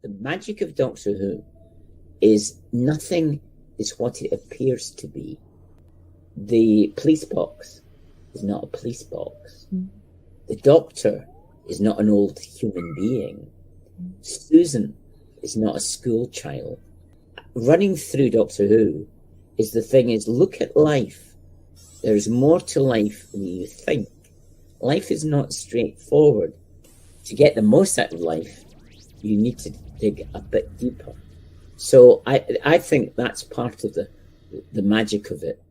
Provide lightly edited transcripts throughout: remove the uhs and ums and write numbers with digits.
The magic of Doctor Who is nothing is what it appears to be. The police box is not a police box. The Doctor is not an old human being. Susan is not a school child. Running through Doctor Who is the thing is, look at life. There's more to life than you think. Life is not straightforward. To get the most out of life, you need to dig a bit deeper. So I think that's part of the magic of it.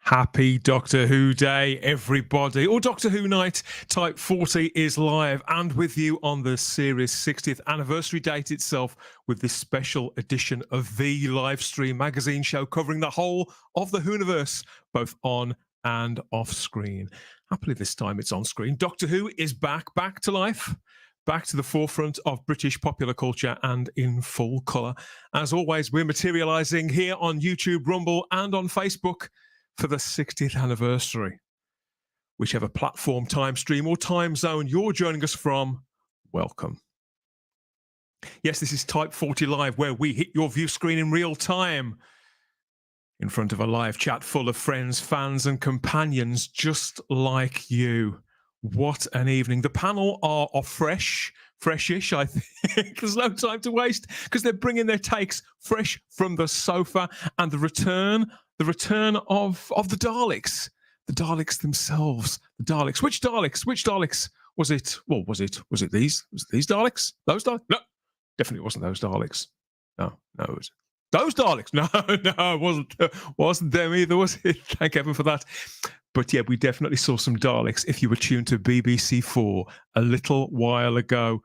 Happy Doctor Who Day, everybody. Or Doctor Who Night. Type 40 is live and with you on the series' 60th anniversary date itself with this special edition of the livestream magazine show covering the whole of the Whoniverse, both on and off screen. Happily this time it's on screen. Doctor Who is back to life, back to the forefront of British popular culture and in full colour. As always, we're materialising here on YouTube, Rumble and on Facebook for the 60th anniversary. Whichever platform, time stream or time zone you're joining us from, welcome. Yes, this is Type 40 Live, where we hit your view screen in real time in front of a live chat full of friends, fans and companions just like you. What an evening. The panel are freshish, I think. There's no time to waste because they're bringing their takes fresh from the sofa, and the return of the Daleks. The Daleks themselves. The Daleks. Which Daleks? Was it these? Was it these Daleks? Those Daleks? No, definitely wasn't those Daleks. No, it was those Daleks. No, it wasn't them either, was it? Thank heaven for that. But yeah, we definitely saw some Daleks if you were tuned to BBC 4 a little while ago.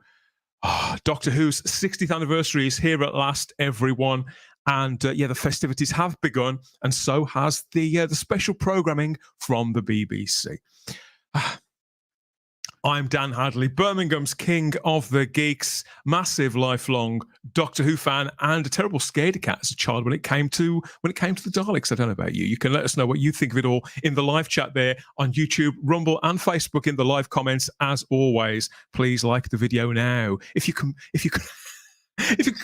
Doctor Who's 60th anniversary is here at last, everyone. And the festivities have begun, and so has the special programming from the BBC. I'm Dan Hadley, Birmingham's king of the geeks, massive lifelong Doctor Who fan, and a terrible scaredy cat as a child when it came to the Daleks. I don't know about you. You can let us know what you think of it all in the live chat there on YouTube, Rumble, and Facebook in the live comments. As always, please like the video now. If you can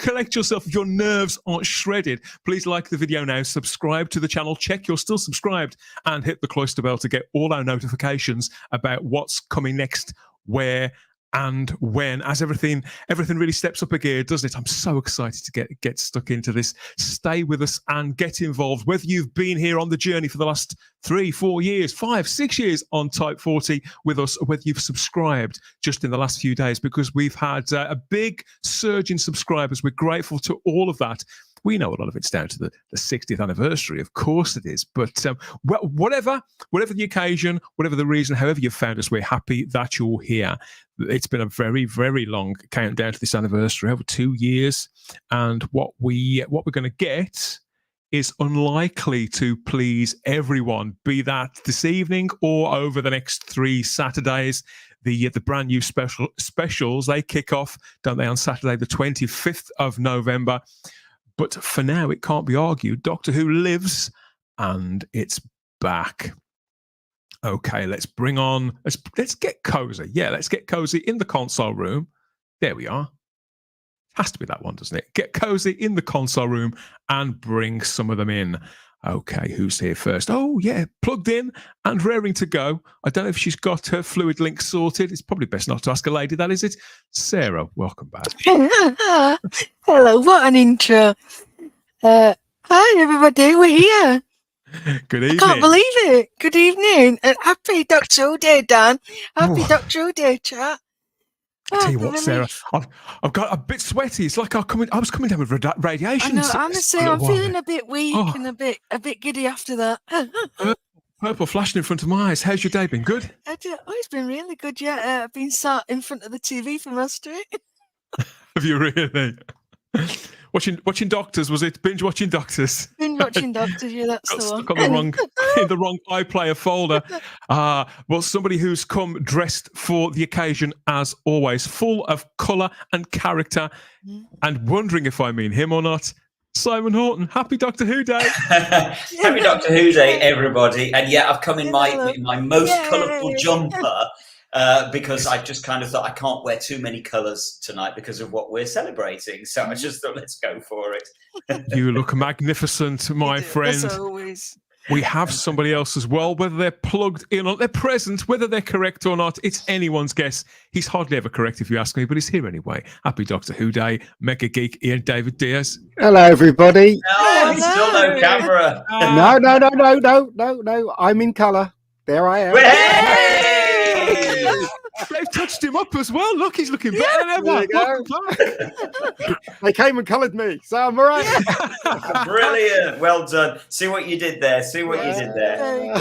collect yourself, if your nerves aren't shredded, please like the video now, subscribe to the channel, check you're still subscribed, and hit the cloister bell to get all our notifications about what's coming next, where and when, as everything really steps up a gear, doesn't it? I'm so excited to get stuck into this. Stay with us and get involved, whether you've been here on the journey for the last 3, 4 years, 5, 6 years on Type 40 with us, or whether you've subscribed just in the last few days, because we've had a big surge in subscribers. We're grateful to all of that. We know a lot of it's down to the 60th anniversary, of course it is. But whatever the occasion, whatever the reason, however you've found us, we're happy that you're here. It's been a very, very long countdown to this anniversary, over 2 years, and what we're going to get is unlikely to please everyone, be that this evening or over the next 3 Saturdays. The brand new specials, they kick off, don't they, on Saturday the 25th of November. But for now, it can't be argued. Doctor Who lives, and it's back. Okay, let's get cozy. Yeah, let's get cozy in the console room. There we are. Has to be that one, doesn't it? Get cozy in the console room and bring some of them in. Okay, who's here first? Oh, yeah, plugged in and raring to go. I don't know if she's got her fluid link sorted. It's probably best not to ask a lady that, is it? Sarah, welcome back. Hello, what an intro. Hi, everybody, we're here. Good evening. I can't believe it. Good evening. And happy Doctor Who Day, Dan. Happy Doctor Who Day, chat. I tell you what, Sarah, I've got a bit sweaty. It's like I was coming down with radiation. I know, honestly, I'm feeling a bit weak and a bit giddy after that. Purple flashing in front of my eyes. How's your day been? Good? It's been really good, yeah. I've been sat in front of the TV for most of it. Have you really? Watching Doctors, was it? Binge watching Doctors? Binge watching Doctors, yeah, that's got the stuck one. on the wrong iPlayer folder. Well, somebody who's come dressed for the occasion, as always, full of colour and character, and wondering if I mean him or not. Simon Horton, happy Doctor Who Day. Happy Doctor Who Day, everybody. And yeah, I've come in my most colourful jumper. Because I just kind of thought I can't wear too many colours tonight because of what we're celebrating. So I just thought, let's go for it. You look magnificent, my friend. As always. We have somebody else as well, whether they're plugged in or they're present, whether they're correct or not, it's anyone's guess. He's hardly ever correct if you ask me, but he's here anyway. Happy Doctor Who Day, Mega Geek Ian David Diaz. Hello, everybody. No, still no camera. No. I'm in colour. There I am. Hey! They've touched him up as well. Look, he's looking better than ever. They came and coloured me, so I'm all right. Brilliant. Well done. See what you did there. Very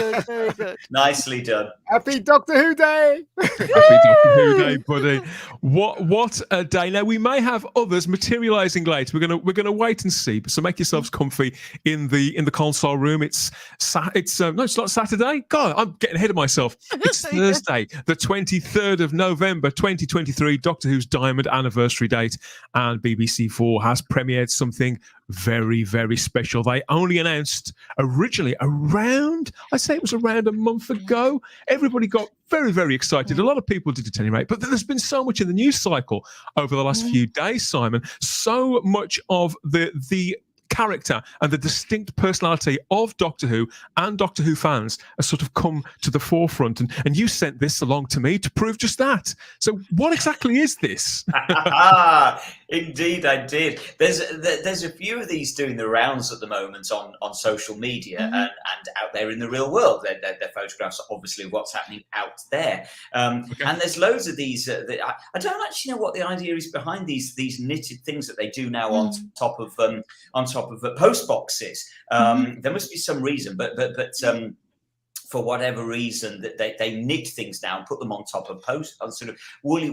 good. Nicely done. Happy Doctor Who Day. Happy Doctor Who Day, buddy. What a day. Now, we may have others materialising later. We're gonna wait and see. So make yourselves comfy in the console room. It's not Saturday. God, I'm getting ahead of myself. It's Thursday, the 23rd of November 2023, Doctor Who's Diamond anniversary date, and BBC4 has premiered something very, very special. They only announced originally around a month ago. Everybody got very, very excited. A lot of people did at any rate, but there's been so much in the news cycle over the last few days, Simon. So much of the character and the distinct personality of Doctor Who and Doctor Who fans has sort of come to the forefront, and you sent this along to me to prove just that. So what exactly is this? Indeed, I did. There's a few of these doing the rounds at the moment on social media and out there in the real world. They're photographs, obviously, of what's happening out there. And there's loads of these. I don't actually know what the idea is behind these knitted things that they do now on top of post boxes. There must be some reason, but for whatever reason, that they knit things now and put them on top of sort of woolly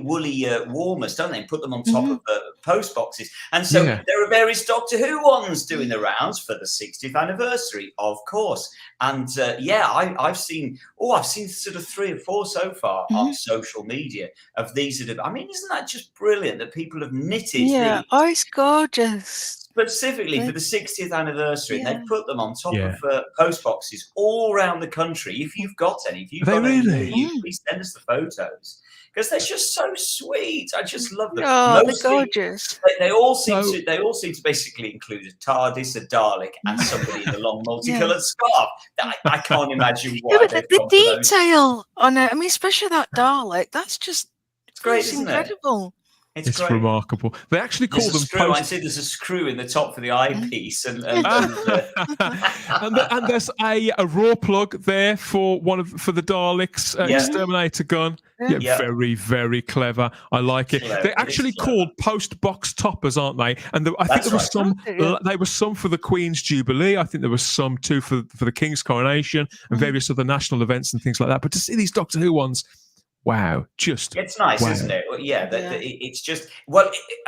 warmers, don't they? And put them on top of post boxes. And so there are various Doctor Who ones doing the rounds for the 60th anniversary, of course. And I've seen sort of 3 or 4 so far on social media of these that have. I mean, isn't that just brilliant that people have knitted? Yeah, it's gorgeous. Specifically for the 60th anniversary, and they put them on top of post boxes all around the country. If you've got any, please send us the photos, because they're just so sweet. I just love them. Oh, they're gorgeous. They all seem to basically include a TARDIS, a Dalek, and somebody in a long multicoloured scarf. I can't imagine why. The detail on it. I mean, especially that Dalek. That's just it's great, it's isn't incredible. It's great. remarkable. They actually call them screw. I see there's a screw in the top for the eyepiece, and there's a raw plug there for for the Daleks exterminator gun. Yeah, very, very clever. I like it. They're actually called post box toppers, aren't they? And I think there was some. They were some for the Queen's Jubilee. I think there was some too for the King's coronation and various other national events and things like that. But to see these Doctor Who ones, wow, it's nice, isn't it? It's just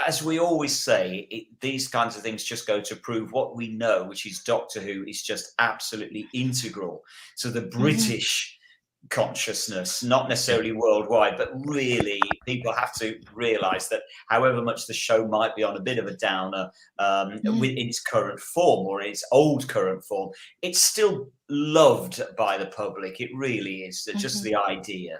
as we always say, these kinds of things just go to prove what we know, which is Doctor Who is just absolutely integral to the British consciousness, not necessarily worldwide, but really people have to realise that however much the show might be on a bit of a downer with its current form or its old current form, it's still loved by the public. It really is. Just the idea.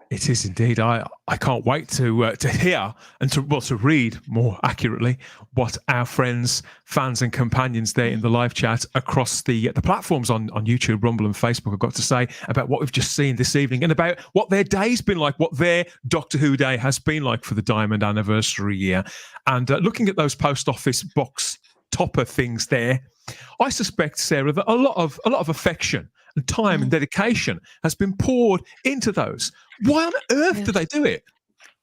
It is indeed. I can't wait to hear and to read more accurately what our friends, fans, and companions there in the live chat across the platforms on YouTube, Rumble, and Facebook have got to say about what we've just seen this evening and about what their day's been like, what their Doctor Who day has been like for the Diamond Anniversary year. And looking at those post office box topper things there, I suspect, Sarah, that a lot of affection and time and dedication has been poured into those. Why on earth do they do it?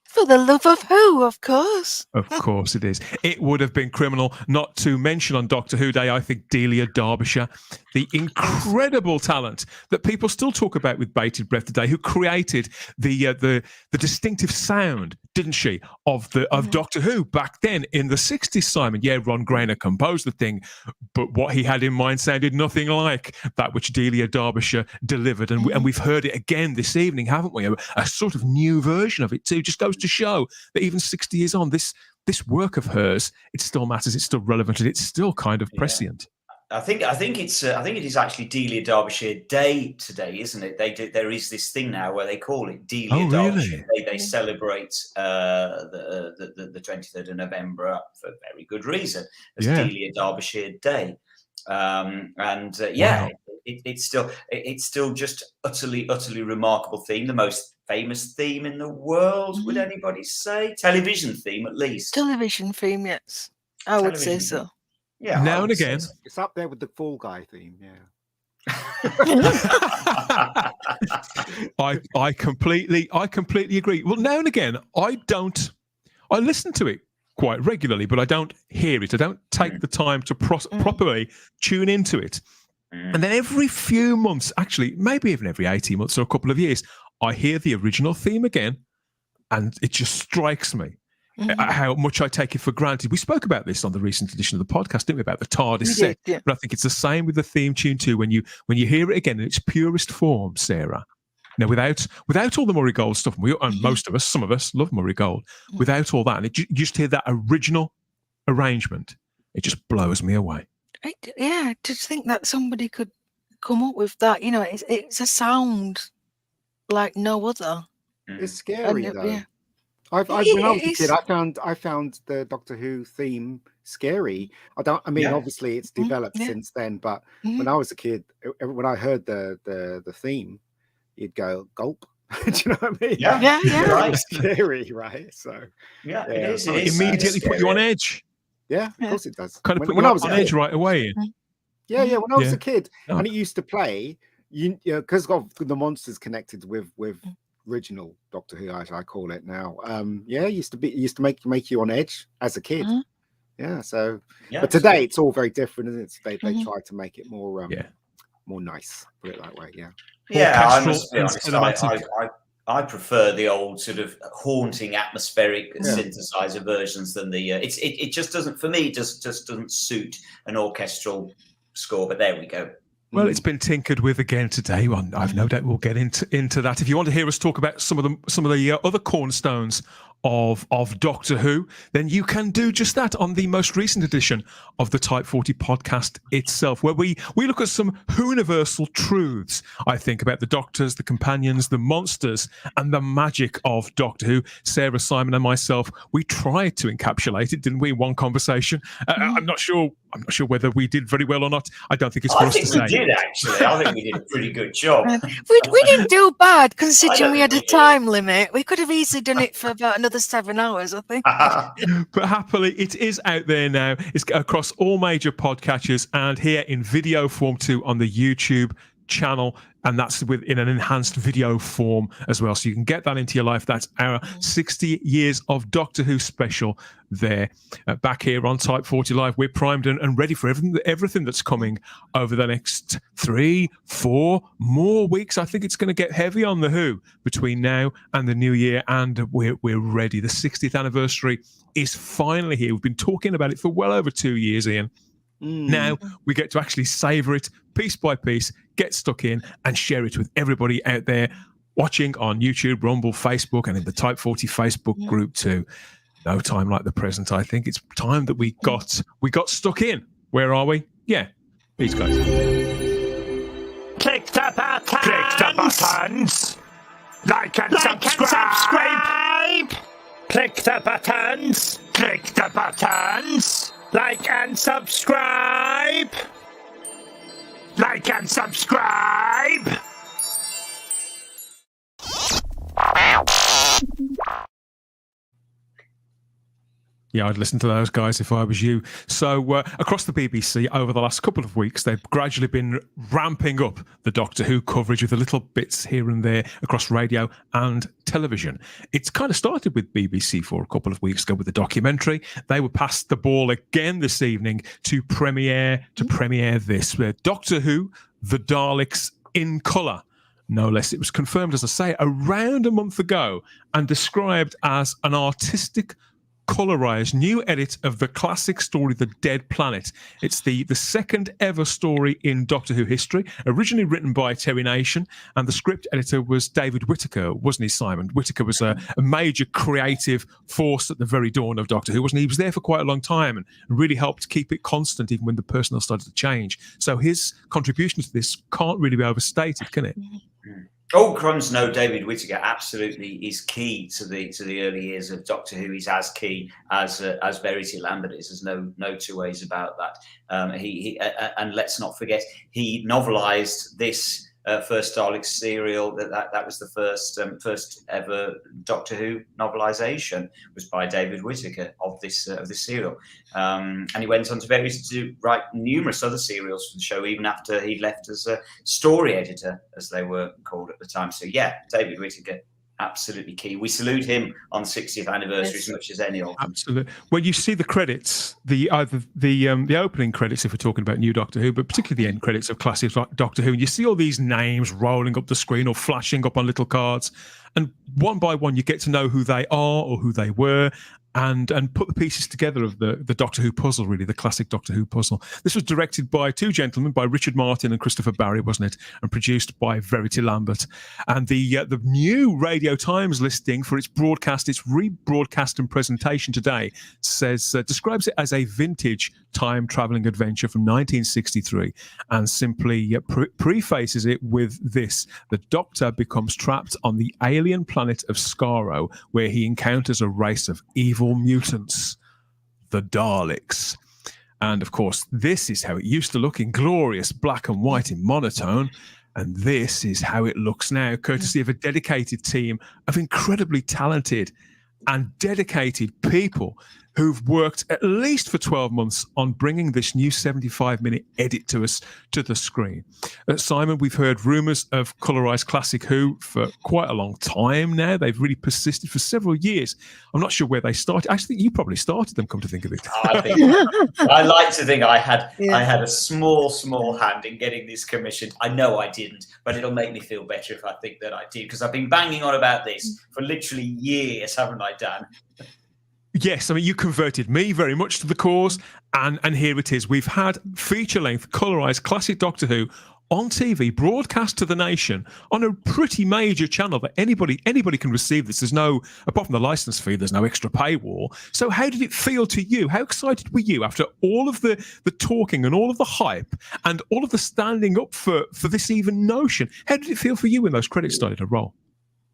For the love of who, of course. Of course it is. It would have been criminal not to mention on Doctor Who Day, I think, Delia Derbyshire, the incredible talent that people still talk about with bated breath today, who created the distinctive sound, didn't she, of Doctor Who back then in the 60s, Simon. Yeah, Ron Grainer composed the thing, but what he had in mind sounded nothing like that which Delia Derbyshire delivered. And we've heard it again this evening, haven't we? A sort of new version of it too. Just goes to show that even 60 years on, this work of hers, it still matters, it's still relevant, and it's still kind of prescient. I think it is actually Delia Derbyshire Day today, isn't it? There is this thing now where they call it Delia Derbyshire. They celebrate the 23rd of November for very good reason as Delia Derbyshire Day. Wow. It's still just utterly remarkable theme, the most famous theme in the world. Would anybody say television theme at least? Television theme, yes, I would say so. Yeah, now and again, it's up there with the Fall Guy theme. Yeah, I completely agree. Well, now and again, I listen to it quite regularly, but I don't hear it. I don't take the time to properly tune into it. And then every few months, actually, maybe even every 18 months or a couple of years, I hear the original theme again, and it just strikes me how much I take it for granted. We spoke about this on the recent edition of the podcast, didn't we, about the TARDIS set? Yeah. But I think it's the same with the theme tune too. When you hear it again in its purest form, Sarah. Now, without all the Murray Gold stuff, and most of us, some of us, love Murray Gold. Without all that, and you just hear that original arrangement, it just blows me away. To think that somebody could come up with that, it's a sound like no other. It's scary though. Yeah. When I was a kid, I found the Doctor Who theme scary. Obviously it's developed since then, but when I was a kid, when I heard the theme, you'd go gulp. Do you know what I mean? Yeah. Right. It's scary, right? So it is. Immediately put you on edge. Yeah, of course it does. Kind of put you on edge right away. Yeah. When I was a kid, and it used to play, because of the monsters connected with original Doctor Who, as I call it now. It used to make you on edge as a kid. But today it's all very different, isn't it? They try to make it more more nice, put it that way. I must be honest, I prefer the old sort of haunting atmospheric synthesizer versions than the it just doesn't, for me, just doesn't suit an orchestral score. But there we go. Well, it's been tinkered with again today. Well, I've no doubt we'll get into that. If you want to hear us talk about some of the other cornerstones of Doctor Who, then you can do just that on the most recent edition of the Type 40 podcast itself, where we look at some Whoniversal truths, I think, about the Doctors, the companions, the monsters, and the magic of Doctor Who. Sarah, Simon, and myself, we tried to encapsulate it, didn't we, in one conversation? I'm not sure I'm not sure whether we did very well or not. I don't think it's for us to say. I think we did, actually. I think we did a pretty good job. We didn't do bad, considering we had a think we did. time limit. We could have easily done it for about another 7 hours, I think. But happily, it is out there now. It's across all major podcatchers and here in video form too on the YouTube channel, and that's in an enhanced video form as well, so you can get that into your life. That's our 60 years of Doctor Who special there. Back here on Type 40 Live, we're primed and ready for everything that's coming over the next 3-4 more weeks. I think it's going to get heavy on the Who between now and the new year, and we're ready. The 60th anniversary is finally here. We've been talking about it for well over 2 years, Ian. Now we get to actually savor it piece by piece, get stuck in and share it with everybody out there watching on YouTube, Rumble, Facebook, and in the Type 40 Facebook group too. No time like the present. I think it's time that we got stuck in. Where are we? Yeah, these guys. Click the buttons. Click the buttons. Like and subscribe. Click the buttons. Click the buttons. Like and subscribe. Like and subscribe. Yeah, I'd listen to those guys if I was you. So across the BBC over the last couple of weeks, they've gradually been ramping up the Doctor Who coverage with the little bits here and there across radio and television. It's kind of started with BBC for a couple of weeks ago with the documentary. They were passed the ball again this evening to premiere this. Doctor Who, the Daleks in colour. No less. It was confirmed, as I say, around a month ago and described as an artistic colourised new edit of the classic story The Dead Planet. It's the second ever story in Doctor Who history, originally written by Terry Nation, and the script editor was David Whittaker, wasn't he, Simon? Whittaker was a major creative force at the very dawn of Doctor Who, wasn't he? He was there for quite a long time and really helped keep it constant even when the personnel started to change. So his contribution to this can't really be overstated, can it? Oh, crumbs! No, David Whittaker absolutely is key to the early years of Doctor Who. He's as key as Verity Lambert is. There's no two ways about that. He and let's not forget, he novelised this first Daleks serial. That was the first ever Doctor Who novelisation, was by David Whittaker of this serial. And he went on to write numerous other serials for the show, even after he left as a story editor, as they were called at the time. So yeah, David Whittaker, absolutely key. We salute him on 60th anniversary as much as any of them. Absolutely. When you see the credits, the opening credits, if we're talking about New Doctor Who, but particularly the end credits of classic Doctor Who, and you see all these names rolling up the screen or flashing up on little cards, and one by one you get to know who they are or who they were, and put the pieces together of the Doctor Who puzzle, really, the classic Doctor Who puzzle. This was directed by two gentlemen, by Richard Martin and Christopher Barry, wasn't it? And produced by Verity Lambert. And the new Radio Times listing for its rebroadcast and presentation today describes it as a vintage time-travelling adventure from 1963 and simply prefaces it with this: the Doctor becomes trapped on the alien planet of Skaro, where he encounters a race of evil mutants, the Daleks. And of course, this is how it used to look in glorious black and white in monotone, and this is how it looks now, courtesy of a dedicated team of incredibly talented and dedicated people who've worked at least for 12 months on bringing this new 75-minute edit to us to the screen. Simon, we've heard rumours of colourised classic Who for quite a long time now. They've really persisted for several years. I'm not sure where they started. Actually, you probably started them, come to think of it. I like to think I had a small hand in getting this commissioned. I know I didn't, but it'll make me feel better if I think that I did, because I've been banging on about this for literally years, haven't I, Dan? Yes, I mean, you converted me very much to the cause, and here it is. We've had feature-length, colourised classic Doctor Who on TV, broadcast to the nation on a pretty major channel that anybody can receive this. There's no, apart from the licence fee, there's no extra paywall. So how did it feel to you? How excited were you after all of the talking and all of the hype and all of the standing up for this even notion? How did it feel for you when those credits started to roll?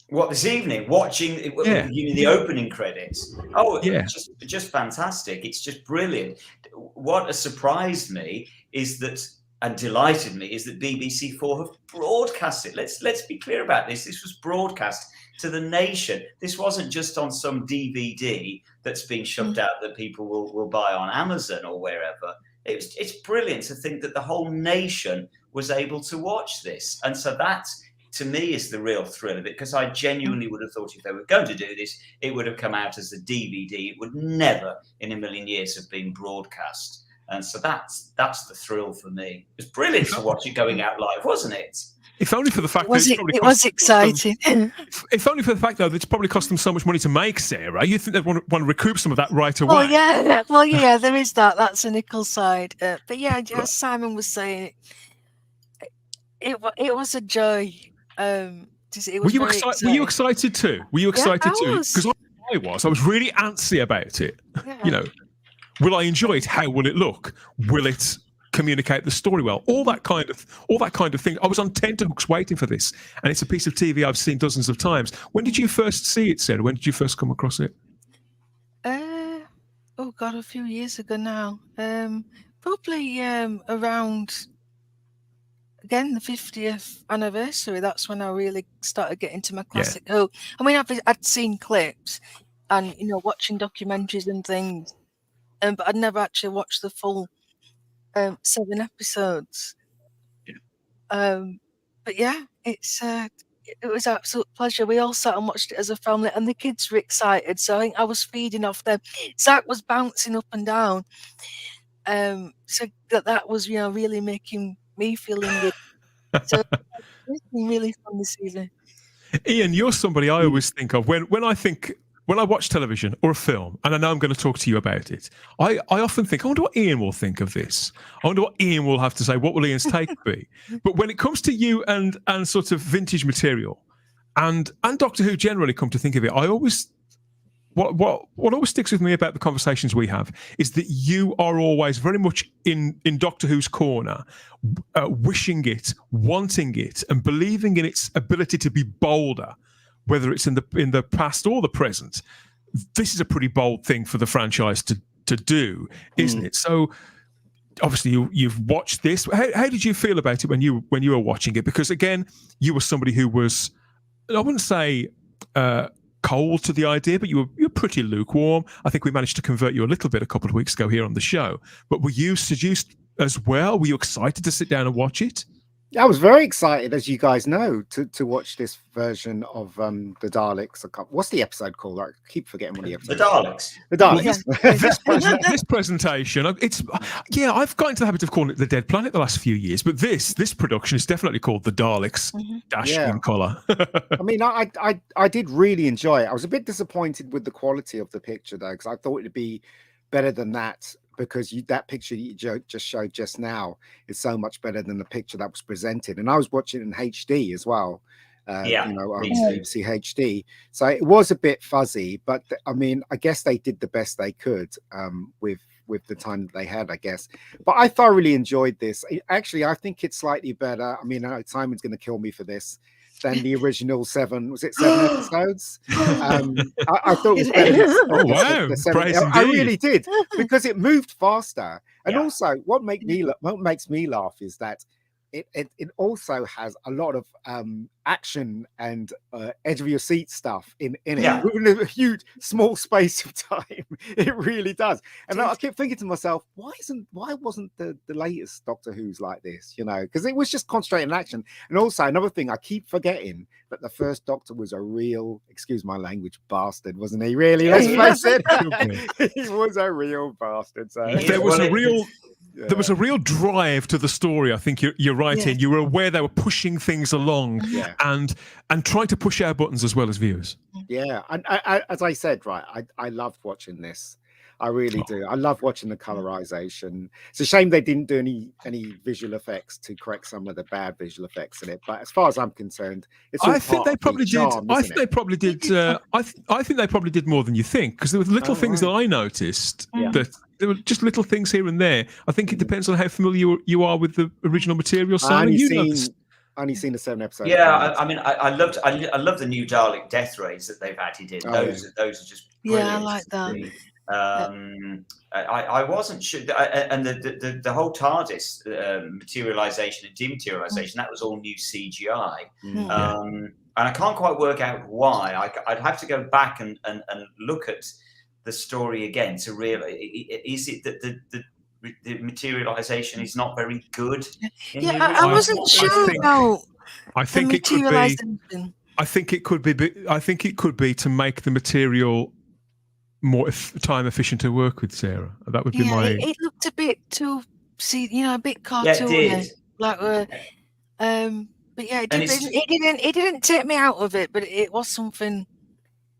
What, this evening? Watching the opening credits. Oh, Yeah. just fantastic. It's just brilliant. What has surprised me is that, and delighted me, is that BBC4 have broadcast it. Let's be clear about this. This was broadcast to the nation. This wasn't just on some DVD that's been shoved out that people will buy on Amazon or wherever. It's brilliant to think that the whole nation was able to watch this. And so that, to me, is the real thrill of it, because I genuinely would have thought if they were going to do this, it would have come out as a DVD. It would never in a million years have been broadcast. And so that's the thrill for me. It was brilliant to watch it going out live, wasn't it? If only for the fact it was exciting. If only for the fact, though, that it's probably cost them so much money to make, Sarah. You think they'd want to recoup some of that right away? Well, yeah, there is that. That's a nickel side. But yeah, as Simon was saying, it was a joy. Were you excited too? Were you excited too? Because I was really antsy about it. Yeah. You know, will I enjoy it? How will it look? Will it communicate the story well? All that kind of thing. I was on tenterhooks waiting for this, and it's a piece of TV I've seen dozens of times. When did you first see it, Sarah? When did you first come across it? A few years ago now. Probably around, again, the 50th anniversary. That's when I really started getting to my classic. Yeah. I mean, I'd seen clips and, watching documentaries and things, but I'd never actually watched the full 7 episodes. Yeah. But yeah, it was an absolute pleasure. We all sat and watched it as a family, and the kids were excited. So I think I was feeding off them. Zach was bouncing up and down. So that was, really making me feeling good. So it's been really fun this evening. Ian, you're somebody I always think of when I watch television or a film, and I know I'm going to talk to you about it, I often think, I wonder what Ian will think of this. I wonder what Ian will have to say. What will Ian's take be? But when it comes to you and sort of vintage material and Doctor Who generally, come to think of it, I always, what always sticks with me about the conversations we have is that you are always very much in Doctor Who's corner, wishing it, wanting it, and believing in its ability to be bolder. Whether it's in the past or the present, this is a pretty bold thing for the franchise to do, isn't it? So obviously you've watched this. How did you feel about it when you were watching it? Because again, you were somebody who was, I wouldn't say cold to the idea, but you were pretty lukewarm. I think we managed to convert you a little bit a couple of weeks ago here on the show. But were you seduced as well? Were you excited to sit down and watch it? I was very excited, as you guys know, to watch this version of the Daleks. What's the episode called? I keep forgetting what the episode. The Daleks. The Daleks. Yeah. This presentation, I've got into the habit of calling it the Dead Planet the last few years, but this production is definitely called the Daleks in colour. I mean, I did really enjoy it. I was a bit disappointed with the quality of the picture though, because I thought it'd be better than that. Because that picture you just showed just now is so much better than the picture that was presented, and I was watching it in HD as well. BBC HD, so it was a bit fuzzy. But I mean, I guess they did the best they could with the time that they had, I guess. But I thoroughly enjoyed this. Actually, I think it's slightly better. I mean, I know Simon's going to kill me for this. Than the original 7 episodes. I thought it was better. The 7. I really did, because it moved faster. And also what makes me laugh is that it also has a lot of action and edge of your seat stuff in it within a huge small space of time. It really does. And I kept thinking to myself, why wasn't the latest Doctor Who's like this? Because it was just concentrating on action. And also another thing, I keep forgetting that the first Doctor was a real, excuse my language, bastard, wasn't he? Really, let's face it. He was a real bastard. So there was a real. Yeah. There was a real drive to the story. I think you're right in. You were aware they were pushing things along and trying to push our buttons as well as viewers. Yeah, and I, as I said, right, I loved watching this. I really do. I love watching the colorization. It's a shame they didn't do any visual effects to correct some of the bad visual effects in it. But as far as I'm concerned, it's all I think they probably did. I think they probably did. I think they probably did more than you think, because there were little things that I noticed that there were just little things here and there. I think it depends on how familiar you are with the original material. Simon, only seen the 7 episodes. Yeah, I mean, I love the new Dalek death rays that they've added in. Those are just brilliant. Yeah, I like that. I wasn't sure, and the whole TARDIS materialization and dematerialization, that was all new CGI, and I can't quite work out why. I'd have to go back and look at the story again to realize, is it that the materialization is not very good? I wasn't sure about. I think it could be. I think it could be to make the material more time efficient to work with, Sarah. That would be my. It looked a bit too, a bit cartoony. Yeah, it did. Like, but yeah, it didn't take me out of it, but it was something.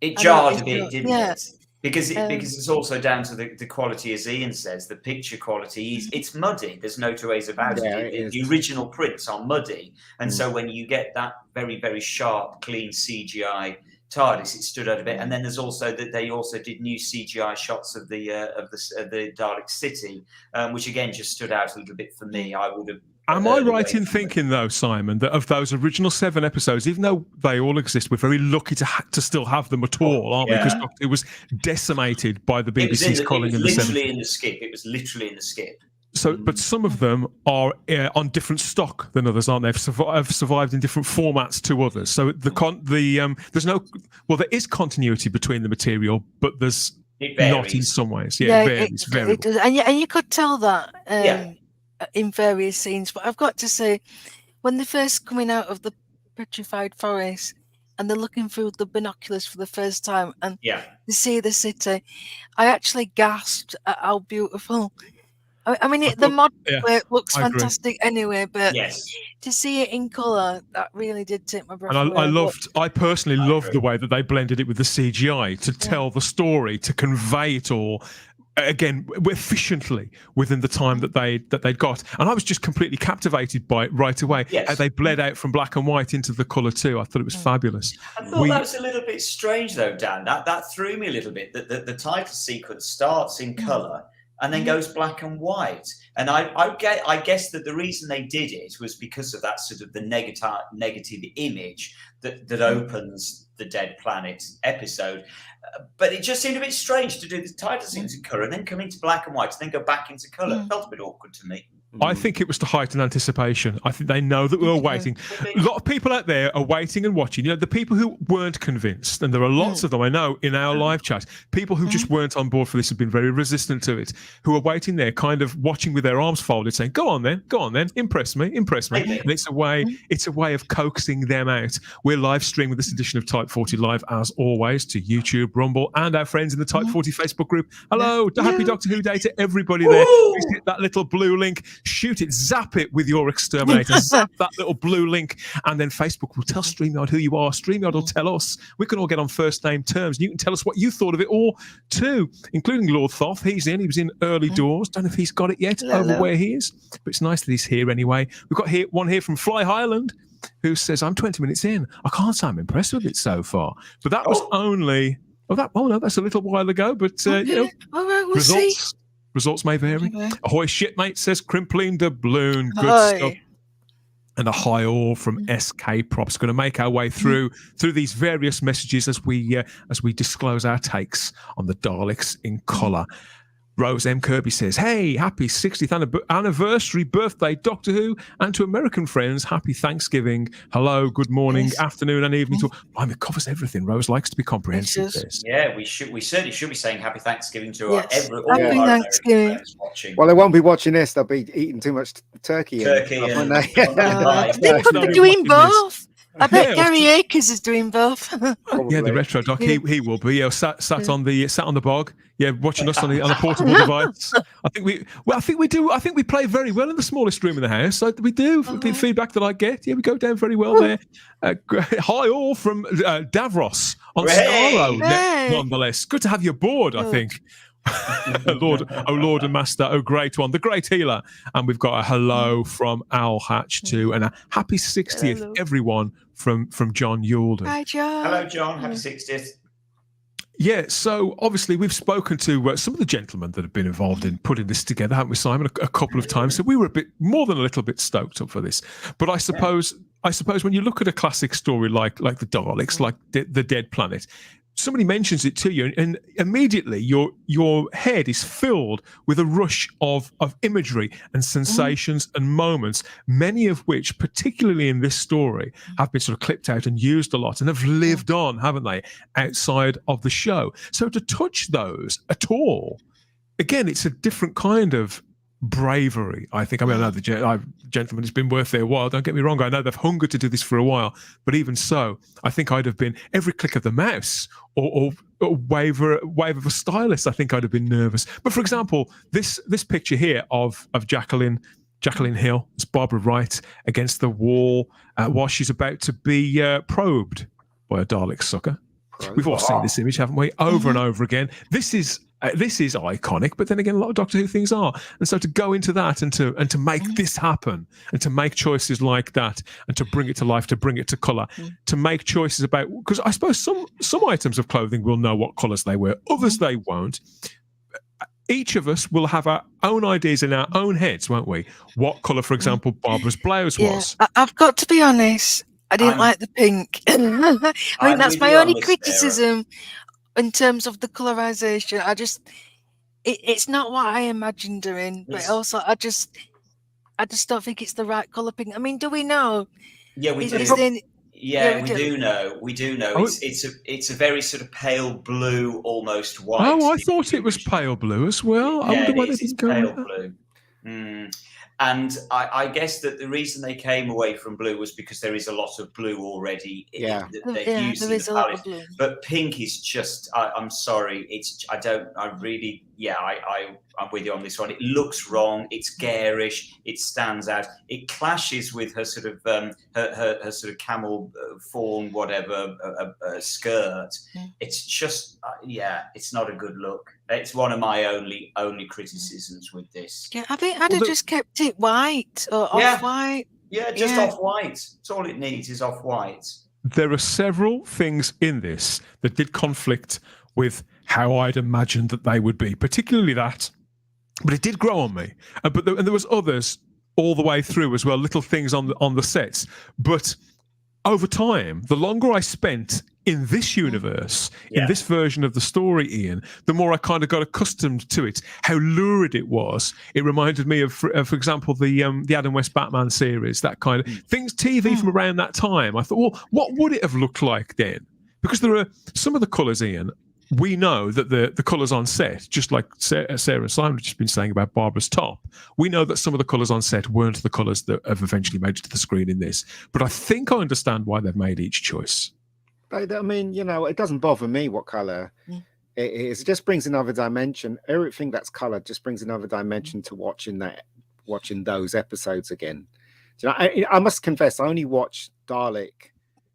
It jarred a bit, didn't it? Because it's also down to the quality, as Ian says, the picture quality. It's muddy. There's no two ways about it. The original prints are muddy, and so when you get that very, very sharp, clean CGI TARDIS, it stood out a bit. And then there's also that they also did new CGI shots of the Dalek city, which again just stood out a little bit for me. I would have. Am I right in thinking, though, Simon, that of those original 7 episodes, even though they all exist, we're very lucky to still have them at all, aren't we? Because it was decimated by the BBC's culling in the 70s. It was literally in the skip. So, but some of them are on different stock than others, aren't they? Have survived in different formats to others. So there's no. Well, there is continuity between the material, but there's not in some ways. Yeah, it varies. It does. And you could tell that. In various scenes, but I've got to say, when they're first coming out of the petrified forest and they're looking through the binoculars for the first time and they see the city, I actually gasped at how beautiful. I mean, the mod work looks fantastic anyway, but to see it in colour, that really did take my breath away. I personally loved the way that they blended it with the CGI to tell the story, to convey it all. Again, efficiently within the time that they'd got, and I was just completely captivated by it right away. How they bled out from black and white into the colour too. I thought it was fabulous. I thought that was a little bit strange, though, Dan. That threw me a little bit. That the title sequence starts in colour and then goes black and white. And I guess that the reason they did it was because of that sort of the negative image that opens the Dead Planet episode. But it just seemed a bit strange to do the title scenes in colour and then come into black and white and then go back into colour. It felt a bit awkward to me. I think it was to heighten anticipation. I think they know that we were waiting. A lot of people out there are waiting and watching. The people who weren't convinced, and there are lots of them, I know, in our live chat, people who just weren't on board for this have been very resistant to it, who are waiting there, kind of watching with their arms folded, saying, go on then, impress me. And it's a way of coaxing them out. We're live streaming this edition of Type 40 Live, as always, to YouTube, Rumble, and our friends in the Type 40 Facebook group. Hello, happy Doctor Who Day to everybody there. Please hit that little blue link. Shoot it, zap it with your exterminator, zap that little blue link, and then Facebook will tell StreamYard who you are. StreamYard will tell us. We can all get on first name terms. You can tell us what you thought of it all too, including Lord Thoth. He was in early doors. Don't know if he's got it yet over where he is, but it's nice that he's here anyway. We've got one here from Fly Highland, who says, I'm 20 minutes in. I can't say I'm impressed with it so far. But that was only that's a little while ago, but we'll see. Results may vary. Ahoy shipmate, says Crimpling Doubloon. Good stuff. And a hi all from SK Props. Going to make our way through these various messages as we disclose our takes on the Daleks in colour. Rose M. Kirby says, hey, happy 60th anniversary birthday, Doctor Who, and to American friends, happy Thanksgiving. Hello, good morning, afternoon, and evening. It covers everything. Rose likes to be comprehensive. Yeah, we certainly should be saying happy Thanksgiving to all our Thanksgiving. friends watching. Well, they won't be watching this. They'll be eating too much turkey. They could be doing both. I bet Gary Akers is doing both. Yeah, the retro doc. He will be. Sat on the bog. Yeah, watching us on a portable device. I think we do. I think we play very well in the smallest room in the house. So we do. The feedback that I get, we go down very well there. Hi all from Davros on Starro, nonetheless. Good to have you aboard, I think. Lord and Master, great one, the great healer. And we've got a hello from Al Hatch too, and a happy 60th, everyone, from John Youlden. Hi, John. Hello, John. Happy 60th. Yeah, so obviously we've spoken to some of the gentlemen that have been involved in putting this together, haven't we, Simon? A couple of times. So we were a bit more than a little bit stoked up for this. But I suppose when you look at a classic story like the Daleks, like the Dead Planet, somebody mentions it to you, and immediately your head is filled with a rush of imagery and sensations and moments, many of which, particularly in this story, have been sort of clipped out and used a lot and have lived on, haven't they, outside of the show. So to touch those at all, again, it's a different kind of bravery, I think. I mean, I know the gentleman has been worth their while, don't get me wrong. I know they've hungered to do this for a while, but even so, I think I'd have been, every click of the mouse or wave of a stylus, I think I'd have been nervous. But for example, this picture here of Jacqueline Hill, it's Barbara Wright against the wall while she's about to be probed by a Dalek sucker. We've all seen this image, haven't we? Over and over again. This is iconic, but then again, a lot of Doctor Who things are. And so to go into that and to make this happen, and to make choices like that, and to bring it to life, to bring it to colour, to make choices about, because I suppose some items of clothing will know what colours they wear, others they won't. Each of us will have our own ideas in our own heads, won't we? What colour, for example, Barbara's blouse was. I've got to be honest, I didn't like the pink. I think that's my only criticism. In terms of the colorization, it's not what I imagined doing, but also I just don't think it's the right color pink. I mean, do we know? Yeah, we do. We do know. It's a very sort of pale blue, almost white. Oh, I thought it was pale blue as well. I wonder why they didn't go pale blue. And I guess that the reason they came away from blue was because there is a lot of blue already. That they've used in the palette. But pink is just, I'm sorry, I'm with you on this one. It looks wrong. It's garish. It stands out. It clashes with her sort of her sort of camel fawn whatever skirt. It's just it's not a good look. It's one of my only criticisms with this. Yeah, I think I'd have just kept it white or off white. Yeah, just off white. That's all it needs is off white. There are several things in this that did conflict with how I'd imagined that they would be, particularly that. But it did grow on me. And there was others all the way through as well, little things on the sets. But over time, the longer I spent in this universe, in this version of the story, Ian, the more I kind of got accustomed to it, how lurid it was. It reminded me of, for example, the Adam West Batman series, that kind of things, TV from around that time. I thought, well, what would it have looked like then? Because there are some of the colours, Ian, we know that the colours on set, just like Sarah and Simon have just been saying about Barbara's top, we know that some of the colours on set weren't the colours that have eventually made it to the screen in this. But I think I understand why they've made each choice. I mean, it doesn't bother me what colour it is. It just brings another dimension. Everything that's coloured just brings another dimension to watching those episodes again. Do you know, I must confess, I only watched Dalek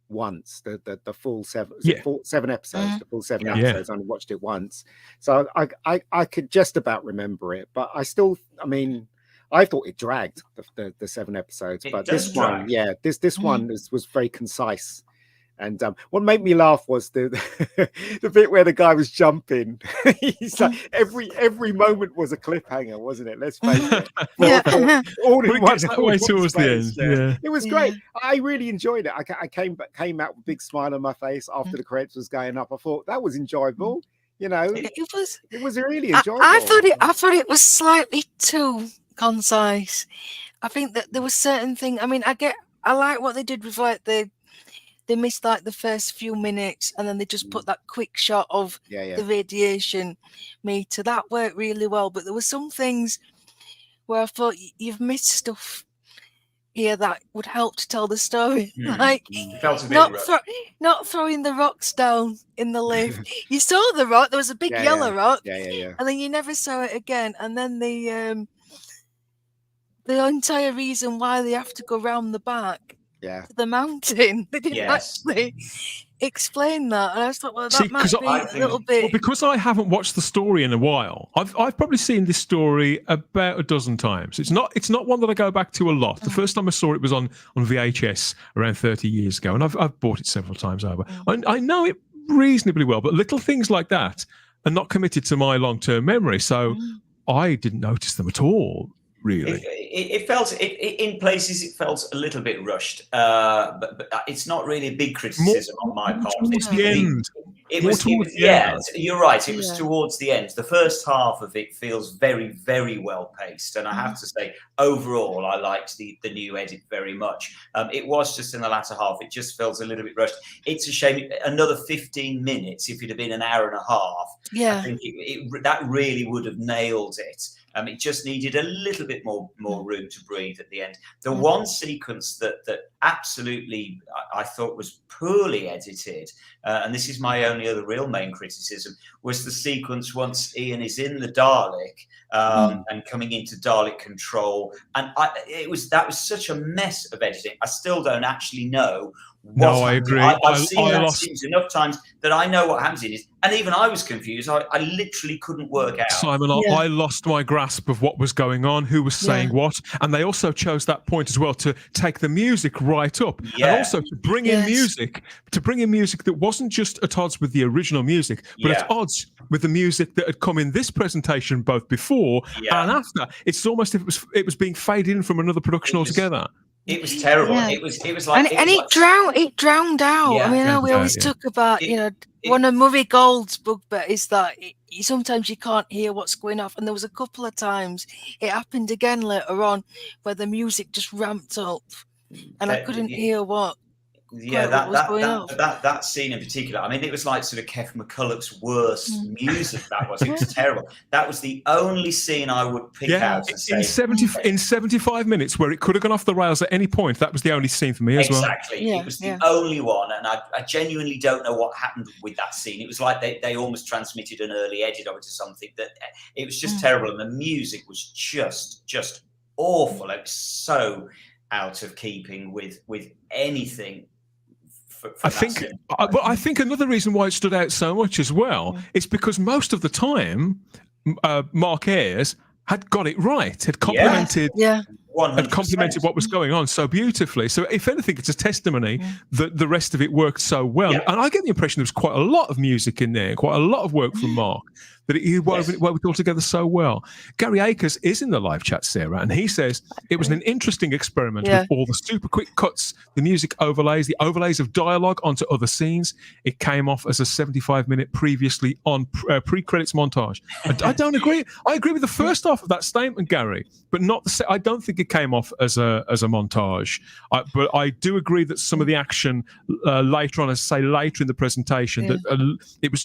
once, the full seven episodes, the full 7 episodes. I only watched it once, so I could just about remember it, but I still, I mean, I thought it dragged the 7 episodes, but this one, this one was very concise. And what made me laugh was the bit where the guy was jumping. He's like, every moment was a cliffhanger, wasn't it? Let's face it. All in one way towards the end. Yeah. It was great. I really enjoyed it. I came out with a big smile on my face after the credits was going up. I thought that was enjoyable. It was really enjoyable. I thought it was slightly too concise. I think that there was certain things. I mean, I like what they did with like they missed like the first few minutes and then they just put that quick shot of the radiation meter. That worked really well. But there were some things where I thought you've missed stuff here that would help to tell the story. Like not throwing the rocks down in the lift. You saw the rock, there was a big yellow rock. And then you never saw it again. And then the entire reason why they have to go round the back to the mountain. They didn't actually explain that. And I just thought, well, that might be a little bit... Well, because I haven't watched the story in a while, I've probably seen this story about a dozen times. It's not one that I go back to a lot. The first time I saw it was on VHS around 30 years ago, and I've bought it several times over. I know it reasonably well, but little things like that are not committed to my long-term memory. So I didn't notice them at all, really. It felt, in places, it felt a little bit rushed, but it's not really a big criticism on my part. Towards the end. Yeah, you're right. It was towards the end. The first half of it feels very, very well paced, and I have to say, overall, I liked the new edit very much. It was just in the latter half; it just felt a little bit rushed. It's a shame. Another 15 minutes, if it had been an hour and a half, I think that really would have nailed it. It just needed a little bit more room to breathe at the end. The one sequence that absolutely I thought was poorly edited, and this is my only other real main criticism, was the sequence once Ian is in the Dalek and coming into Dalek control, and that was such a mess of editing. I still don't actually know. I agree. I've seen that sequence enough times that I know what happens in it, and even I was confused. I literally couldn't work out. Simon, I lost my grasp of what was going on, who was saying what, and they also chose that point as well to take the music right up, and also to bring in music, that wasn't just at odds with the original music, but at odds with the music that had come in this presentation both before and after. It's almost if it was being faded in from another production altogether. It was terrible. Yeah. It was like, it drowned out. Yeah. I mean, we always talk about one of Murray Gold's bugbear is that sometimes you can't hear what's going off, and there was a couple of times it happened again later on where the music just ramped up, and I couldn't hear what. Yeah, that scene in particular. I mean, it was like sort of Kev McCulloch's worst music. That was. It was terrible. That was the only scene I would pick out and say, in 75 minutes where it could have gone off the rails at any point. That was the only scene for me as well. Exactly. It was the only one, and I genuinely don't know what happened with that scene. It was like they almost transmitted an early edit of it or something. That it was just terrible, and the music was just awful. It was so out of keeping with anything. I think another reason why it stood out so much as well is because most of the time, Mark Ayres had got it right, had complimented what was going on so beautifully. So if anything, it's a testimony that the rest of it worked so well. And I get the impression there was quite a lot of music in there, quite a lot of work from Mark, that he wove it all together so well. Gary Akers is in the live chat, Sarah, and he says it was an interesting experiment with all the super quick cuts, the music overlays, the overlays of dialogue onto other scenes. It came off as a 75-minute previously on pre-credits montage. I don't agree. I agree with the first half of that statement, Gary, but not the. I don't think it came off as a montage. But I do agree that some of the action later on, as I say later in the presentation, that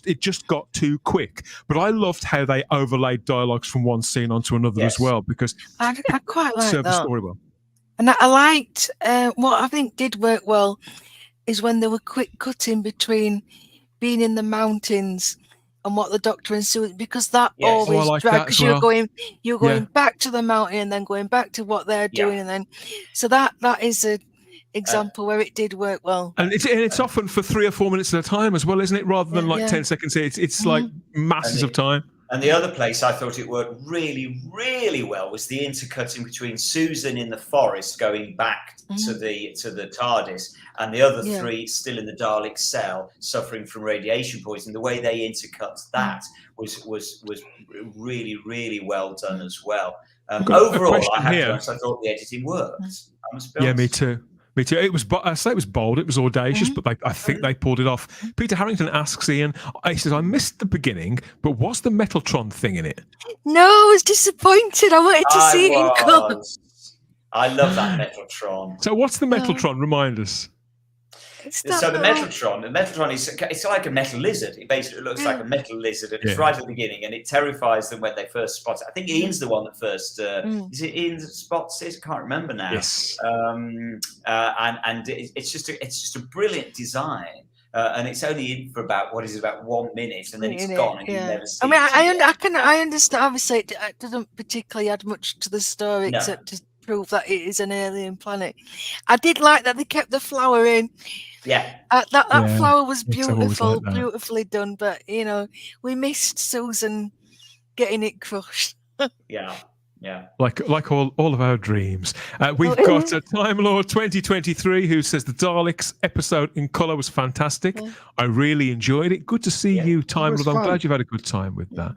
it just got too quick. But I loved how they overlaid dialogues from one scene onto another as well, because I quite like served that. the story well. And I liked what I think did work well is when they were quick cutting between being in the mountains and what the Doctor and Sue, because that always dragged, because you're going back to the mountain and then going back to what they're doing, and then so that is a example where it did work well. And it's often for 3 or 4 minutes at a time as well, isn't it? Rather than 10 seconds. It's like masses of time. And the other place I thought it worked really, really well was the intercutting between Susan in the forest going back to the TARDIS and the other three still in the Dalek cell suffering from radiation poisoning. The way they intercut that was really, really well done as well. Overall, I thought the editing worked. Yeah, me too. Me too. It was, I say it was bold, it was audacious, but I think they pulled it off. Peter Harrington asks Ian, he says, I missed the beginning, but was the Metaltron thing in it? No, I was disappointed. I wanted to see it in colour. I love that Metaltron. So what's the Metaltron? Remind us. So the Metaltron it's like a metal lizard. It basically looks like a metal lizard, and it's right at the beginning, and it terrifies them when they first spot it. I think Ian's the one that first is it Ian that spots it? I can't remember now. Yes. And it's just a brilliant design. And it's only in for about 1 minute, and then it's gone, and you never see it. I understand. Obviously, it doesn't particularly add much to the story except to prove that it is an alien planet. I did like that they kept the flower in. Yeah, that flower was beautiful, beautifully done. But we missed Susan getting it crushed. Yeah. Yeah. Like all of our dreams. We've got Time Lord 2023 who says the Daleks episode in colour was fantastic. I really enjoyed it. Good to see you, Time Lord. I'm glad you've had a good time with that.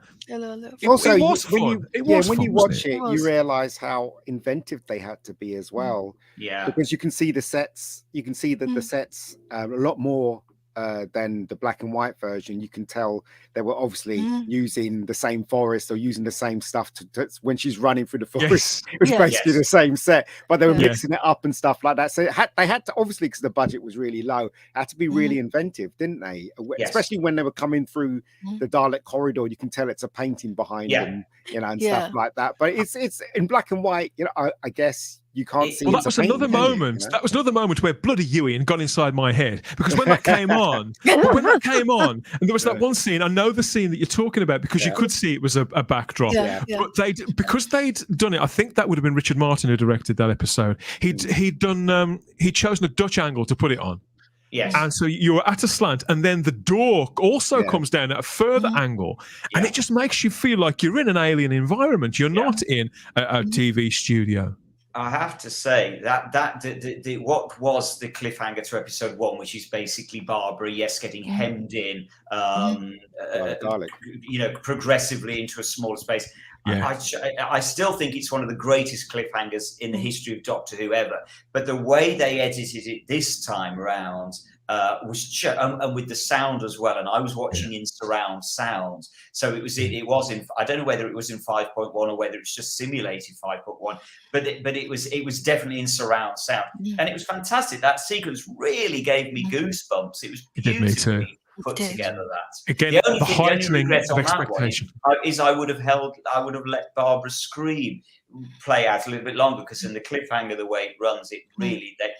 Also, it was fun. When you watch it, you realise how inventive they had to be as well. Yeah. Because you can see the sets. You can see that the sets a lot more than the black and white version. You can tell they were obviously using the same forest or using the same stuff to when she's running through the forest. It was basically the same set, but they were mixing it up and stuff like that. So they had to, obviously, because the budget was really low, had to be really inventive, didn't they? Especially when they were coming through the Dalek corridor. You can tell it's a painting behind them, and stuff like that. But it's in black and white. I guess. You can't see. Well, that was another moment. That was another moment where bloody Ewan got inside my head, because when that came on, and there was that one scene. I know the scene that you're talking about, because you could see it was a backdrop. But because they'd done it. I think that would have been Richard Martin who directed that episode. He'd chosen a Dutch angle to put it on. Yes. And so you were at a slant, and then the door also comes down at a further angle, and it just makes you feel like you're in an alien environment. You're not in a TV studio. I have to say that what was the cliffhanger to episode 1, which is basically Barbara, getting hemmed in, progressively into a smaller space. I still think it's one of the greatest cliffhangers in the history of Doctor Who ever. But the way they edited it this time around was and with the sound as well. And I was watching in surround sound, so it was in. I don't know whether it was in 5.1 or whether it's just simulated 5.1, but it was definitely in surround sound, and it was fantastic. That sequence really gave me goosebumps. It was beautifully put together. That again, the heightening of expectation is I would have let Barbara scream play out a little bit longer, because in the cliffhanger, the way it runs, it really they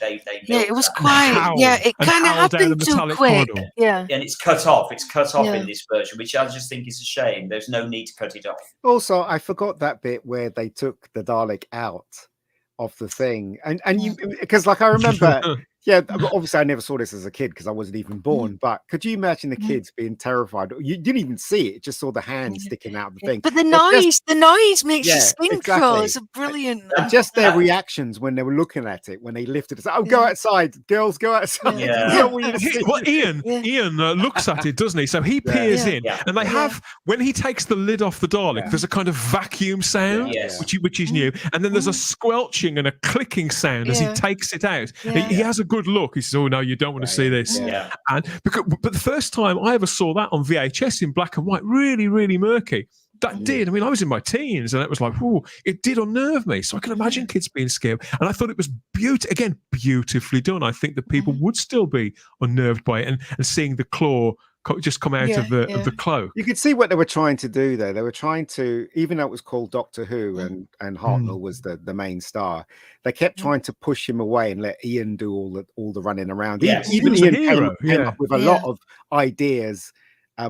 it was quite it kind of happened too quick. And it's cut off in this version, which I just think is a shame. There's no need to cut it off. Also, I forgot that bit where they took the Dalek out of the thing, and you, because like I remember obviously I never saw this as a kid because I wasn't even born, but could you imagine the kids being terrified? You didn't even see it, just saw the hand sticking out of the thing. But the noise makes your skin crawl. It's a brilliant. And just their reactions when they were looking at it, when they lifted it, go outside, girls, go outside. Well, Ian looks at it, doesn't he? So he peers in, and they have, when he takes the lid off the Dalek, there's a kind of vacuum sound, which is new, and then there's a squelching and a clicking sound as he takes it out. He has a good look. He says, "Oh no, you don't want to see this." But the first time I ever saw that on VHS in black and white, really, really murky. That did. I mean, I was in my teens, and it was like, "Oh, it did unnerve me." So I can imagine kids being scared, and I thought it was beautifully done. I think that people would still be unnerved by it, and seeing the claw just come out of the cloak. You could see what they were trying to do there. They were trying to, even though it was called Doctor Who and Hartnell was the main star, they kept trying to push him away and let Ian do all the running around. Even Ian came up with a lot of ideas,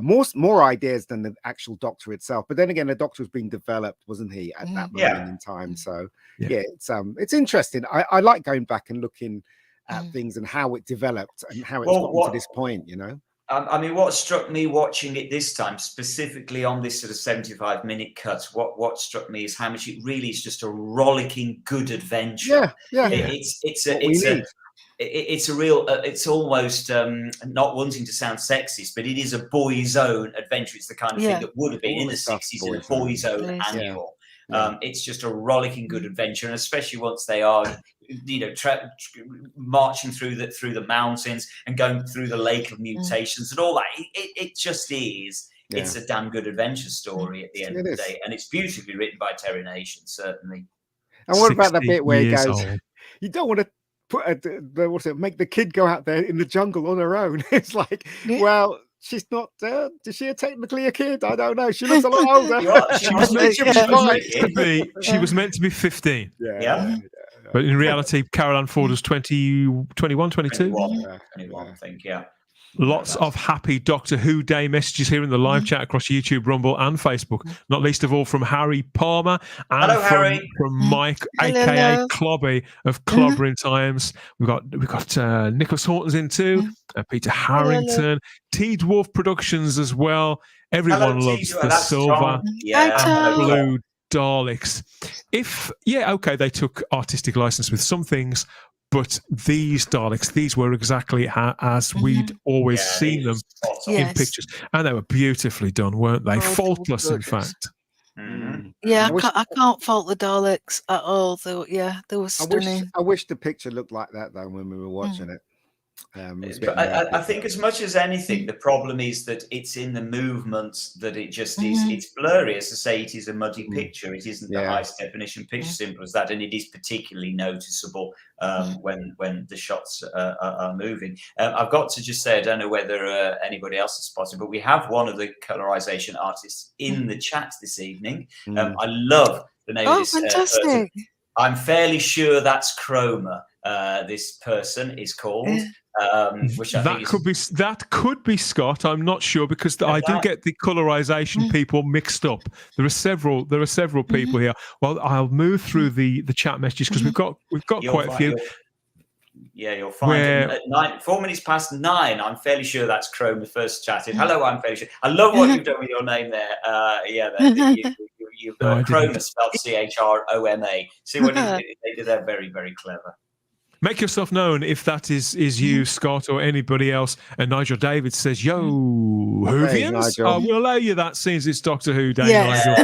more ideas than the actual Doctor itself. But then again, the Doctor was being developed, wasn't he, at that moment in time? So it's interesting. I like going back and looking at things and how it developed and how it's gotten to this point, you know. I mean, what struck me watching it this time, specifically on this sort of 75-minute cut, what struck me is how much it really is just a rollicking good adventure. It's a real. It's almost not wanting to sound sexist, but it is a boys' own adventure. It's the kind of thing that would have been in the 60s in a boys' own annual. It's just a rollicking good adventure, and especially once they are, marching through the mountains and going through the lake of mutations and all that. It just is. It's a damn good adventure story at the end of the day, and it's beautifully written by Terry Nation, certainly. And what about the bit where he goes, "You don't want to put make the kid go out there in the jungle on her own"? It's like, well, she's not. Is she technically a kid? I don't know. She looks a lot older. She was meant to be 15. But in reality, Carol Ann Ford was 21, 22? 21, I think, Lots of happy Doctor Who Day messages here in the live chat across YouTube, Rumble and Facebook, not least of all from Harry Palmer and from Mike, aka Clobby of Clobbering Times. We've got Nicholas Horton's in too, Peter Harrington, T-Dwarf Productions as well. Everyone loves the silver and blue Daleks. They took artistic license with some things, but these Daleks, these were exactly as we'd always seen them in pictures, and they were beautifully done, weren't they? Faultless, in fact. Yeah, I can't fault the Daleks at all. They were stunning. I wish the picture looked like that though when we were watching it. But I think as much as anything, the problem is that it's in the movements that it just is. It's blurry. As I say, it is a muddy picture. It isn't the highest definition picture, simple as that. And it is particularly noticeable when the shots are moving. I've got to just say, I don't know whether anybody else has spotted, but we have one of the colorization artists in the chat this evening. I love the name of this fantastic. person. I'm fairly sure that's Chroma. This person is called. Which I think could be Scott. I'm not sure because I do get the colorization people mixed up. There are several people here. Well, I'll move through the chat messages because we've got quite a few. You'll find at 4 minutes past 9. I'm fairly sure that's Chrome first chatted. Hello, I'm fairly sure. I love what you've done with your name there. You've Chroma spelled CHROMA. See what they did there? Very, very clever. Make yourself known if that is you, Scott, or anybody else. And Nigel David says, "Yo, Whovians, I will allow you that since it's Doctor Who Day, Nigel.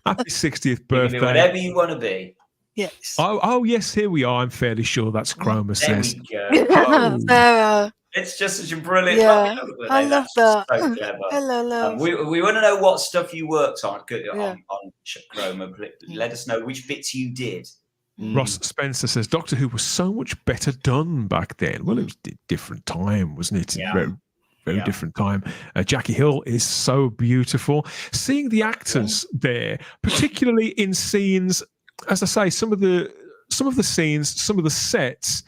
Happy 60th birthday. Whatever you want to be." Yes. Oh, yes, here we are. I'm fairly sure that's Chroma says. There we go. It's just such a brilliant. I love that. So clever. Hello, love. We want to know what stuff you worked on Chroma. Let us know which bits you did. Ross Spencer says Doctor Who was so much better done back then. Well, it was a different time, wasn't it? Yeah. Very different time. Jackie Hill is so beautiful. Seeing the actors there, particularly in scenes, as I say, some of the scenes, some of the sets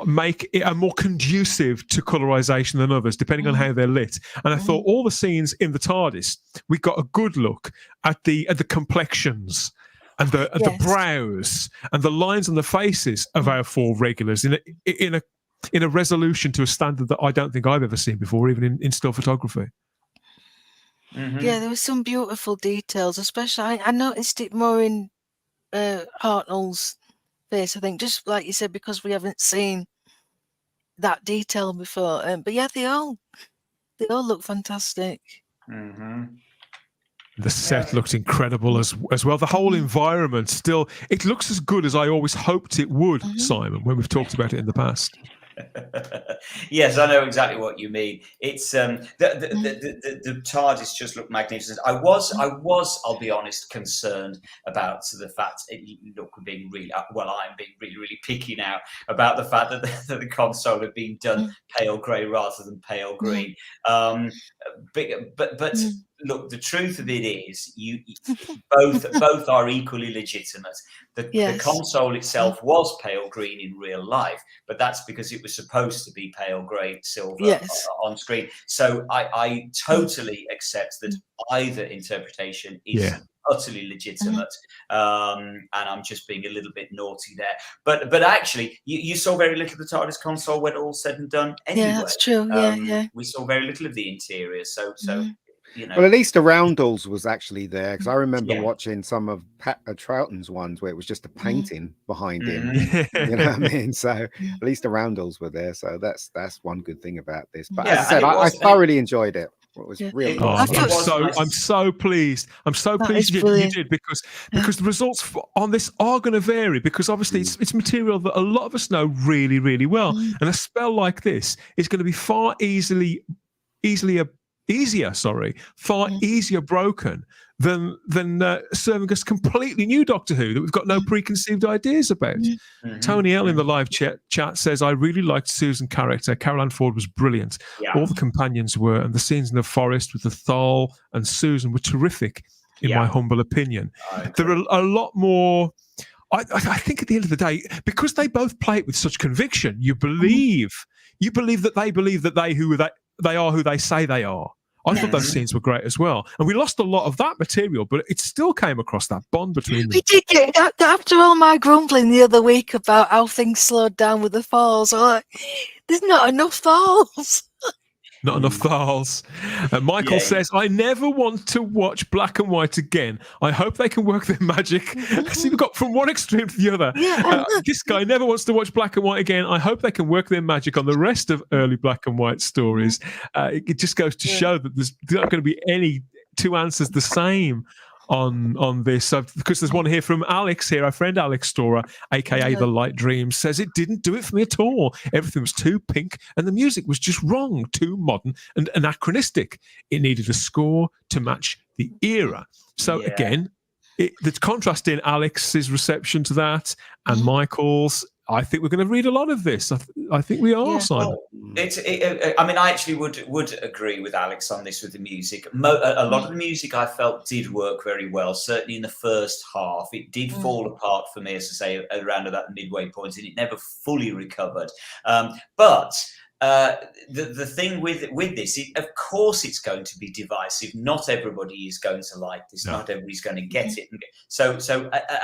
make it more conducive to colorization than others, depending on how they're lit. And I thought all the scenes in the TARDIS, we got a good look at the complexions and the brows and the lines on the faces of our 4 regulars in a resolution to a standard that I don't think I've ever seen before, even in still photography. Yeah, there were some beautiful details, especially I noticed it more in Hartnell's face, I think, just like you said, because we haven't seen that detail before. But yeah, they all look fantastic. The set looked incredible as well. The whole environment still, it looks as good as I always hoped it would, Simon, when we've talked about it in the past. Yes, I know exactly what you mean. It's the TARDIS just looked magnificent. I was, I'll be honest, concerned about the fact I'm being really, really picky now about the fact that the console had been done pale grey rather than pale green. But look, the truth of it is, both are equally legitimate. The console itself was pale green in real life, but that's because it was supposed to be pale grey silver on screen. So I totally accept that either interpretation is utterly legitimate, and I'm just being a little bit naughty there. But actually, you saw very little of the TARDIS console when all said and done. Anyway, yeah, that's true. We saw very little of the interior, so. You know. Well, at least the roundels was actually there, because I remember watching some of Pat Troughton's ones where it was just a painting behind him. You know what I mean? So at least the roundels were there. So that's one good thing about this. But as I said, I thoroughly enjoyed it. It was really I'm so pleased. I'm so pleased you did, because the results on this are going to vary, because obviously it's material that a lot of us know really, really well. And a spell like this is going to be far easier broken than serving us completely new Doctor Who that we've got no preconceived ideas about. Tony L in the live chat says, I really liked Susan's character. Caroline Ford was brilliant. All the companions were, and the scenes in the forest with the Thal and Susan were terrific, in my humble opinion. There are a lot more. I think at the end of the day, because they both play it with such conviction, you believe that they are who they say they are. I thought those scenes were great as well. And we lost a lot of that material, but it still came across, that bond between them. We did get, after all my grumbling the other week about how things slowed down with the falls, I'm like, there's not enough falls. Not enough Thals. Michael says, I never want to watch black and white again. I hope they can work their magic. See, we've got from one extreme to the other. This guy never wants to watch black and white again. I hope they can work their magic on the rest of early black and white stories. It just goes to show that there's not going to be any two answers the same on this, because there's one here from Alex here, our friend Alex Storer, aka The Light Dream, says it didn't do it for me at all. Everything was too pink and the music was just wrong, too modern and anachronistic. It needed a score to match the era. So again, the contrast in Alex's reception to that and Michael's, I think we're going to read a lot of this. I think we are, Simon. Well, I mean, I actually would agree with Alex on this with the music. A lot of the music I felt did work very well. Certainly in the first half, it did fall apart for me, as I say, around that midway point, and it never fully recovered. But the thing with this, of course, it's going to be divisive. Not everybody is going to like this. No. Not everybody's going to get it. So,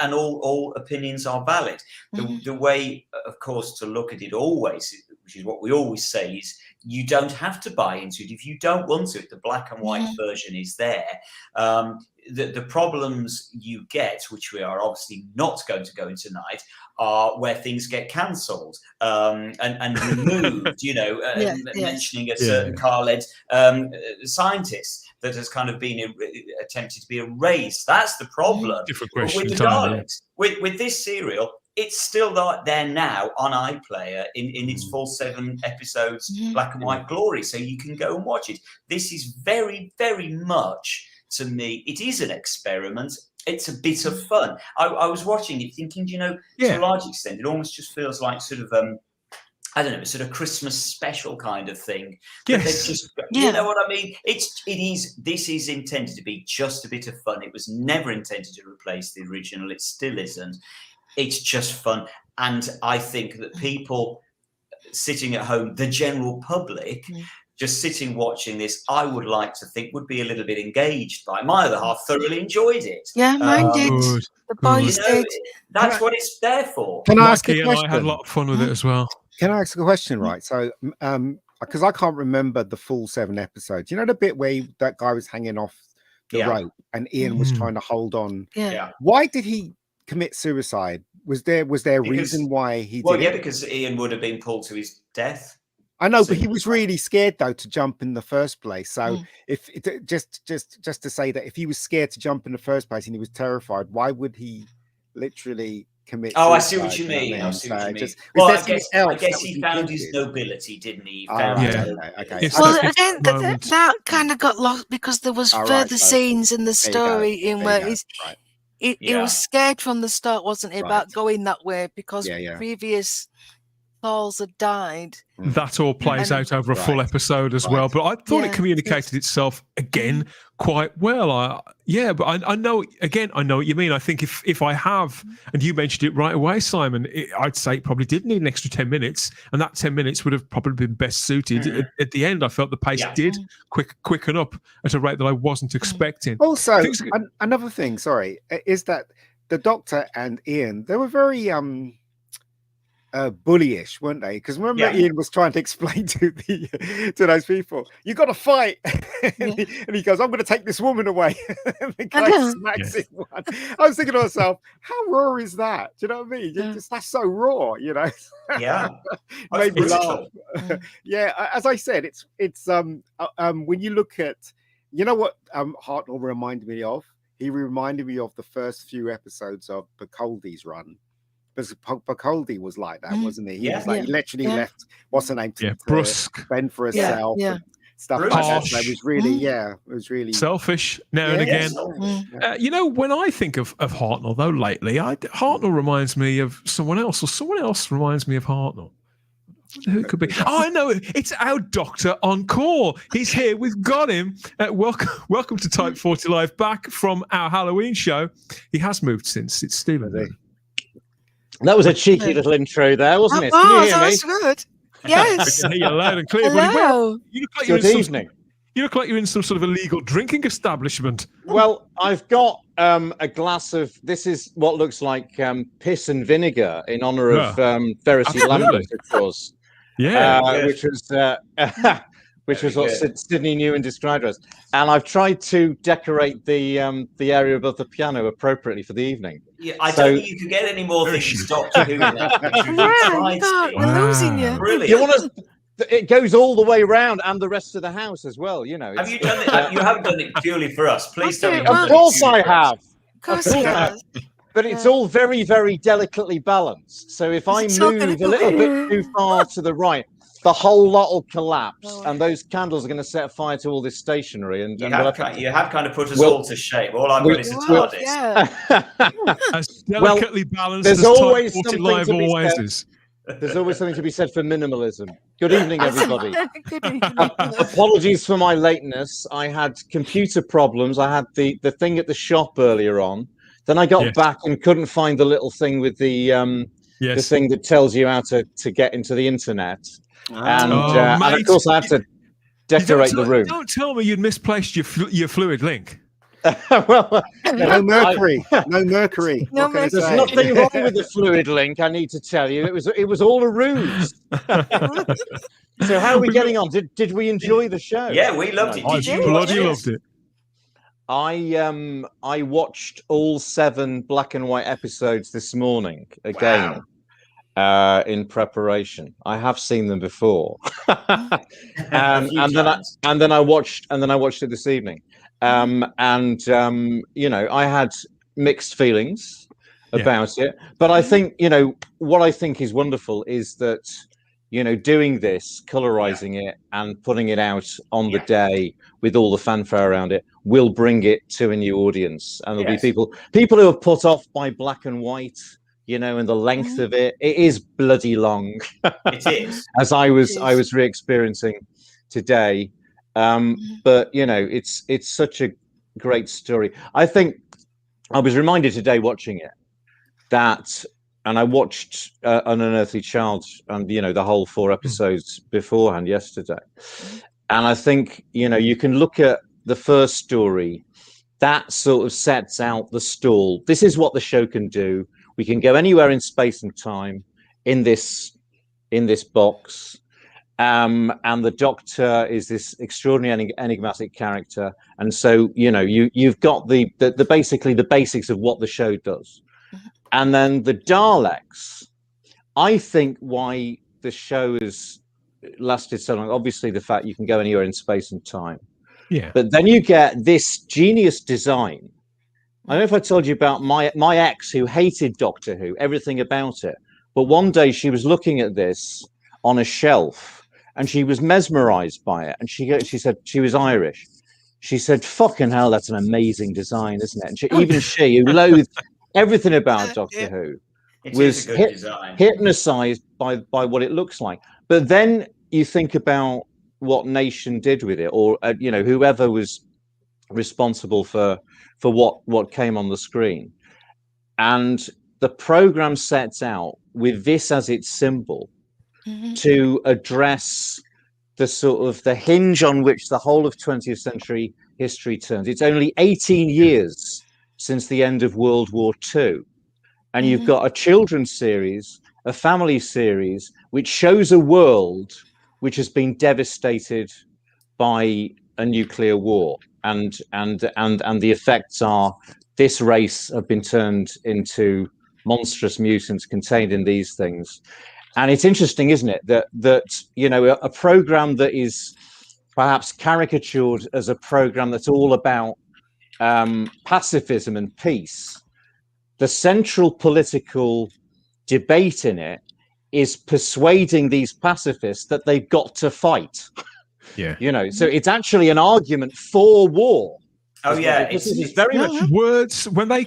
and all opinions are valid. The way, of course, to look at it always, which is what we always say, is you don't have to buy into it if you don't want to. The black and white version is there. The problems you get, which we are obviously not going to go into tonight, are where things get cancelled and removed, mentioning a certain car-led scientist that has kind of been attempted to be erased. That's the problem. Different question. With the Daleks. With this serial, it's still there now on iPlayer in its full 7 episodes, black and white glory, so you can go and watch it. This is very, very much, to me, it is an experiment. It's a bit of fun. I was watching it thinking, to a large extent, it almost just feels like sort of, I don't know, sort of Christmas special kind of thing. Yes. You know what I mean? This is intended to be just a bit of fun. It was never intended to replace the original. It still isn't. It's just fun. And I think that people sitting at home, the general public, just sitting watching this, I would like to think would be a little bit engaged by. My other half thoroughly enjoyed it. Yeah, mine did. The boys did. That's what it's there for. Can I ask a question? I had a lot of fun with it as well. Can I ask a question? Right. So, because I can't remember the full 7 episodes. You know the bit where that guy was hanging off the rope and Ian was trying to hold on. Yeah. Why did he commit suicide? Was there a reason why he did? Well, because Ian would have been pulled to his death. I know, but he was really scared though to jump in the first place. So if just to say that if he was scared to jump in the first place and he was terrified, why would he literally commit suicide? I see what you mean. I see what you mean. Well, I guess he found his nobility, didn't he? Okay. Well, again, that kind of got lost because there was further scenes in the story in where it was scared from the start, wasn't it, about going that way because previous Thals had died. That all plays out over a full episode as well. But I thought it communicated itself again quite well. But I know, again, I know what you mean. I think if I have, and you mentioned it right away, Simon, I'd say it probably did need an extra 10 minutes. And that 10 minutes would have probably been best suited. At the end, I felt the pace did quicken up at a rate that I wasn't expecting. Also, another thing, sorry, is that the Doctor and Ian, they were very... bullyish, weren't they? Because remember Ian was trying to explain to those people, you got to fight, and he goes, I'm going to take this woman away. And the guy smacks him one. I was thinking to myself, how raw is that? Do you know what I mean? That's so raw, Made me laugh. As I said, it's when you look at, what Hartnell reminded me of. He reminded me of the first few episodes of Bacaldi's run. Because Bacaldi was like that, wasn't he? He was like, he literally left, what's the name? Brusque. Ben for herself. And stuff like that. So it was really, it was really selfish now and again. When I think of Hartnell, though, lately, Hartnell reminds me of someone else, or someone else reminds me of Hartnell. Who it could be? Oh, I know. It's our Doctor on call. He's here. We've got him. Welcome to Type 40 Live, back from our Halloween show. He has moved since. It's Stephen. That was a cheeky little intro there, wasn't it? Can you hear me? That's good. Yes. I can hear you loud and clear. Hello. Good evening. You look like you're in some sort of illegal drinking establishment. Well, I've got a glass of, this is what looks like piss and vinegar in honour of Verity Lambert, of course. Yeah. Which was which was what Sydney Newman described as. And I've tried to decorate the area above the piano appropriately for the evening. Yeah, I don't think you could get any more things Doctor Who in that. We're losing you. Brilliant. You want us? It goes all the way around and the rest of the house as well. You know. Have you done it? You haven't done it purely for us. Please tell me. Of course I have. Of course he has. But it's all very, very delicately balanced. So if I move a little bit too far to the right, the whole lot will collapse, and those candles are going to set fire to all this stationery. And you have kind of put us all to shame. All I've got is a TARDIS. As delicately balanced there's as always Type 40 something Live to be always said. is. There's always something to be said for minimalism. Good evening, everybody. Good evening. Apologies for my lateness. I had computer problems. I had the thing at the shop earlier on. Then I got back and couldn't find the little thing with the thing that tells you how to get into the internet. And of course I had to decorate the room. Don't tell me you'd misplaced your fluid link. Well, no mercury. No mercury. There's nothing wrong with the fluid link, I need to tell you. It was all a ruse. So how are we getting on? Did we enjoy the show? Yeah, we loved it. I bloody loved it. I watched all 7 black and white episodes this morning again. Wow. In preparation. I have seen them before. and then I watched it this evening. I had mixed feelings about it, but I think what I think is wonderful is that doing this, colorizing it and putting it out on the day with all the fanfare around it will bring it to a new audience, and there'll be people who are put off by black and white, and the length of it. It is bloody long. It is. As I was re-experiencing today. But it's such a great story. I think I was reminded today watching it and I watched An Unearthly Child and the whole 4 episodes beforehand yesterday. And I think you can look at the first story that sort of sets out the stall. This is what the show can do. We can go anywhere in space and time in this box. And the Doctor is this extraordinary enigmatic character, and so you've got the basically the basics of what the show does, and then the Daleks. I think why the show has lasted so long, obviously the fact you can go anywhere in space and time, but then you get this genius design. I don't know if I told you about my ex who hated Doctor Who, everything about it, but one day she was looking at this on a shelf. And she was mesmerized by it. And she said, she was Irish. She said, fucking hell, that's an amazing design, isn't it? And she who loathed everything about Doctor Who, was hypnotized by what it looks like. But then you think about what Nation did with it, or, whoever was responsible for what came on the screen. And the program sets out with this as its symbol, to address the sort of the hinge on which the whole of 20th century history turns. It's only 18 years since the end of World War II. And you've got a children's series, a family series, which shows a world which has been devastated by a nuclear war. And the effects are this race have been turned into monstrous mutants contained in these things. And it's interesting, isn't it, that a program that is perhaps caricatured as a program that's all about pacifism and peace, the central political debate in it is persuading these pacifists that they've got to fight. So it's actually an argument for war. Oh yeah, it's very much words when they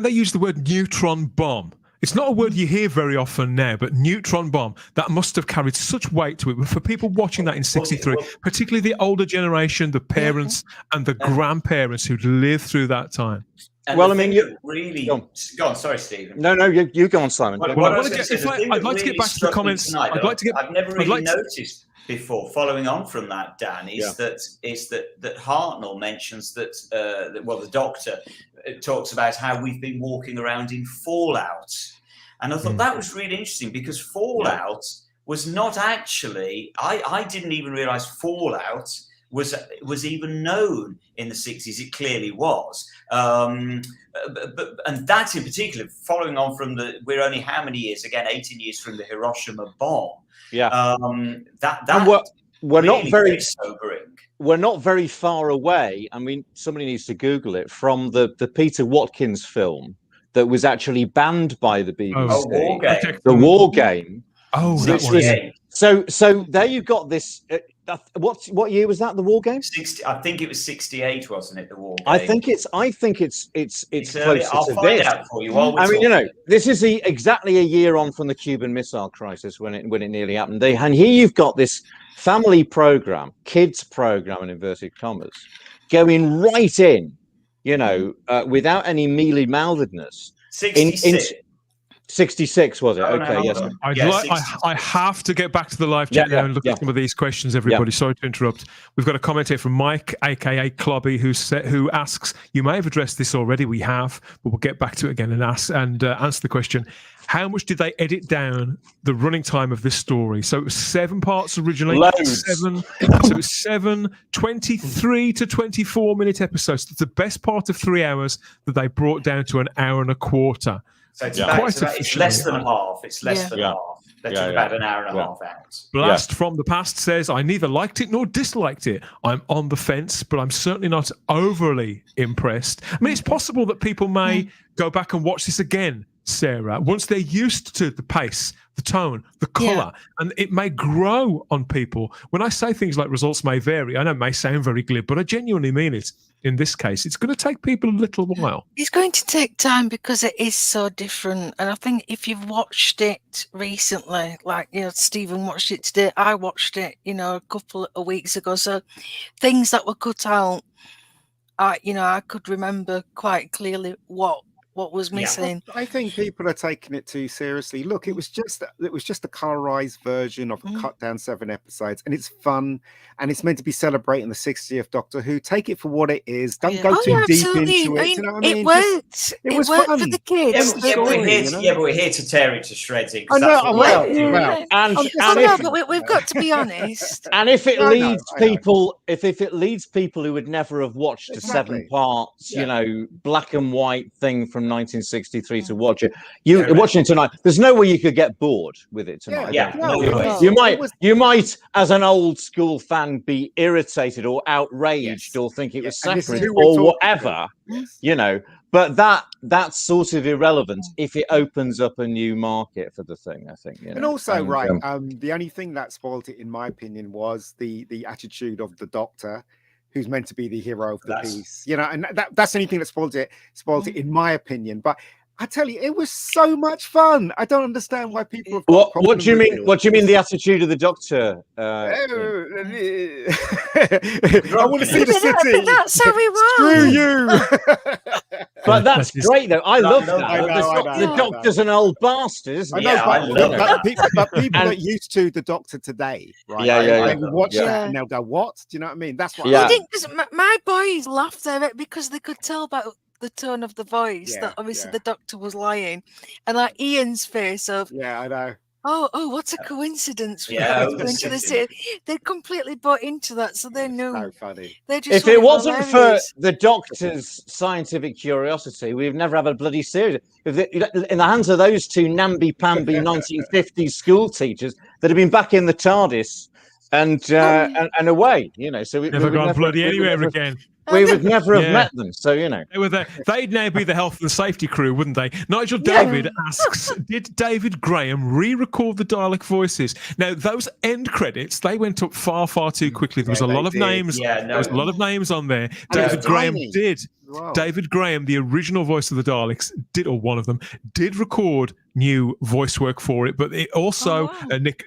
use the word neutron bomb. It's not a word you hear very often now, but neutron bomb, that must have carried such weight to it. But for people watching that in 63, particularly the older generation, the parents and the grandparents who'd lived through that time. And well, I mean, you really go on. Sorry, Stephen. No, you go on, Simon. I'd like to get back to the comments. Tonight, I've never really noticed before, following on from that, Dan, is that Hartnell mentions that the Doctor talks about how we've been walking around in Fallout, and I thought that was really interesting because Fallout was not actually. I didn't even realise Fallout was even known in the 60s. It clearly was. And that in particular, following on from we're only how many years? Again, 18 years from the Hiroshima bomb. Yeah. That we're really not very sobering. We're not very far away. I mean, somebody needs to Google it, from the Peter Watkins film that was actually banned by the BBC. War Game. The War Game. Oh, that was so there you've got this. What year was that? The War Game? 60. I think it was 68, wasn't it? The War Game. I think it's closer I'll to find this. out for you. I mean, this is exactly a year on from the Cuban Missile Crisis when it nearly happened. And here you've got this family program, kids program in inverted commas, going right in, without any mealy-mouthedness. 66. 66 was it? Okay, yes. I have to get back to the live chat now and look at some of these questions, everybody. Sorry to interrupt. We've got a comment here from Mike, aka Clobby, who asks, you may have addressed this already, we have, but we'll get back to it again and answer the question. How much did they edit down the running time of this story? So it was 7 parts originally. Loads. 7. So it was 7 23 to 24 minute episodes. It's the best part of 3 hours that they brought down to an hour and a quarter. So it's less than half. It's less than half. They took about an hour and a half out. Blast from the Past says, I neither liked it nor disliked it. I'm on the fence, but I'm certainly not overly impressed. I mean, it's possible that people may go back and watch this again, Sarah, once they're used to the pace, the tone, the colour, and it may grow on people. When I say things like results may vary, I know it may sound very glib, but I genuinely mean it. In this case, it's going to take people a little while. It's going to take time because it is so different. And I think if you've watched it recently, like, Stephen watched it today, I watched it, a couple of weeks ago. So things that were cut out, I could remember quite clearly what was missing. I think people are taking it too seriously. Look, it was just a colorized version of a cut down 7 episodes, and it's fun, and it's meant to be celebrating the 60th Doctor Who. Take it for what it is. Don't go too deep into it. You know what I mean? It worked. It was worked fun for the kids. But we're here to tear it to shreds. I know. But we've got to be honest. And if it leads people, if it leads people who would never have watched a 7 parts, black and white thing from 1963 to watch it, watching it tonight, there's no way you could get bored with it tonight. You might as an old school fan be irritated or outraged or think it was sacrilege or whatever, but that's sort of irrelevant if it opens up a new market for the thing, I think. And also, the only thing that spoiled it, in my opinion, was the attitude of the Doctor, who's meant to be the hero of the piece, and that's the only thing that spoiled it in my opinion. But I tell you, it was so much fun. I don't understand why people have got what do you mean? What do you mean the attitude of the Doctor? I want to see the city. But that's how we were. Screw you. But that's great, though. I love that. The Doctor's an old bastard, isn't he? But people that used to the Doctor today, right? They would watch that and they'll go, "What?" Do you know what I mean? That's what I think. My boys laughed at it because they could tell about the tone of the voice that obviously the Doctor was lying, and like Ian's face of I know. Oh, what a coincidence! They completely bought into that, so they knew. So funny. If it wasn't for the Doctor's scientific curiosity, we'd never have a bloody series. In the hands of those two namby-pamby 1950s school teachers that have been back in the TARDIS and away, so we never got bloody anywhere again. We would never have met them, so they'd now be the health and safety crew, wouldn't they? Nigel David asks, did David Graham re-record the Dalek voices? Now, those end credits, they went up far, far too quickly. There was a lot of names. There was a lot of names on there. David Graham did. Wow. David Graham, the original voice of the Daleks, or one of them, did record new voice work for it, but it also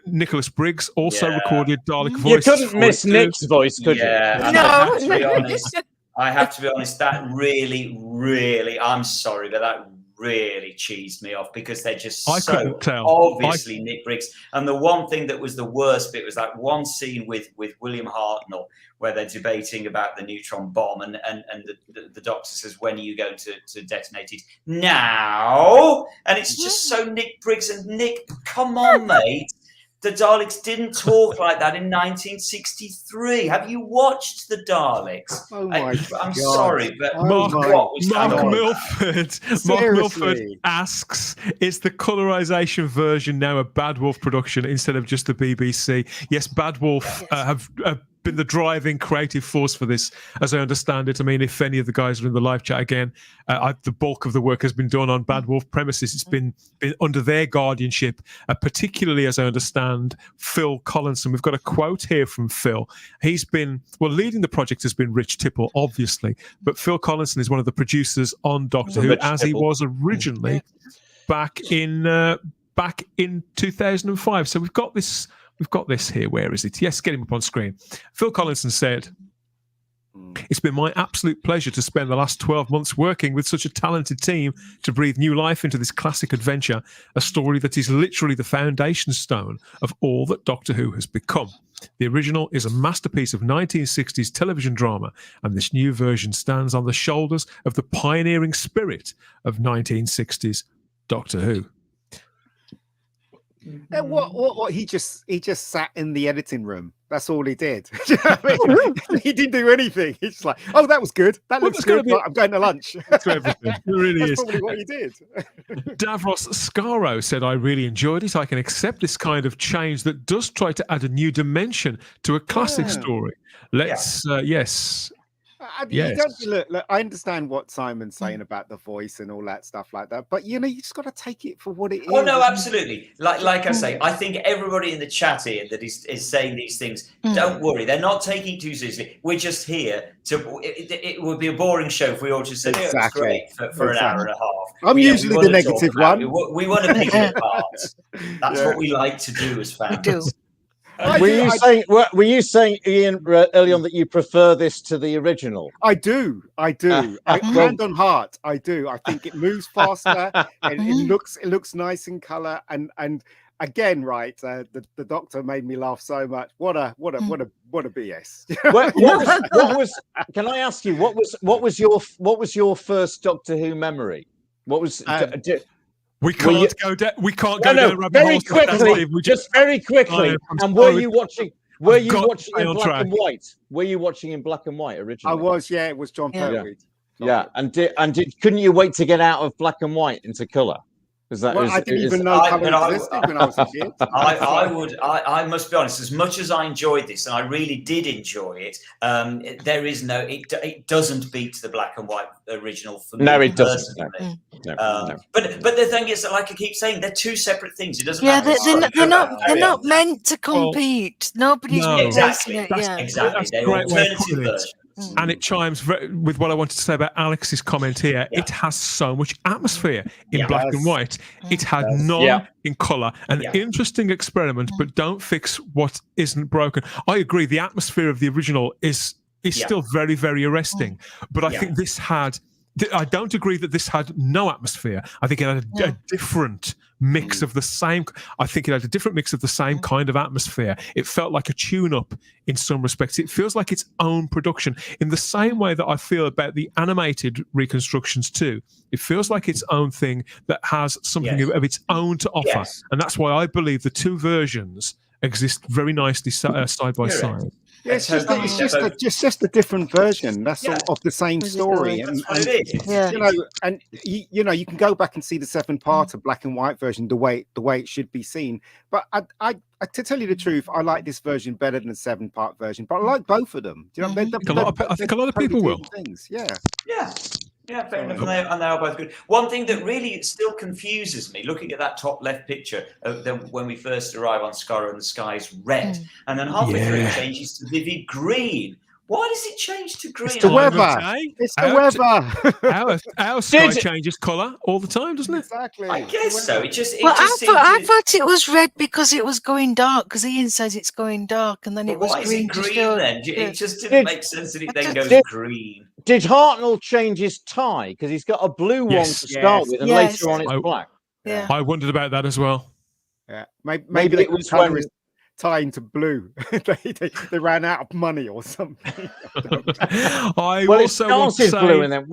Nicholas Briggs also recorded Dalek voice. You couldn't miss Nick's voice, could you? No. I have to be honest, that really, I'm sorry, but that really cheesed me off because they're just obviously Nick Briggs. And the one thing that was the worst bit was that one scene with William Hartnell where they're debating about the neutron bomb and the Doctor says, when are you going to detonate it? Now! And it's just so Nick Briggs, and Nick, come on, mate. The Daleks didn't talk like that in 1963. Have you watched the Daleks? Oh my I'm God. sorry, but Oh my what was that Mark all Milford. about? Mark Milford Seriously. asks, "Is the colorization version now a Bad Wolf production instead of just the BBC?" Yes, Bad Wolf have been the driving creative force for this, as I understand it. I mean, if any of the guys are in the live chat again, the bulk of the work has been done on Bad Wolf premises. It's been under their guardianship, particularly, as I understand, Phil Collinson. We've got a quote here from Phil. He's been, well, leading the project has been Rich Tipple, obviously, but Phil Collinson is one of the producers on Doctor Who, as he was originally back in 2005. So we've got this here. Where is it? Yes, get him up on screen. Phil Collinson said, "It's been my absolute pleasure to spend the last 12 months working with such a talented team to breathe new life into this classic adventure, a story that is literally the foundation stone of all that Doctor Who has become. The original is a masterpiece of 1960s television drama, and this new version stands on the shoulders of the pioneering spirit of 1960s Doctor Who." And what he just sat in the editing room. That's all he did. Do you know what I mean? He didn't do anything. He's like, "Oh, that was good. That looks good. I'm going to lunch." That's everything. It really That's is. probably what he did. Davros Scaro said, "I really enjoyed it. I can accept this kind of change that does try to add a new dimension to a classic story. Let's, yes." You don't, look, I understand what Simon's saying about the voice and all that stuff like that, but you just got to take it for what it is. Oh no, absolutely. Like I say, I think everybody in the chat here that is saying these things, don't worry, they're not taking it too seriously. We're just here to. It would be a boring show if we all just said, "It's great" for an hour and a half. I'm usually the negative one. We want to pick it apart. That's what we like to do as fans. Were you saying, Ian, early on that you prefer this to the original? I do. Hand on heart, I do. I think it moves faster and it looks nice in color. And again, right, the Doctor made me laugh so much. What a BS. What was? Can I ask you what was your first Doctor Who memory? What was? We can't go down. We can't go down. Very quickly, just very quickly. And were you watching? Were you watching in black and white? Were you watching in black and white originally? I was. Yeah, it was John Pertwee. Yeah, and couldn't you wait to get out of black and white into color? I didn't even know colour existed when I was a kid. I must be honest. As much as I enjoyed this, and I really did enjoy it, there is no. It doesn't beat the black and white original for me. No, it doesn't. No. But the thing is, like I keep saying, they're two separate things. It doesn't. Yeah, matter. they're not meant to compete. Nobody's exactly. It. Yeah. Exactly. They're alternative versions. And it chimes with what I wanted to say about Alex's comment here. It has so much atmosphere in black and white. It had none in colour. An interesting experiment, but don't fix what isn't broken. I agree. The atmosphere of the original is still very, very arresting. But I think this had... I don't agree that this had no atmosphere. I think it had a different mix of the same. I think it had a different mix of the same kind of atmosphere. It felt like a tune-up in some respects. It feels like its own production in the same way that I feel about the animated reconstructions too. It feels like its own thing that has something of its own to offer. And that's why I believe the two versions exist very nicely side by side. Yeah, it's just a different version. That's all of the same story. And you can go back and see the 7-part black and white version the way it should be seen. But I to tell you the truth, I like this version better than the 7-part version. But I like both of them. Do you know, I think a lot of people will. Things. Yeah, fair enough. And they are both good. One thing that really still confuses me, looking at that top left picture of when we first arrive on Skaro and the sky's red, and then halfway through it changes to vivid green. Why does it change to green? It's the weather. It's the weather. Our sky changes colour all the time, doesn't it? Exactly. I guess so. I thought it was red because it was going dark. Because Ian says it's going dark, and then it was green. Why is it green then? It just didn't make sense that it then goes green. Did Hartnell change his tie? Because he's got a blue one to start with, and later on it's black. Yeah. I wondered about that as well. Yeah, maybe it was when tying to blue. they ran out of money or something. I also want to say, blue and then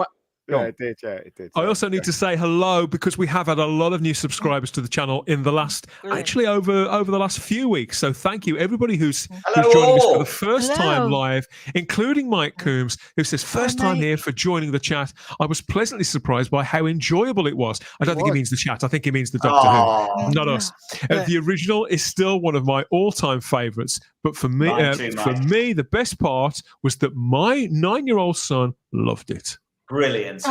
Yeah, it did. Yeah, it did. I also need to say hello because we have had a lot of new subscribers to the channel in the last, actually over the last few weeks. So thank you everybody who's joining us for the first time live, including Mike Coombs, who says first time here for joining the chat. I was pleasantly surprised by how enjoyable it was. I don't think he means the chat. I think he means the Doctor Who, not us. The original is still one of my all-time favourites, but for me, the best part was that my 9-year-old son loved it. Brilliant.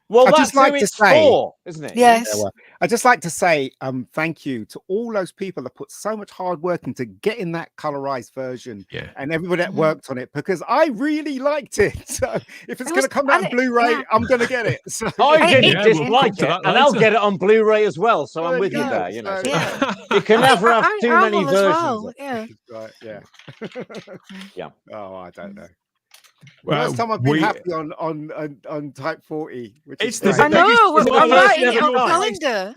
Well, that's like who it's for, isn't it? Yes. Yeah, well, I'd just like to say thank you to all those people that put so much hard work into getting that colorized version, and everybody that worked on it, because I really liked it. So if it's going to come out on Blu-ray, I'm going to get it. So I didn't dislike it, and I'll get it on Blu-ray as well. So I'm with you there. You know, you can never have too many versions. Right, yeah. Yeah. Oh, I don't know. Well, Last time I've been happy on Type 40, which it's is the I know. I'm writing it on calendar.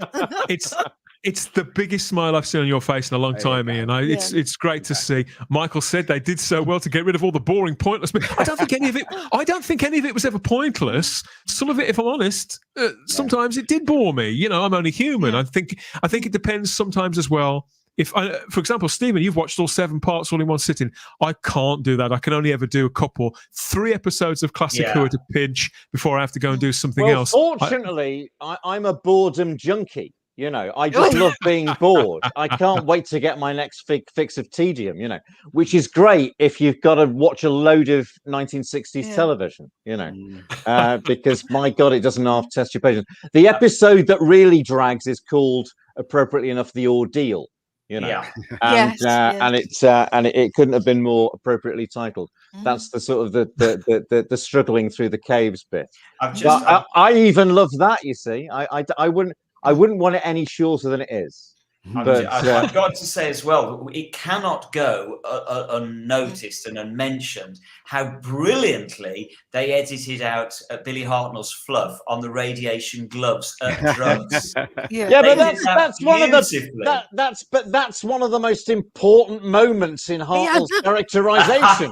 It's the biggest smile I've seen on your face in a long time, Ian. It's great to see. Michael said they did so well to get rid of all the boring, pointless. But I don't think any of it was ever pointless. Some of it, if I'm honest, sometimes it did bore me. You know, I'm only human. I think it depends sometimes as well. If, for example, Stephen, you've watched all 7 parts all in one sitting. I can't do that. I can only ever do a couple, 3 episodes of Classic Who at a pinch before I have to go and do something else. Fortunately, I'm a boredom junkie. You know, I just love being bored. I can't wait to get my next fix of tedium, you know, which is great if you've got to watch a load of 1960s television, you know, because, my God, it doesn't half test your patience. The episode that really drags is called, appropriately enough, The Ordeal. You know, and it couldn't have been more appropriately titled. That's the sort of the struggling through the caves bit. I even love that. You see, I wouldn't want it any shorter than it is. I've got to say as well, it cannot go unnoticed and unmentioned how brilliantly they edited out Billy Hartnell's fluff on the radiation gloves at drugs. But that's one of the that's one of the most important moments in Hartnell's characterization.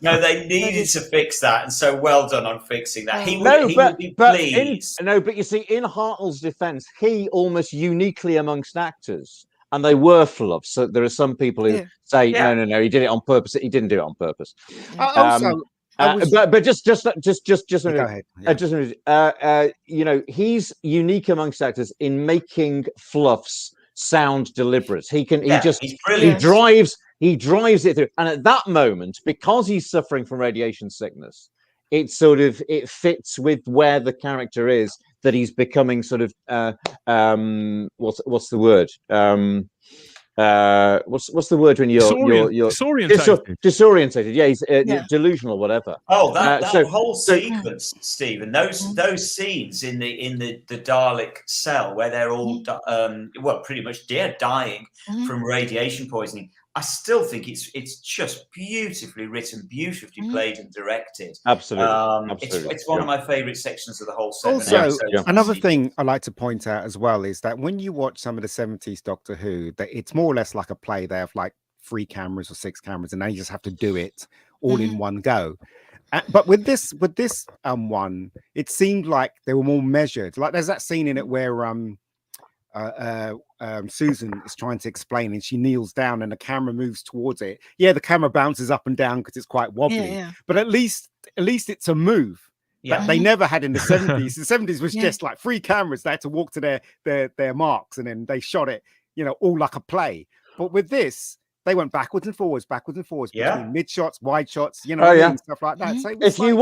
No, they needed to fix that, and so well done on fixing that. He would be pleased. But you see, in Hartnell's defense, he almost uniquely amongst actors, and they were fluffs. So there are some people who say, no, he did it on purpose. He didn't do it on purpose. But just a minute. You know, he's unique amongst actors in making fluffs sound deliberate. He drives it through, and at that moment, because he's suffering from radiation sickness, it fits with where the character is, that he's becoming sort of what's the word? What's the word when you're disorientated? Yeah, he's delusional, whatever. Oh, that whole sequence, Stephen. Those scenes in the Dalek cell where they're all pretty much dying from radiation poisoning. I still think it's just beautifully written, beautifully played and directed. Absolutely. It's one of my favourite sections of the whole set. Also, another thing I like to point out as well is that when you watch some of the 70s Doctor Who, that it's more or less like a play. They have like 3 cameras or 6 cameras, and now you just have to do it all in one go. But with this one, it seemed like they were more measured. Like there's that scene in it where Susan is trying to explain, and she kneels down and the camera moves towards it. The camera bounces up and down because it's quite wobbly, but at least it's a move that they never had in the 70s. The 70s was just like 3 cameras. They had to walk to their marks, and then they shot it, you know, all like a play. But with this, they went backwards and forwards between mid shots, wide shots, you know, stuff like that. So if you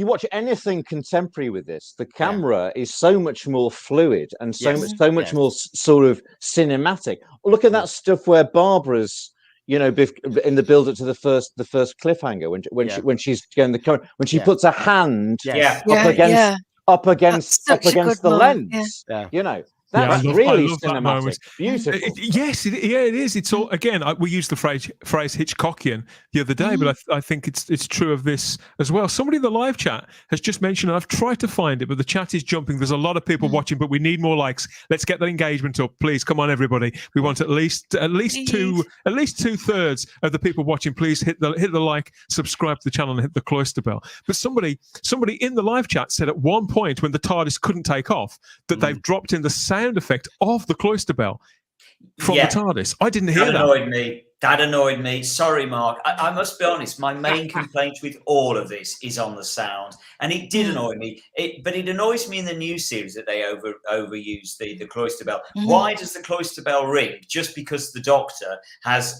watch anything contemporary with this, the camera is so much more fluid and so much more sort of cinematic. Look at that stuff where Barbara's, you know, in the build up to the first cliffhanger when she's going when she puts a hand up against the lens, you know. That's I really love that cinematic. moment. Beautiful. Yes, it is. It's all again. We used the phrase Hitchcockian the other day, but I think it's true of this as well. Somebody in the live chat has just mentioned, and I've tried to find it, but the chat is jumping. There's a lot of people watching, but we need more likes. Let's get that engagement up, please. Come on, everybody. We want at least 2/3 of the people watching. Please hit the like, subscribe to the channel, and hit the cloister bell. But somebody in the live chat said at one point when the TARDIS couldn't take off that they've dropped in the sound effect of the cloister bell from the TARDIS. I didn't hear that. That annoyed me. Sorry, Mark. I must be honest. My main complaint with all of this is on the sound, and it did annoy me. But it annoys me in the new series that they overuse the cloister bell. Why does the cloister bell ring? Just because the Doctor has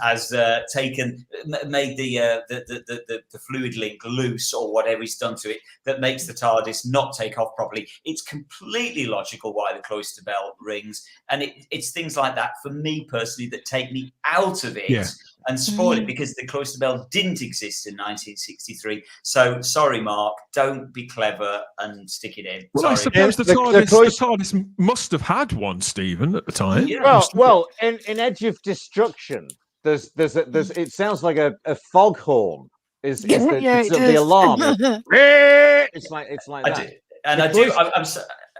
made the fluid link loose or whatever he's done to it that makes the TARDIS not take off properly. It's completely logical why the cloister bell rings, and it's things like that for me personally that take me out of it. And spoil it because the cloister bell didn't exist in 1963. So sorry, Mark, don't be clever and stick it in. Well, I suppose the TARDIS must have had one, Stephen, at the time. Yeah. Well, in Edge of Destruction, there's it sounds like a foghorn. Is the alarm? It's like that.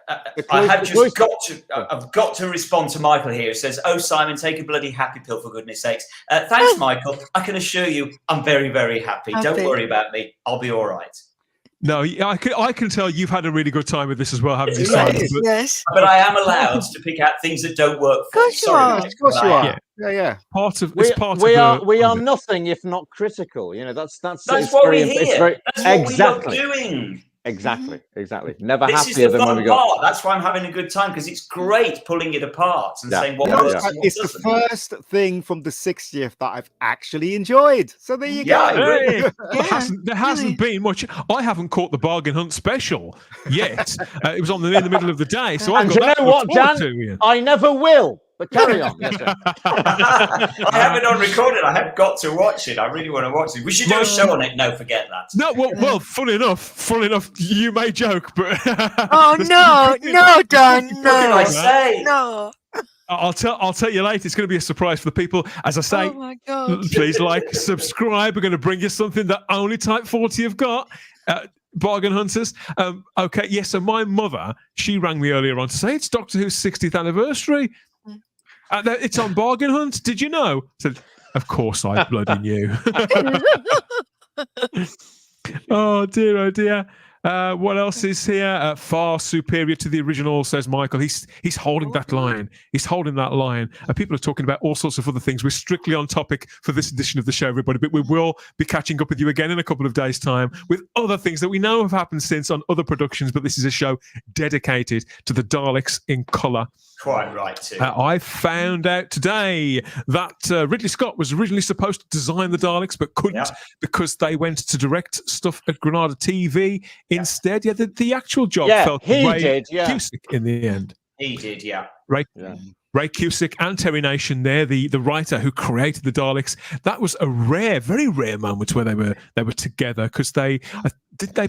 I've got to respond to Michael here. It says, "Oh, Simon, take a bloody happy pill for goodness sakes." Thanks, Michael. I can assure you, I'm very, very happy. Don't worry about me. I'll be all right. No, I can tell you've had a really good time with this as well, haven't you, Simon? Yes. But I am allowed to pick out things that don't work for me. Of course you are. Yeah. We are nothing if not critical. You know, that's what we're here. That's what exactly. we are doing. Exactly. Never this happier is the than when we got. part. That's why I'm having a good time, because it's great pulling it apart and saying what works. It's the first thing from the 60th that I've actually enjoyed. So there you go. There hasn't been much. I haven't caught the bargain hunt special yet. It was in the middle of the day, so I've got that. You know what, Dan? I never will. But carry on. I have it on recording. I have got to watch it. I really want to watch it. We should do a show on it. No, forget that. No, well, funny enough, you may joke, but oh no, Dan, no. What did I say? No. I'll tell you later. It's going to be a surprise for the people. As I say, oh my God. Please like, subscribe. We're going to bring you something that only Type 40 have got. Bargain hunters. Okay, yes. So my mother, she rang me earlier on to say it's Doctor Who's 60th anniversary. It's on Bargain Hunt. Did you know? I said, of course I bloody knew. Oh dear. What else is here? Far superior to the original, says Michael. He's holding that line. He's holding that line. People are talking about all sorts of other things. We're strictly on topic for this edition of the show, everybody, but we will be catching up with you again in a couple of days' time with other things that we know have happened since on other productions, but this is a show dedicated to the Daleks in colour. Quite right, too. I found out today that Ridley Scott was originally supposed to design the Daleks, but couldn't because they went to direct stuff at Granada TV instead. Yeah, the actual job fell to Ray Cusick in the end. He did, Ray Cusick and Terry Nation there, the writer who created the Daleks. That was a very rare moment where they were together, because they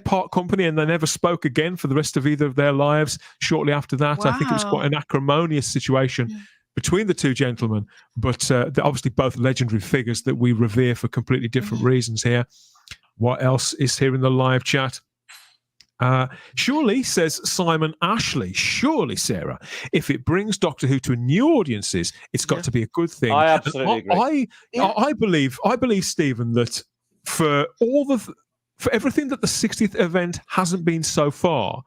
part company and they never spoke again for the rest of either of their lives shortly after that. Wow. I think it was quite an acrimonious situation between the two gentlemen, but they're obviously both legendary figures that we revere for completely different reasons here. What else is here in the live chat? Surely, says Simon Ashley, surely, Sarah, if it brings Doctor Who to new audiences, it's got to be a good thing. I absolutely agree. I believe, Stephen, that for everything that the 60th event hasn't been so far,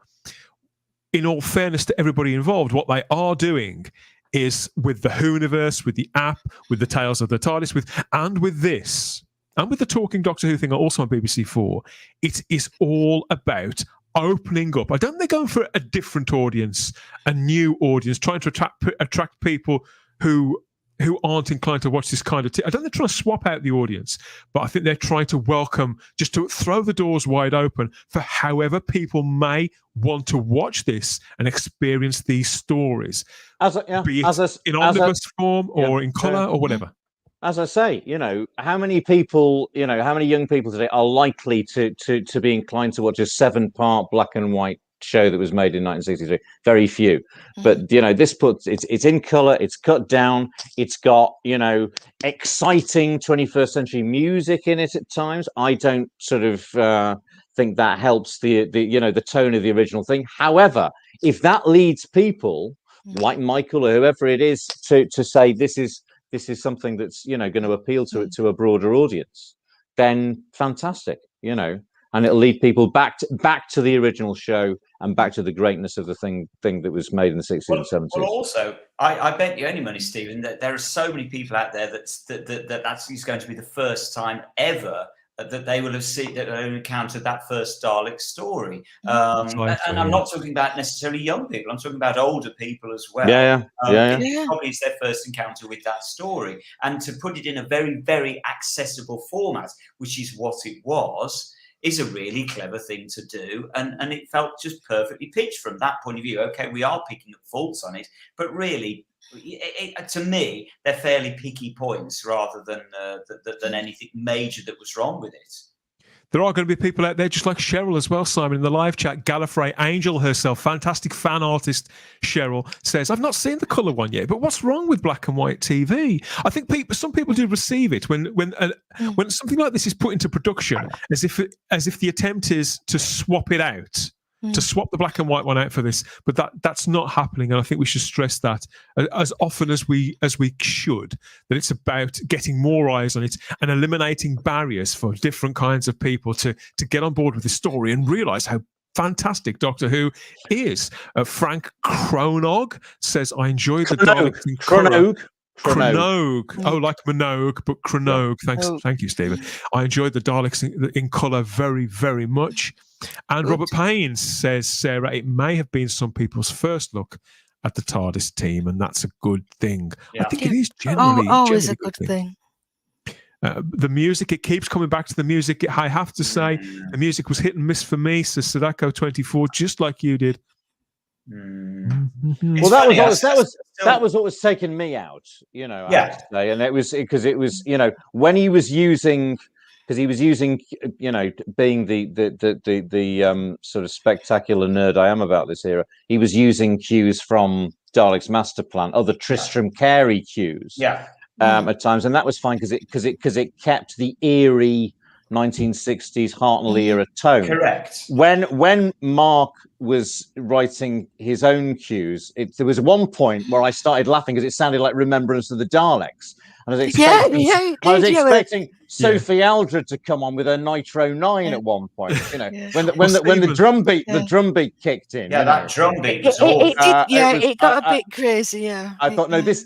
in all fairness to everybody involved, what they are doing is with the Whoniverse, with the app, with the Tales of the TARDIS, with this, and with the Talking Doctor Who thing also on BBC4, it is all about opening up. I don't think they're going for a different audience, a new audience, trying to attract people who aren't inclined to watch this kind of I don't think they're trying to swap out the audience, but I think they're trying to welcome, just to throw the doors wide open for however people may want to watch this and experience these stories, be it in omnibus form or in colour or whatever. As I say, how many young people today are likely to be inclined to watch a 7-part black and white show that was made in 1963. Very few, but this puts it's in color, it's cut down, it's got exciting 21st century music in it at times. I don't sort of think that helps the tone of the original thing. However, if that leads people like Michael or whoever it is to say this is something that's going to appeal to a broader audience, then fantastic, and it'll lead people back to the original show and back to the greatness of the thing that was made in the 60s and 70s. Well, also, I bet you any money, Stephen, that there are so many people out there that's going to be the first time ever that they will have seen, that they encountered that first Dalek story. And I'm not talking about necessarily young people. I'm talking about older people as well. Probably it's their first encounter with that story. And to put it in a very, very accessible format, which is what it was, is a really clever thing to do. And it felt just perfectly pitched from that point of view. Okay, we are picking up faults on it, but really, to me, they're fairly picky points rather than anything major that was wrong with it. There are going to be people out there just like Cheryl as well, Simon, in the live chat. Gallifrey Angel herself, fantastic fan artist Cheryl, says, I've not seen the colour one yet, but what's wrong with black and white TV? I think some people do receive it when something like this is put into production as if the attempt is to swap it out, to swap the black and white one out for this, but that's not happening. And I think we should stress that as often as we should, that it's about getting more eyes on it and eliminating barriers for different kinds of people to get on board with the story and realize how fantastic Doctor Who is. Frank Cronog says, I enjoyed the Daleks in Cronog. Oh, like Minogue, but Cronog. Thank you, Stephen. I enjoyed the Daleks in colour very, very much. And Robert Payne says, Sarah, it may have been some people's first look at the TARDIS team, and that's a good thing. I think it is generally always a good thing. The music, it keeps coming back to the music. I have to say, the music was hit and miss for me, says Sadako24, just like you did. Well, that was what was taking me out, I have to say. And it was because when he was using, being the sort of spectacular nerd I am about this era, he was using cues from Dalek's Master Plan, other Tristram Carey cues, at times, and that was fine because it kept the eerie 1960s Hartnell era tone. Correct. When Mark was writing his own cues, there was one point where I started laughing because it sounded like Remembrance of the Daleks. And I was expecting Sophie Aldred to come on with her Nitro 9 at one point. When the drum beat kicked in. Yeah, that drum beat was awful. It got a bit crazy. Yeah, I thought, no, this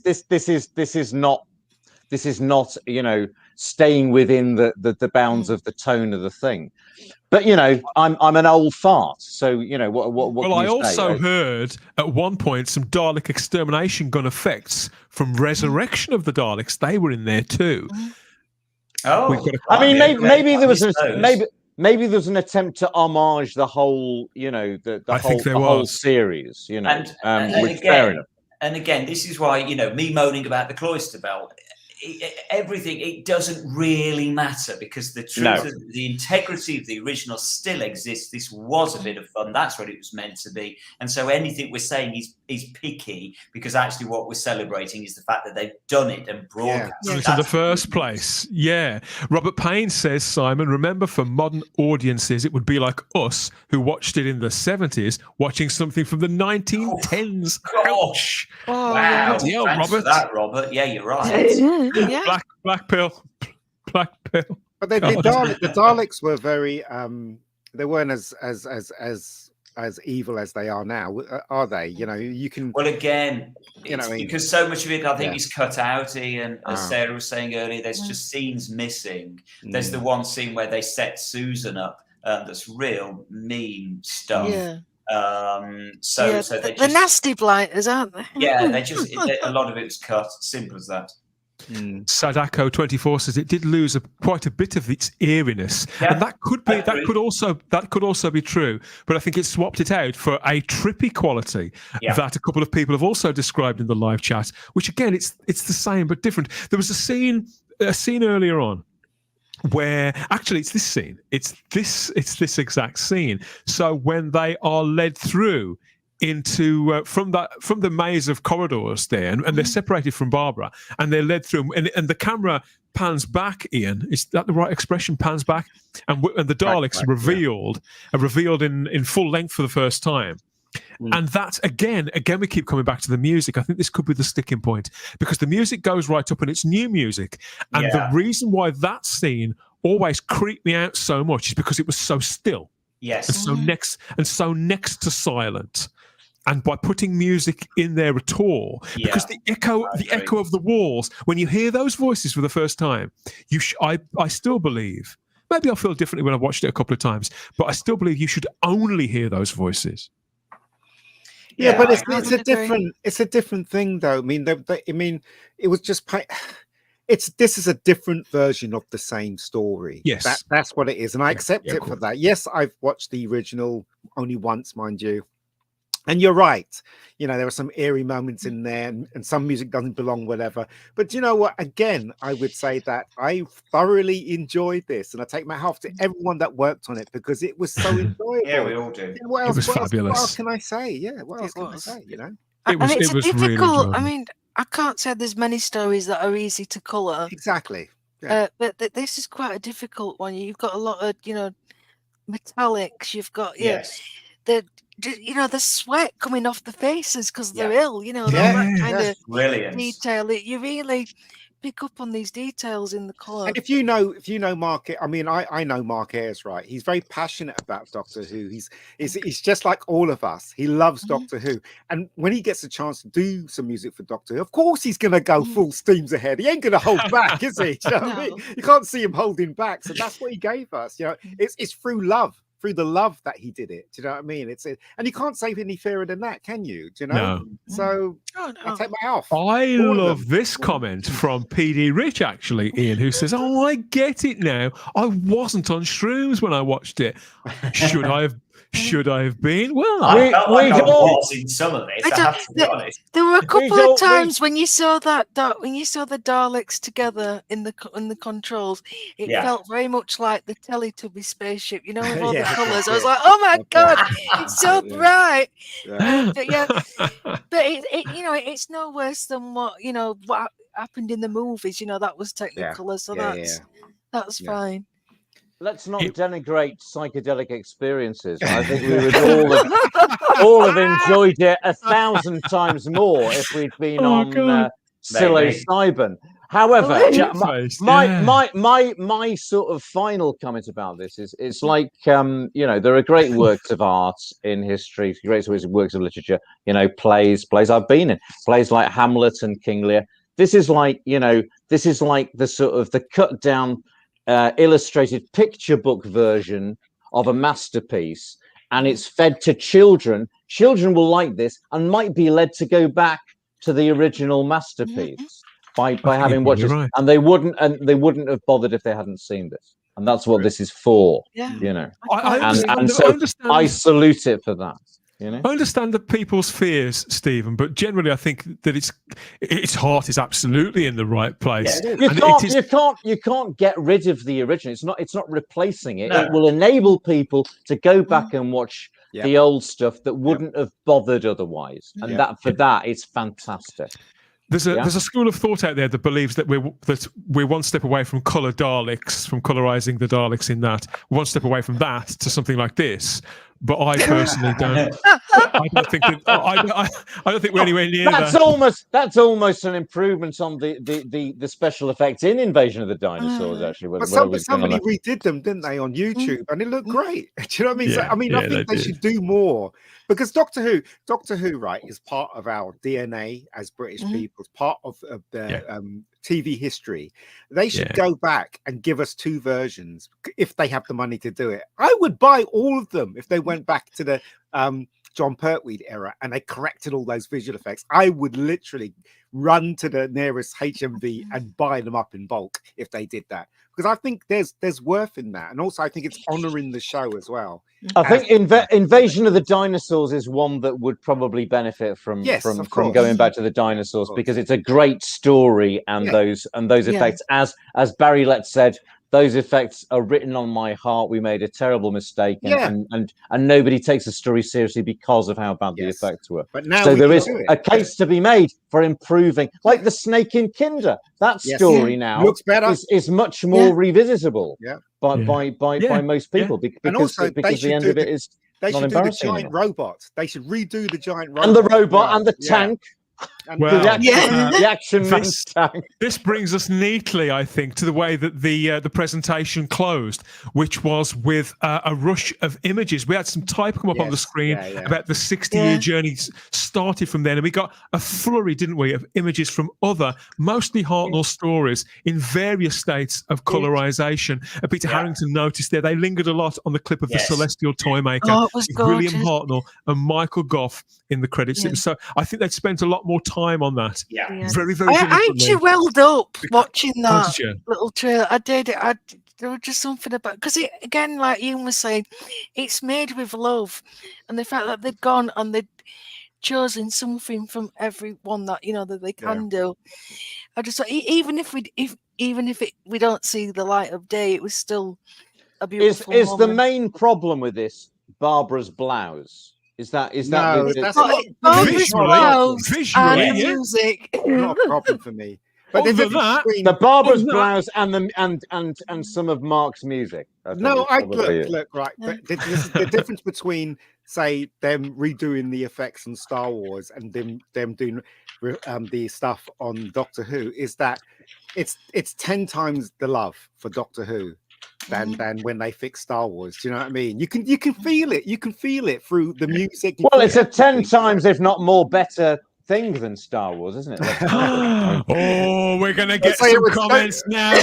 is not staying within the bounds of the tone of the thing. But I'm an old fart, so what well, I also heard at one point some Dalek extermination gun effects from Resurrection of the Daleks. They were in there too. Maybe there was maybe there was an attempt to homage the whole whole series. Which, fair enough. And again, this is why me moaning about the cloister belt. Everything, it doesn't really matter because the truth, the integrity of the original still exists. This was a bit of fun. That's what it was meant to be. And so anything we're saying is picky because actually what we're celebrating is the fact that they've done it and broadcast it in the first place. Yeah. Robert Payne says, Simon, remember for modern audiences, it would be like us who watched it in the 70s, watching something from the 1910s. Ouch. Oh, wow. Yeah, Thanks Robert. for that, Robert. Yeah, you're right. Black pill. But the Daleks were very they weren't as evil as they are now, are they? You can. Well, again, because so much of it, I think, is cut out. And as Sarah was saying earlier, there's just scenes missing. There's the one scene where they set Susan up. That's real mean stuff. Yeah. So they the nasty blighters, aren't they? Yeah, a lot of it was cut. Simple as that. Sadako24 says it did lose quite a bit of its eeriness, and that could also be true. But I think it swapped it out for a trippy quality that a couple of people have also described in the live chat. Which again, it's the same but different. There was a scene earlier on where actually it's this scene. It's this exact scene. So when they are led through into from the maze of corridors there, and they're separated from Barbara, and they're led through, and the camera pans back. Ian, is that the right expression? Pans back, and the Daleks are revealed in full length for the first time. And that's again we keep coming back to the music. I think this could be the sticking point, because the music goes right up and it's new music, and the reason why that scene always creeped me out so much is because it was so still, and so next to silent. And by putting music in there at all, because the echo of the walls, when you hear those voices for the first time, I still believe, maybe I'll feel differently when I've watched it a couple of times, but I still believe you should only hear those voices. Yeah, but it's a different thing, though. I mean, it was just this is a different version of the same story. Yes, that's what it is, and I accept it for that. Yes, I've watched the original only once, mind you. And you're right, there are some eerie moments in there, and some music doesn't belong, whatever. But you know what? Again, I would say that I thoroughly enjoyed this, and I take my hat off to everyone that worked on it, because it was so enjoyable. Yeah, we all do. It was fabulous. What else can I say? Yeah, what else can I say? It was difficult. Really I mean, I can't say there's many stories that are easy to colour. Exactly. Yeah. But this is quite a difficult one. You've got a lot of metallics. You've got the sweat coming off the faces because they're ill, that kind of brilliant detail. You really pick up on these details in the colour. And if you know Mark, I mean, I know Mark Ayres, right? He's very passionate about Doctor Who. He's just like all of us. He loves Doctor Who, and when he gets a chance to do some music for Doctor Who, of course he's going to go full steams ahead. He ain't going to hold back, is he? You know what I mean? You can't see him holding back. So that's what he gave us. It's through love. Through the love that he did it. Do you know what I mean? And you can't say any fairer than that, can you? Do you know? No. So I'll take my off. I love this comment from PD Rich, actually, Ian, who says, "Oh, I get it now. I wasn't on shrooms when I watched it. Should I have been? Well, I felt like I was in some of it. I have to be honest. There were a couple of times when you saw the Daleks together in the controls, it felt very much like the Teletubby spaceship, with all the colours. I was like, oh my god, it's so bright. But it's no worse than what happened in the movies. That was Technicolor, so that's fine. Let's not denigrate psychedelic experiences. I think we would all have enjoyed it 1,000 times more if we'd been on psilocybin. However, my sort of final comment about this is, it's like there are great works of art in history, great works of literature. Plays I've been in, plays like Hamlet and King Lear. This is like the sort of the cut down. Illustrated picture book version of a masterpiece, and it's fed to children. Children will like this and might be led to go back to the original masterpiece by having watched it, right. and they wouldn't have bothered if they hadn't seen this. And that's what this is for. I salute it for that. I understand the people's fears, Stephen, but generally I think that its heart is absolutely in the right place. You can't get rid of the original. It's not replacing it. No. It will enable people to go back and watch the old stuff that wouldn't have bothered otherwise. And that it's fantastic. There's a school of thought out there that believes that we're one step away from colour Daleks, from colourising the Daleks in that, one step away from that to something like this. But I personally don't. I don't think that. I don't think we're anywhere near that. That's almost an improvement on the special effects in Invasion of the Dinosaurs. Actually, but somebody redid them, didn't they, on YouTube, and it looked great. Do you know what I mean? Yeah, I think they should do more, because Doctor Who, right, is part of our DNA as British people, it's part of the TV history. They should go back and give us 2 versions if they have the money to do it. I would buy all of them if they went back to the John Pertwee era and they corrected all those visual effects. I would literally run to the nearest HMV and buy them up in bulk if they did that, because I think there's worth in that, and also I think it's honouring the show as well. I think Invasion of the Dinosaurs is one that would probably benefit from going back to the dinosaurs, because it's a great story, and those effects, as Barry Letts said, those effects are written on my heart. We made a terrible mistake, and nobody takes the story seriously because of how bad the effects were. But now so there is a case to be made for improving, like the snake in Kinder. That story now looks better. Is much more revisitable by most people because the end of it is they not should do the embarrassing giant robot. They should redo the giant robot. And the robot and the tank. And the action man tank. This brings us neatly, I think, to the way that the presentation closed, which was with a rush of images. We had some type come up on the screen about the 60-year journey started from then, and we got a flurry, didn't we, of images from other, mostly Hartnell stories in various states of colorization. Peter Harrington noticed there they lingered a lot on the clip of the Celestial Toymaker, with William Hartnell and Michael Gough in the credits. So I think they'd spent a lot more time on that. Very, very. I actually welled up watching that little trailer. I did. There was just something about, because it, again, like Ian was saying, it's made with love, and the fact that they'd gone and they'd chosen something from everyone that that they can do. I just thought, even if we don't see the light of day, it was still a beautiful Is moment. the main problem with this Barbara's blouse? Is that no, that's visually music? Not a problem for me. But the Barbara's blouse and some of Mark's music. Look right. The difference between, say, them redoing the effects on Star Wars and them doing the stuff on Doctor Who is that it's 10 times the love for Doctor Who than when they fix Star Wars. Do you know what I mean? You can feel it. You can feel it through the music. Well, it's a 10 times, if not more, better thing than Star Wars, isn't it? Oh, we're gonna get some comments now.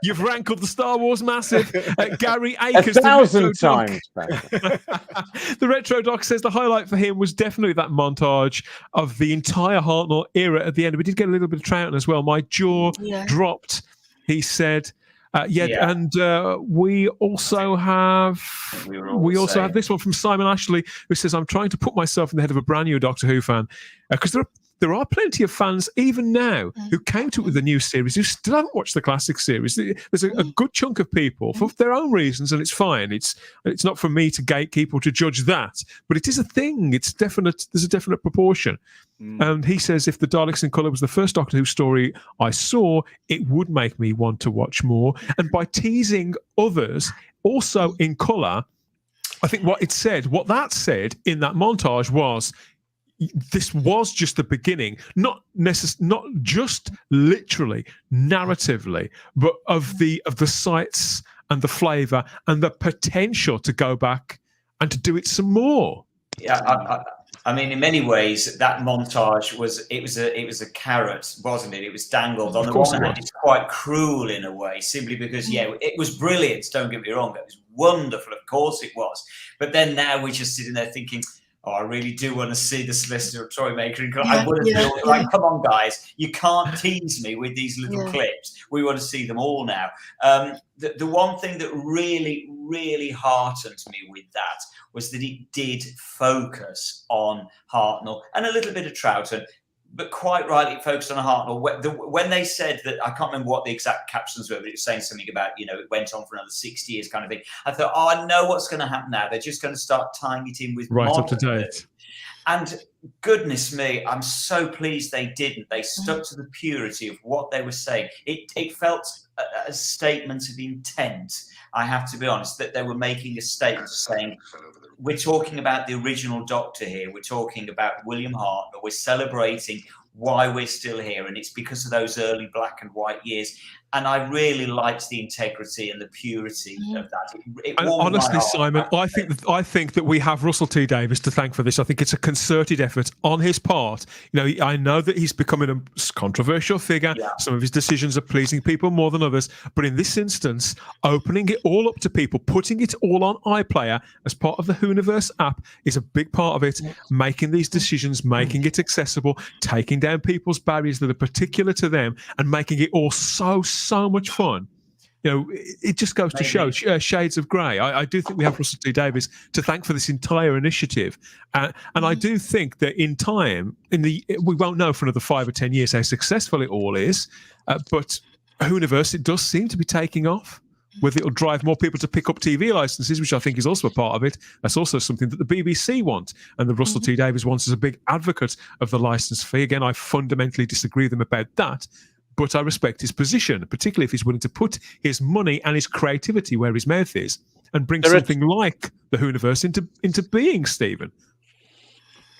You've rankled the Star Wars massive. Gary Akers, 1,000 times. The Retro Doc says the highlight for him was definitely that montage of the entire Hartnell era at the end. We did get a little bit of Troughton as well. My jaw dropped. He said. And we also have have this one from Simon Ashley, who says, "I'm trying to put myself in the head of a brand new Doctor Who fan, because there are plenty of fans even now who came to it with the new series who still haven't watched the classic series. There's a good chunk of people for their own reasons, and it's fine. It's not for me to gatekeep or to judge that, but it is a thing. It's definite. There's a definite proportion." And he says, if the Daleks in Colour was the first Doctor Who story I saw, it would make me want to watch more. And by teasing others also in colour, I think what that said in that montage was, this was just the beginning, not just literally, narratively, but of the sights and the flavour and the potential to go back and to do it some more. Yeah, I mean, in many ways, that montage was a carrot, wasn't it? It was dangled. On the one hand, it's quite cruel in a way, simply because, it was brilliant. Don't get me wrong. It was wonderful. Of course it was. But then now we're just sitting there thinking, oh, I really do want to see the Celestial Toymaker. I would have been like, come on, guys. You can't tease me with these little clips. We want to see them all now. The one thing that really, really heartened me with that was that it did focus on Hartnell and a little bit of Troughton, but quite rightly it focused on Hartnell. When they said that, I can't remember what the exact captions were, but it was saying something about, it went on for another 60 years kind of thing. I thought, I know what's going to happen now. They're just going to start tying it in with right up to date. And goodness me, I'm so pleased they didn't. They stuck to the purity of what they were saying. It felt a statement of intent, I have to be honest, that they were making a statement saying, we're talking about the original Doctor here. We're talking about William Hartnell. We're celebrating why we're still here, and it's because of those early black and white years. And I really liked the integrity and the purity of that. And honestly, Simon, I think that we have Russell T Davies to thank for this. I think it's a concerted effort on his part. I know that he's becoming a controversial figure. Yeah. Some of his decisions are pleasing people more than others. But in this instance, opening it all up to people, putting it all on iPlayer as part of the Whoniverse app is a big part of it. Making these decisions, making it accessible, taking down people's barriers that are particular to them, and making it all so much fun. It just goes to show shades of grey. I do think we have Russell T Davies to thank for this entire initiative, and I do think that in time, we won't know for another 5 or 10 years how successful it all is, but Whoniverse, it does seem to be taking off. Whether it'll drive more people to pick up TV licenses, which I think is also a part of it. That's also something that the BBC want, and the Russell T Davies wants as a big advocate of the license fee. Again, I fundamentally disagree with him about that, but I respect his position, particularly if he's willing to put his money and his creativity where his mouth is and bring something like the Whoniverse into being, Stephen.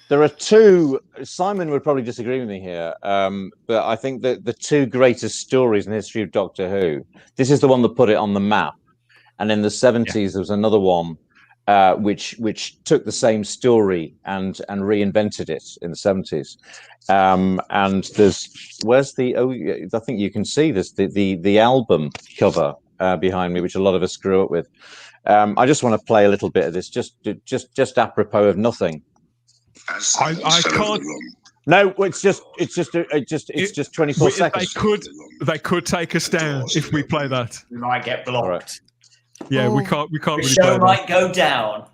There are two. Simon would probably disagree with me here, but I think that the two greatest stories in the history of Doctor Who. This is the one that put it on the map, and in the 70s there was another one which took the same story and reinvented it in the 70s. And where's the? Oh, I think you can see this the album cover behind me, which a lot of us grew up with. I just want to play a little bit of this, just apropos of nothing. I can't. No, it's just 24 seconds. They could take us down if we play that. We might get blocked. Right. Yeah, we can't. The really show play might that. go down.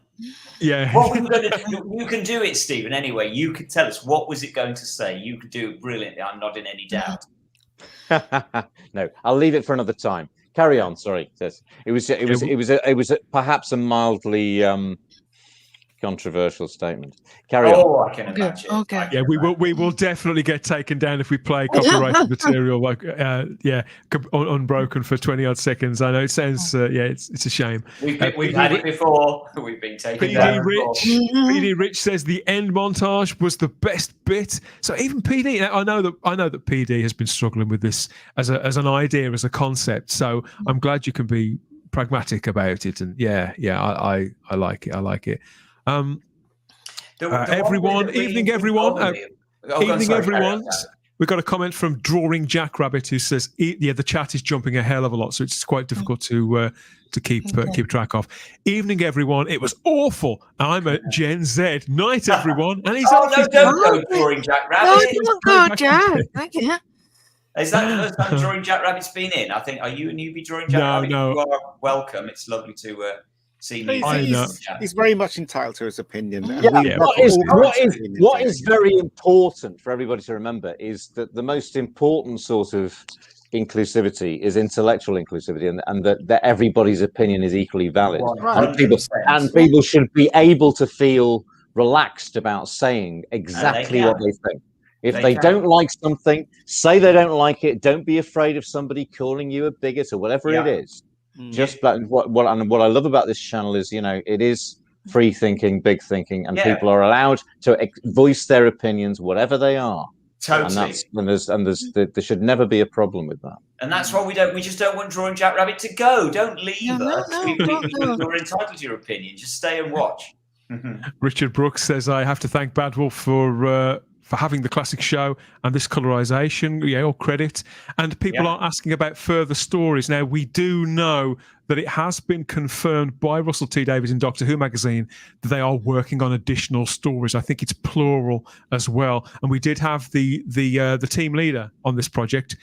Yeah. What we're going to do, you can do it, Stephen. Anyway, you can tell us what was it going to say. You could do it brilliantly. I'm not in any doubt. No, I'll leave it for another time. Carry on. Sorry, it was perhaps a mildly controversial statement. Carry on. I can imagine. Okay. Yeah, we will definitely get taken down if we play copyrighted material like unbroken for 20 odd seconds. I know it sounds it's a shame. We've had it before. We've been taken down. PD Rich says the end montage was the best bit. So even PD, I know that PD has been struggling with this as an idea, as a concept. So I'm glad you can be pragmatic about it. And I like it. I like it. Everyone. Evening, everyone. We've got a comment from Drawing Jackrabbit who says, the chat is jumping a hell of a lot, so it's quite difficult to keep track of. Evening, everyone. It was awful. I'm at Gen Z. Night, everyone. And he's don't go Drawing Jackrabbit. No, don't go, Jack. Thank you. Is that the first time Drawing Jackrabbit's been in? I think. Are you a newbie Drawing Jackrabbit? No. You are welcome. It's lovely to see me. He's very much entitled to his opinion. What is very important for everybody to remember is that the most important sort of inclusivity is intellectual inclusivity, and that everybody's opinion is equally valid. And people should be able to feel relaxed about saying exactly what they think. If they don't like something, say they don't like it. Don't be afraid of somebody calling you a bigot or whatever it is. Just what I love about this channel is, it is free thinking, big thinking, and people are allowed to voice their opinions, whatever they are. Totally. And there should never be a problem with that. And that's why we just don't want Drawing Jackrabbit to go. Don't leave us. You're entitled to your opinion. Just stay and watch. Richard Brooks says, I have to thank Bad Wolf for having the classic show and this colorization, all credit. And people are asking about further stories. Now, we do know that it has been confirmed by Russell T Davies in Doctor Who magazine that they are working on additional stories. I think it's plural as well. And we did have the team leader on this project,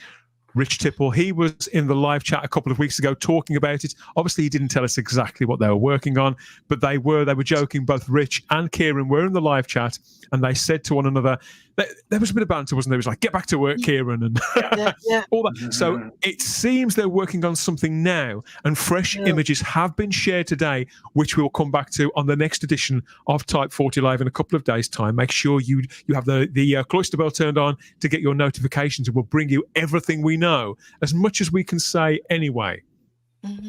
Rich Tipple. He was in the live chat a couple of weeks ago talking about it. Obviously, he didn't tell us exactly what they were working on, but they were joking. Both Rich and Kieran were in the live chat, and they said to one another, there was a bit of banter, wasn't there? It was like, get back to work, Kieran, and all that. So it seems they're working on something now, and fresh images have been shared today, which we'll come back to on the next edition of Type 40 Live in a couple of days' time. Make sure you have the cloister bell turned on to get your notifications, and we'll bring you everything we know, as much as we can say anyway.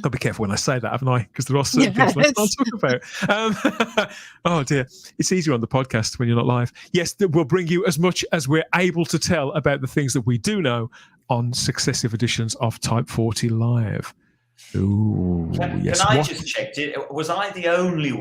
I'll be careful when I say that, haven't I? Because there are certain things I can't talk about. Oh dear, it's easier on the podcast when you're not live. Yes, we'll bring you as much as we're able to tell about the things that we do know on successive editions of Type 40 Live. Ooh, can I just check? Was I the only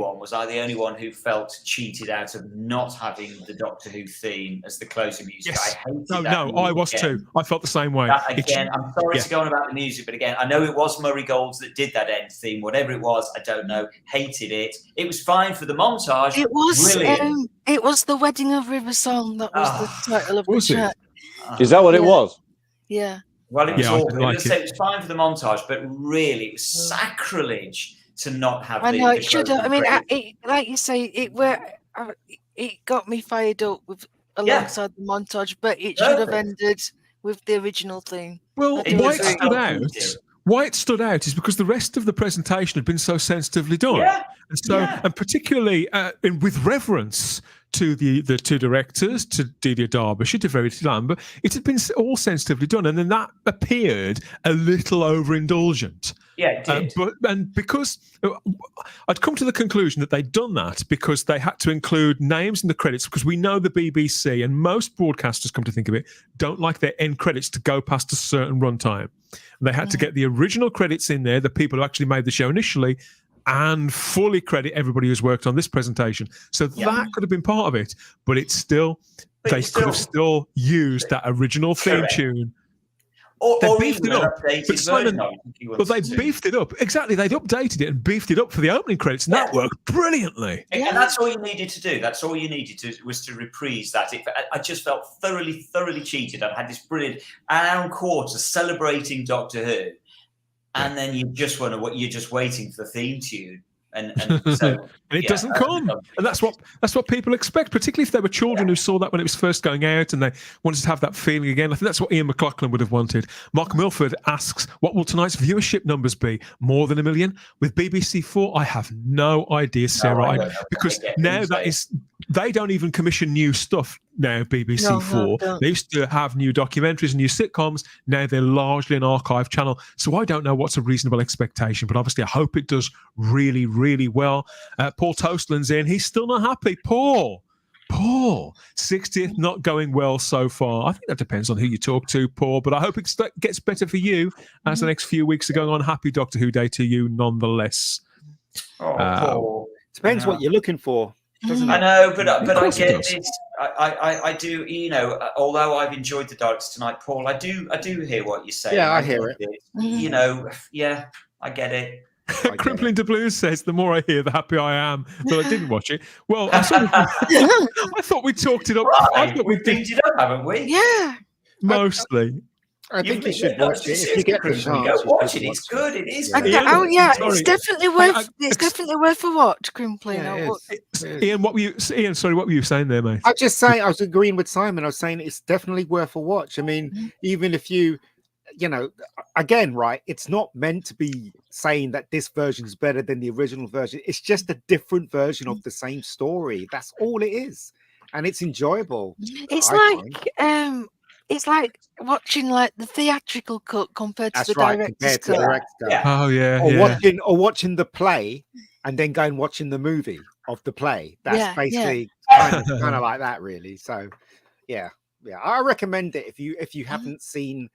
one who felt cheated out of not having the Doctor Who theme as the closing music? Yes. I hated that. No, I was too. I felt the same way. I'm sorry to go on about the music, but again, I know it was Murray Golds that did that end theme. Whatever it was, I don't know. Hated it. It was fine for the montage. It was brilliant. It was the Wedding of River Song that was the title of the chat. Is that what it was? Yeah. Well, it was awful. It was fine for the montage, but really, it was sacrilege to not have. I know it should have. I mean, like you say, it got me fired up with alongside the montage, but it should have ended with the original theme. Well, It why was it stood out? outdated. Why it stood out is because the rest of the presentation had been so sensitively done, Yeah. and so and particularly with reverence to the two directors, to Didier Derbyshire, to Verity Lambert, it had been all sensitively done, and then that appeared a little overindulgent. Yeah, it did. Because I'd come to the conclusion that they'd done that because they had to include names in the credits, because we know the BBC and most broadcasters, come to think of it, don't like their end credits to go past a certain runtime. And they had to get the original credits in there, the people who actually made the show initially, and fully credit everybody who's worked on this presentation. So that could have been part of it, but it's still, they could have still used that original theme tune. They beefed it up. But Simon, they beefed it up. Exactly. They'd updated it and beefed it up for the opening credits, and that worked brilliantly. And that's all you needed to do. That's all you needed to was to reprise that. I just felt thoroughly cheated. I had this brilliant hour and quarter celebrating Doctor Who, and then you're just waiting for the theme tune. And so and it doesn't come, and that's what people expect, particularly if they were children who saw that when it was first going out and they wanted to have that feeling again. I think that's what Ian McLaughlin would have wanted. Mark Milford asks, what will tonight's viewership numbers be? More than 1 million? With BBC4, I have no idea, Sarah, because now they don't even commission new stuff now, BBC4. No. They used to have new documentaries and new sitcoms. Now they're largely an archive channel. So I don't know what's a reasonable expectation, but obviously I hope it does really, really well. Paul Toastland's in. He's still not happy. Paul, 60th not going well so far. I think that depends on who you talk to, Paul, but I hope it gets better for you as the next few weeks are going on. Happy Doctor Who Day to you nonetheless. Paul. Depends what you're looking for. I know, but I get it. I do. You know, although I've enjoyed the Daleks tonight, Paul, I do hear what you're saying. Yeah, I hear it. You know, yeah, I get it. Crimpling to Blue says, the more I hear, the happier I am that I didn't watch it. Well, I thought we talked it up. Right. I thought We've beat it up, haven't we? Yeah. Mostly. I think you should watch it if you get the chance. Go watch it. It's good. It is. Good. It's definitely worth. It's definitely worth a watch, Crimpling. Ian, what were you saying there, mate? I was agreeing with Simon. I was saying it's definitely worth a watch. I mean, even if you know, again, right, it's not meant to be saying that this version is better than the original version. It's just a different version of the same story. That's all it is, and it's enjoyable. It's like watching like the theatrical cut compared to the director's cut. Oh yeah. Or watching the play and then going watching the movie of the play. That's basically kind of like that, really. So yeah. I recommend it if you haven't seen.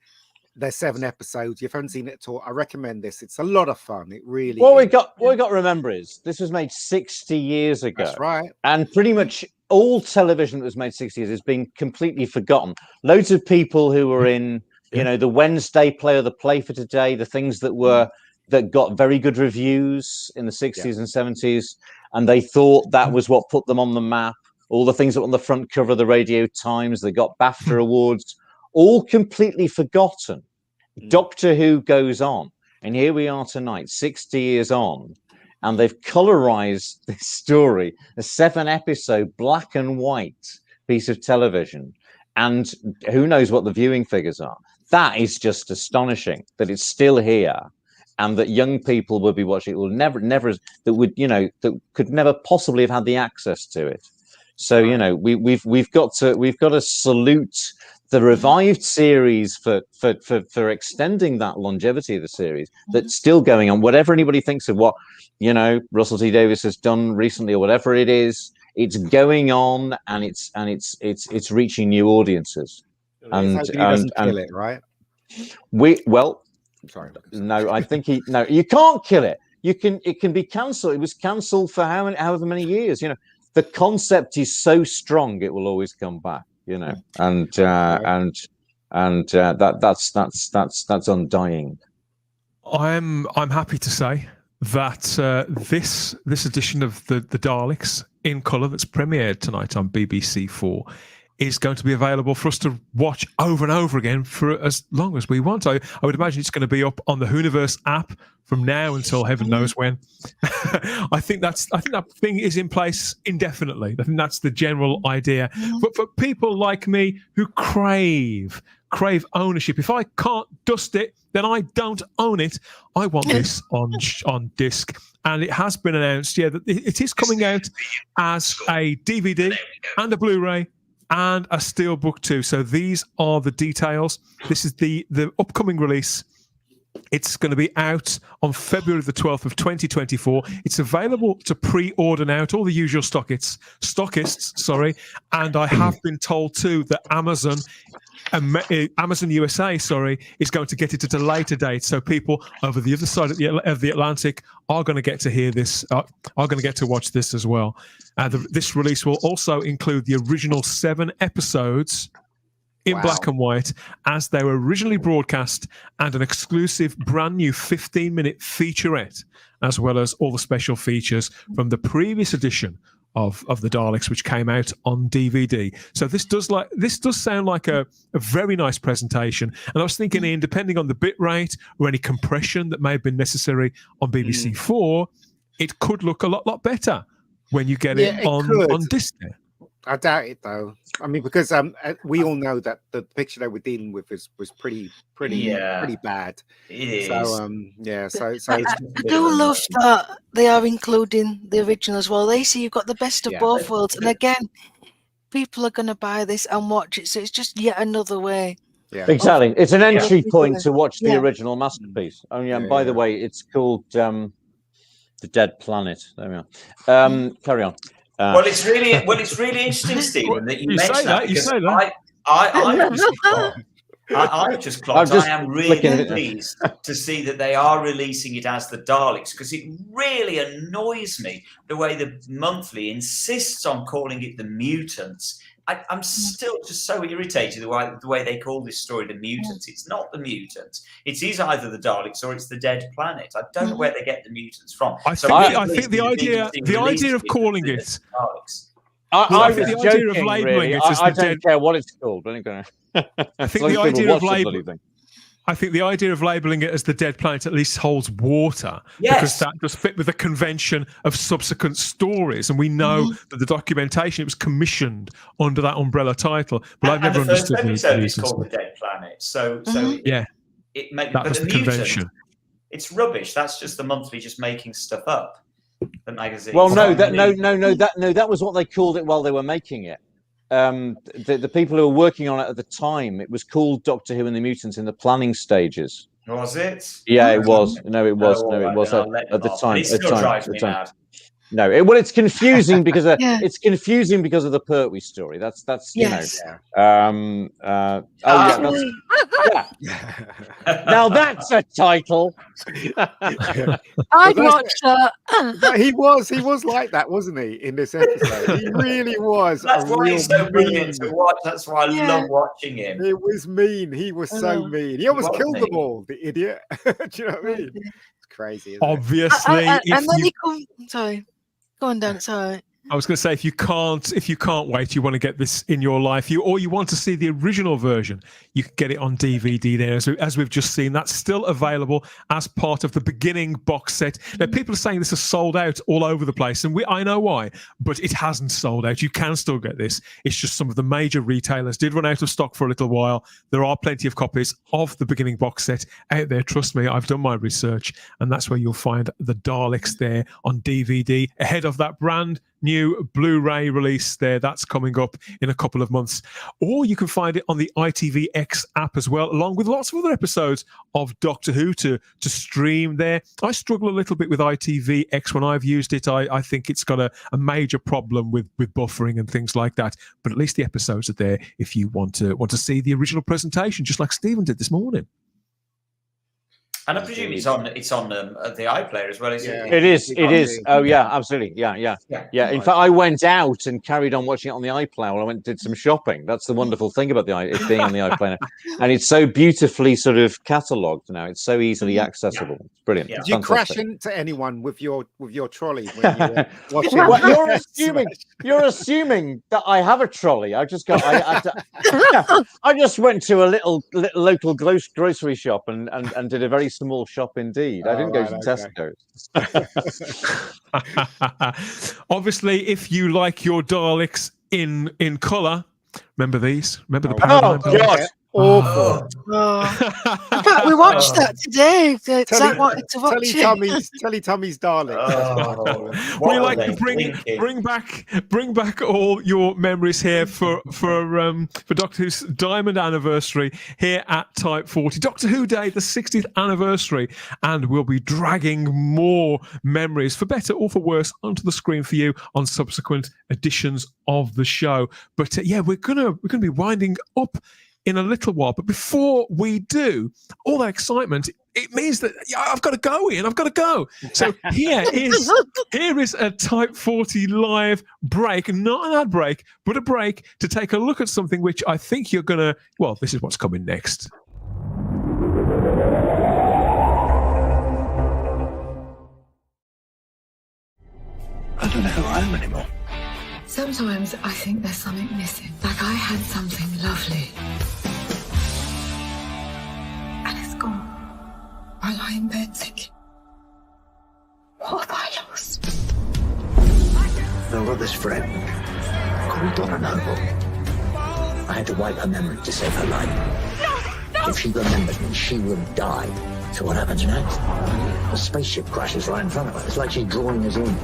There's 7 episodes. If you haven't seen it at all, I recommend this. It's a lot of fun. It really. What we got to remember is this was made 60 years ago. That's right. And pretty much all television that was made 60 years has been completely forgotten. Loads of people who were in, you know, the Wednesday play or the Play for Today, the things that got very good reviews in the 60s and 70s, and they thought that was what put them on the map. All the things that were on the front cover of the Radio Times, they got BAFTA awards, all completely forgotten. Doctor Who goes on, and here we are tonight, 60 years on, and they've colorized this story, a 7-episode black and white piece of television, and who knows what the viewing figures are. That is just astonishing that it's still here, and that young people will be watching it. Will never that could never possibly have had the access to it. So you know, we've got to salute the revived series for extending that longevity of the series that's still going on. Whatever anybody thinks of what, you know, Russell T Davies has done recently or whatever it is, it's going on and it's reaching new audiences. And he doesn't kill it, right? Sorry. No, I think you can't kill it. It can be cancelled. It was cancelled for however many years. You know, the concept is so strong it will always come back. You know, and that's undying. I'm happy to say that this edition of the Daleks in colour that's premiered tonight on BBC4 is going to be available for us to watch over and over again for as long as we want. I would imagine it's going to be up on the Whoniverse app from now until heaven knows when. I think that thing is in place indefinitely. I think that's the general idea. But for people like me who crave crave ownership. If I can't dust it, then I don't own it. I want this on disc. And it has been announced, that it is coming out as a DVD and a Blu-ray and a Steelbook too. So these are the details. This is the upcoming release. It's going to be out on February the 12th of 2024. It's available to pre-order now to all the usual stockists, and I have been told too that Amazon USA, is going to get it at a later date. So people over the other side of the Atlantic are going to get to hear this, are going to get to watch this as well. This release will also include the original 7 episodes in black and white as they were originally broadcast, and an exclusive brand new 15-minute featurette, as well as all the special features from the previous edition of the Daleks, which came out on DVD. So this does sound like a very nice presentation. And I was thinking, Ian, depending on the bit rate or any compression that may have been necessary on BBC 4, it could look a lot better when you get it on disc there. I doubt it though. I mean, because we all know that the picture they were dealing with was pretty bad. It is. So I do love that they are including the original as well. They see you've got the best of both worlds, and again, people are going to buy this and watch it. So it's just yet another way. Yeah, exactly. It's an entry point to watch the original masterpiece. And by the way, it's called The Dead Planet. There we are. Carry on. Well, it's really interesting, Stephen, that you mentioned that. You say that. I just clocked. I am really pleased to see that they are releasing it as the Daleks, because it really annoys me the way the monthly insists on calling it the Mutants. I'm still just so irritated the way they call this story the Mutants. It's not the Mutants. It is either the Daleks or it's the Dead Planet. I don't know where they get the Mutants from. I think the idea of calling it. I was joking, really. I don't care what it's called. I think the idea of labeling. I think the idea of labelling it as the Dead Planet at least holds water, because that does fit with the convention of subsequent stories, and we know that the documentation, it was commissioned under that umbrella title. But I've never understood the episode is called the Dead Planet, so it makes that was the convention. It's rubbish. That's just the monthly just making stuff up. The magazine. Well, that was what they called it while they were making it. The people who were working on it at the time, it was called Doctor Who and the Mutants in the planning stages. Was it? Yeah, it was. No, it was. It was at the time. It still drives me mad. No, it's confusing because it's confusing because of the Pertwee story. That's Now that's a title. I'd watch that. But he was like that, wasn't he? In this episode, he really was. That's why he's so brilliant to watch. That's why I love watching him. It was mean. He was so mean. He almost killed them all. The idiot. Do you know what I mean? It's crazy. Obviously, sorry. Go on, Dan. Sorry. I was going to say, if you can't wait, you want to get this in your life, or you want to see the original version, you can get it on DVD there. So as we've just seen, that's still available as part of the beginning box set. Now, people are saying this is sold out all over the place, and I know why, but it hasn't sold out. You can still get this. It's just some of the major retailers did run out of stock for a little while. There are plenty of copies of the beginning box set out there. Trust me, I've done my research, and that's where you'll find the Daleks there on DVD ahead of that brand new Blu-ray release there. That's coming up in a couple of months. Or you can find it on the ITVX app as well, along with lots of other episodes of Doctor Who to stream there. I struggle a little bit with ITVX when I've used it. I think it's got a major problem with buffering and things like that. But at least the episodes are there if you want to see the original presentation, just like Stephen did this morning. And I presume it's on the iPlayer as well, isn't it? It is. Oh yeah, absolutely. Yeah. In fact, I went out and carried on watching it on the iPlayer while I went and did some shopping. That's the wonderful thing about it being on the iPlayer. And it's so beautifully sort of catalogued now. It's so easily accessible. It's brilliant. Did you crash into anyone with your trolley when you were watching? Well, you're assuming that I have a trolley. I just went to a little local grocery shop and did a very small shop indeed. I didn't go to Tesco's. Obviously, if you like your Daleks in colour, remember these? Remember the Paradigm Daleks? God! Awful. In fact, we watched that today. Zach wanted to watch it. Teletubbies Daleks. We like to bring back all your memories here for Doctor Who's Diamond Anniversary here at Type 40. Doctor Who Day, the 60th anniversary, and we'll be dragging more memories, for better or for worse, onto the screen for you on subsequent editions of the show. But we're gonna be winding up in a little while, but before we do, all that excitement, it means that I've got to go, Ian. I've got to go. So here is a Type 40 live break, not an ad break, but a break to take a look at something which I think you're gonna. Well, this is what's coming next. I don't know who I am anymore. Sometimes I think there's something missing. Like I had something lovely. And it's gone. I lie in bed thinking, what have I lost? I've got this friend called Donna Noble. I had to wipe her memory to save her life. No! If she remembers me, she will die. So what happens next? A spaceship crashes right in front of her. It's like she's drawing us in.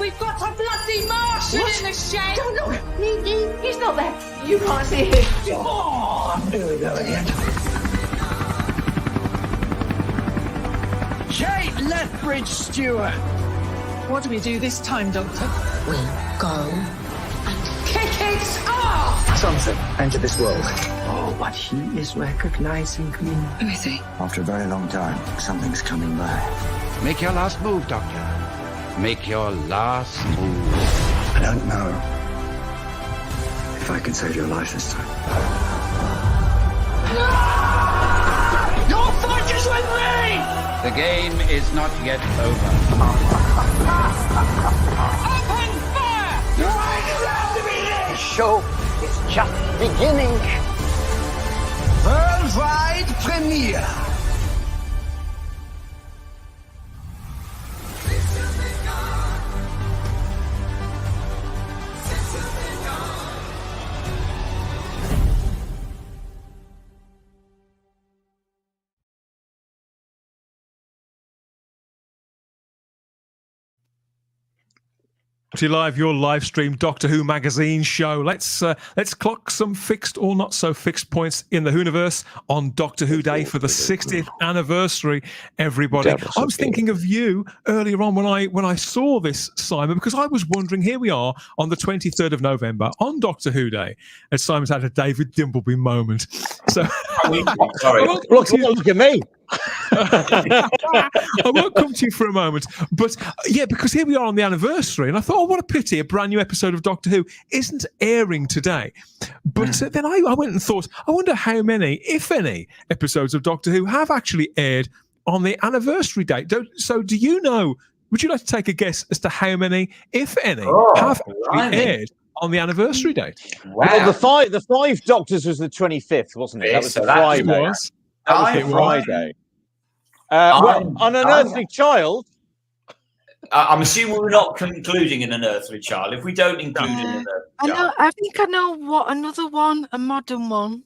We've got a bloody Martian in the shed! Don't look! He's not there. You can't see him. Oh, here we go again. Kate Lethbridge Stewart. What do we do this time, Doctor? We go and kick its off! Something entered this world. Oh, but he is recognizing me. Who is he? After a very long time, something's coming back. Make your last move, Doctor. Make your last move. I don't know if I can save your life this time. No! Your fight is with me! The game is not yet over. Open fire! Why do you have to be there? The show is just beginning. Worldwide premiere. Live, your live stream Doctor Who magazine show. Let's clock some fixed or not so fixed points in the Whoniverse on Doctor Who Day for the 60th anniversary. Everybody, I was thinking of you earlier on when I saw this, Simon, because I was wondering. Here we are on the 23rd of November on Doctor Who Day, and Simon's had a David Dimbleby moment. So, sorry, look at me. I won't come to you for a moment, but because here we are on the anniversary, and I thought, what a pity a brand new episode of Doctor Who isn't airing today. But then I went and thought, I wonder how many, if any, episodes of Doctor Who have actually aired on the anniversary date. So do you know, would you like to take a guess as to how many, if any, have actually aired on the anniversary date? Wow. Well, the five Doctors was the 25th, wasn't it? That was the Friday. That was the Friday. On An Earthly Child. I'm assuming we're not concluding in An Earthly Child. If we don't include in An Earthly Child. I think I know what another one, a modern one.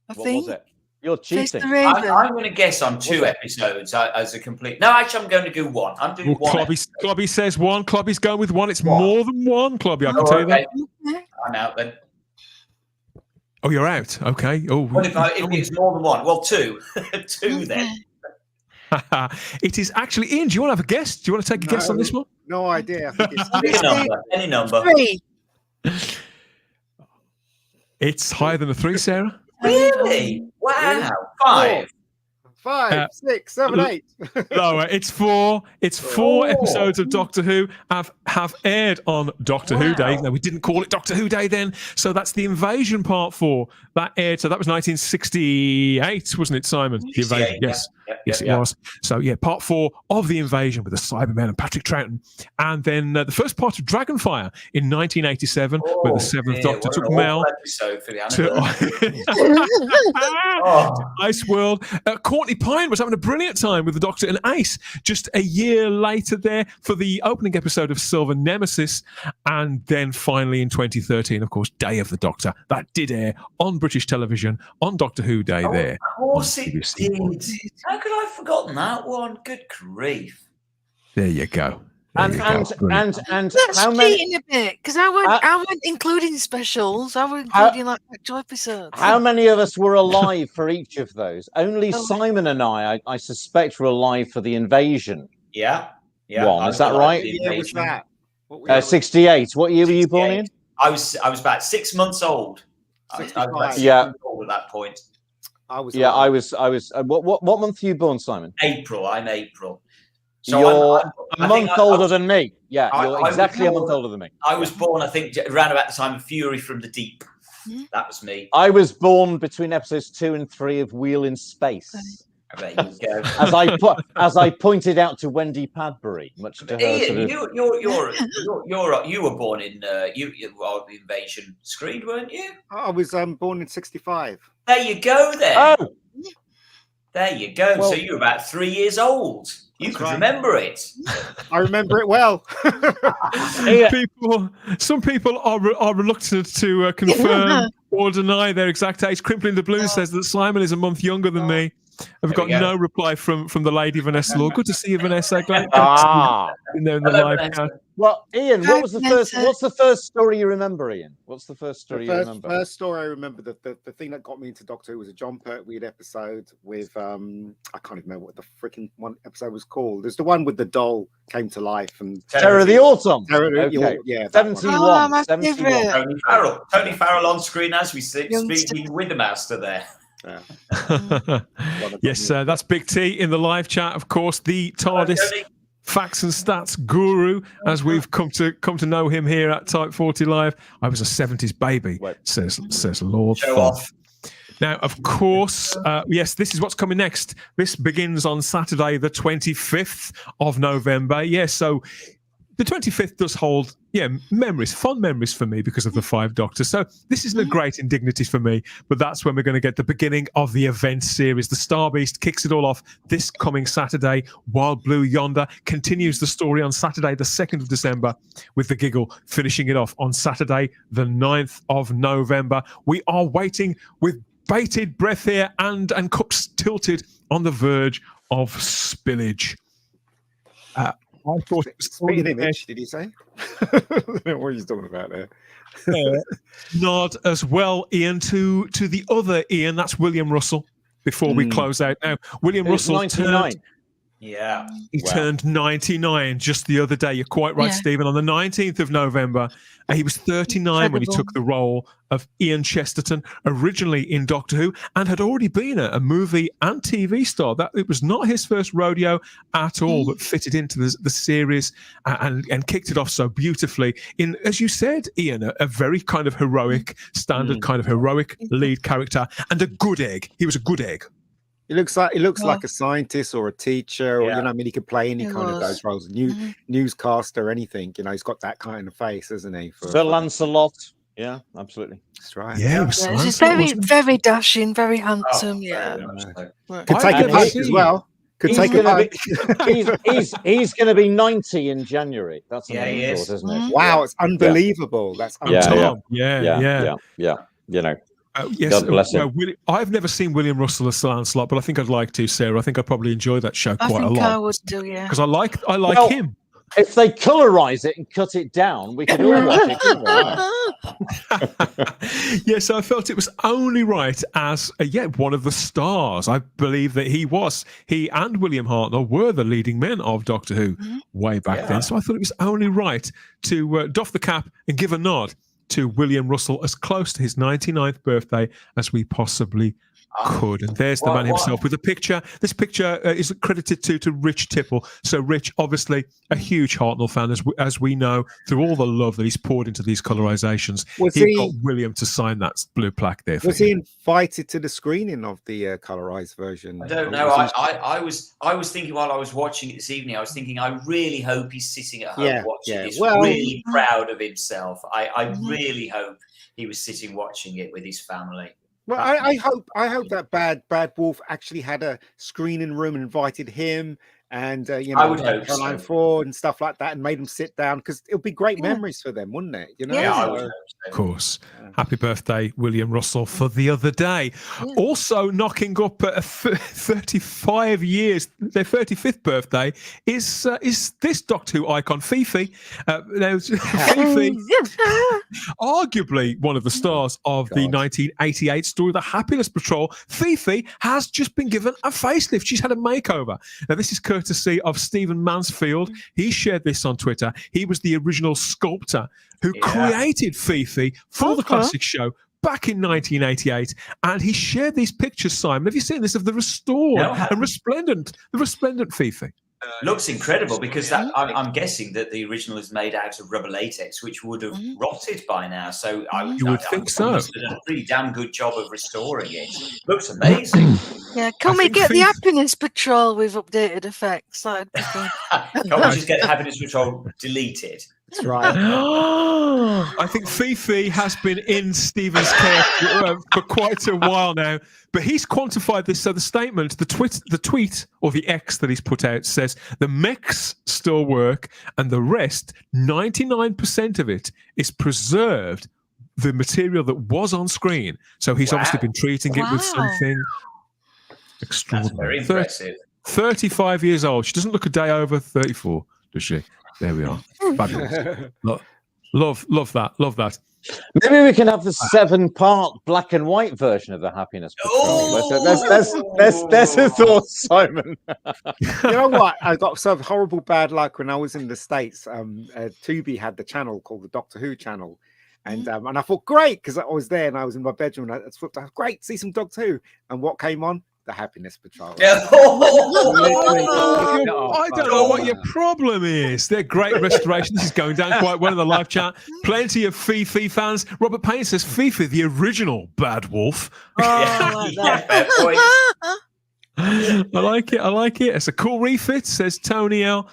What was it? You're cheating. I'm going to guess on 2 episodes as a complete. No, actually, I'm going to do 1. I'm doing 1. Clobby says 1. Clobby's going with 1. It's more than 1, Clobby. I can tell you that. I'm out then. Oh, you're out. Okay. Oh, what if it's more than 1? Well, 2. 2 then. It is actually Ian. Do you want to have a guess? Do you want to take a guess on this one? No idea. I think it's any number. 3. It's higher than a 3, Sarah. Really? Wow. 5. 5, 6, 7, 8. Lower. It's 4. It's 4 episodes of Doctor Who have aired on Doctor Who Day. No, we didn't call it Doctor Who Day then. So that's the Invasion Part 4 that aired. So that was 1968, wasn't it, Simon? The Invasion. Yes. Yes, it was. So, part 4 of The Invasion with the Cybermen and Patrick Troughton. And then the first part of Dragonfire in 1987, where the Seventh Doctor took Mel to Ice World. Courtney Pine was having a brilliant time with the Doctor and Ace just a year later there for the opening episode of Silver Nemesis. And then finally in 2013, of course, Day of the Doctor. That did air on British television on Doctor Who Day there. Of course it did. How could I have forgotten that one? Good grief. There you go. And That's how many? cheating a bit because I wasn't including specials. I was including like actual episodes. How many of us were alive for each of those? Only Simon and I suspect, were alive for the Invasion. Yeah. One, is that right? What year was that? 68. What year were you born in? I was about 6 months old. I was about 6 months old at that point. I was. What month were you born, Simon? April. I'm April. So you're a month older than me. Yeah, you're exactly a month older than me. I was born, I think, around about the time of Fury from the Deep. That was me. I was born between episodes 2 and 3 of Wheel in Space. There you go. As I pointed out to Wendy Padbury, much to her. Ian, you were born in the Invasion screen, weren't you? I was born in 65. There you go, then. Oh, there you go. Well, so you're about 3 years old. You could remember it. I remember it well. Some people are reluctant to confirm or deny their exact age. Crimpling the Blue says that Simon is a month younger than me. I've got no reply from the lady Vanessa Law. Good to see you, Vanessa. Glad in there in the live chat. Well, Ian, what's the first story you remember, Ian? What's the first story you remember? First story I remember, the thing that got me into Doctor Who was a John Pertwee episode with I can't even remember what the freaking one episode was called. There's the one with the doll came to life and Terror of the Autumn. Yeah, 71. 71. Tony Farrell on screen as we speaking with the master there. Yes, that's Big T in the live chat, of course. The TARDIS facts and stats guru, as we've come to know him here at Type 40 Live. I was a 70s baby, says Lord Thoth. Now, of course, yes, this is what's coming next. This begins on Saturday, the 25th of November. Yes, so the 25th does hold, fond memories for me because of the 5 Doctors. So this isn't a great indignity for me, but that's when we're going to get the beginning of the event series. The Star Beast kicks it all off this coming Saturday. Wild Blue Yonder continues the story on Saturday, the 2nd of December, with the Giggle finishing it off on Saturday, the 9th of November. We are waiting with bated breath here and cups tilted on the verge of spillage. I thought it was Spitting image, did he say? I don't know what he's talking about there. Nod as well, Ian, to the other Ian, that's William Russell, before we close out. Now, William Russell 99. Turned 99 just the other day. You're quite right, Stephen. On the 19th of November, he was 39 when he took the role of Ian Chesterton, originally in Doctor Who, and had already been a movie and TV star. That it was not his first rodeo at all, but fitted into the series and kicked it off so beautifully. In, as you said, Ian, a very kind of heroic, standard kind of heroic lead character, and a good egg. He was a good egg. He looks like a scientist or a teacher, or he could play any kind of those roles, newscaster, anything. He's got that kind of face, hasn't he? Sir Lancelot. Yeah, absolutely. That's right. Yeah, he's very dashing, very handsome. Could take a hike as well. He's going to be 90 in January. That's amazing, isn't it? Wow, it's unbelievable. That's unbelievable. Yeah. Yes, God bless him. I've never seen William Russell as Lancelot, but I think I'd like to, Sarah. I think I'd probably enjoy that show quite a lot. I would do, yeah. Because I like him. If they colourize it and cut it down, we could all watch it, couldn't we? Yes, I felt it was only right as one of the stars. I believe that he and William Hartnell were the leading men of Doctor Who way back then. So I thought it was only right to doff the cap and give a nod to William Russell as close to his 99th birthday as we possibly could. And there's the man himself with the picture. This picture is credited to Rich Tipple. So Rich, obviously a huge Hartnell fan, as we know, through all the love that he's poured into these colorizations. He got William to sign that blue plaque there. Was he invited to the screening of the colorized version? I don't know. I was thinking while I was watching it this evening, I was thinking, I really hope he's sitting at home watching this, really proud of himself. I really hope he was sitting watching it with his family. Well, I hope that Bad Wolf actually had a screening room and invited him and I would hope Caroline Ford and stuff like that, and made them sit down, because it'll be great memories for them, wouldn't it? You know, I would hope so. Of course. Happy birthday, William Russell, for the other day. Also knocking up at 35 years, their 35th birthday is this Doctor Who icon, Fifi. Now, Fifi, arguably one of the stars of the 1988 story, The Happiness Patrol. Fifi has just been given a facelift. She's had a makeover. Now, this is courtesy of Stephen Mansfield. He shared this on Twitter. He was the original sculptor who created Fifi for the classic show back in 1988, and he shared these pictures, Simon. Have you seen this, of the restored and resplendent Fifi? Looks incredible, because that, I'm guessing that the original is made out of rubber latex, which would have rotted by now. So you would think so. Must have done a pretty damn good job of restoring it. Looks amazing. Yeah, can we get the Happiness Patrol with updated effects? That'd be good. Can't we just get the Happiness Patrol deleted? That's right. I think Fifi has been in Stephen's care for quite a while now, but he's quantified this. So the statement, the tweet or the X that he's put out says the mechs still work, and the rest, 99% of it, is preserved, the material that was on screen. So he's obviously been treating it with something extraordinary. That's very impressive. 35 years old. She doesn't look a day over 34, does she? There we are. Fabulous. Love that. Maybe we can have the 7-part black and white version of the Happiness Patrol. There's a thought, Simon. You know what? I got some horrible bad luck when I was in the States. Tubi had the channel called the Doctor Who channel. And I thought, great, because I was there and I was in my bedroom. And I thought, great, see some Doctor Who. And what came on? The Happiness Patrol. I don't know what your problem is. They're great restoration. This is going down quite well in the live chat. Plenty of Fifi fans. Robert Payne says Fifi, the original Bad Wolf. Fair point. I like it. It's a cool refit, says Tony L.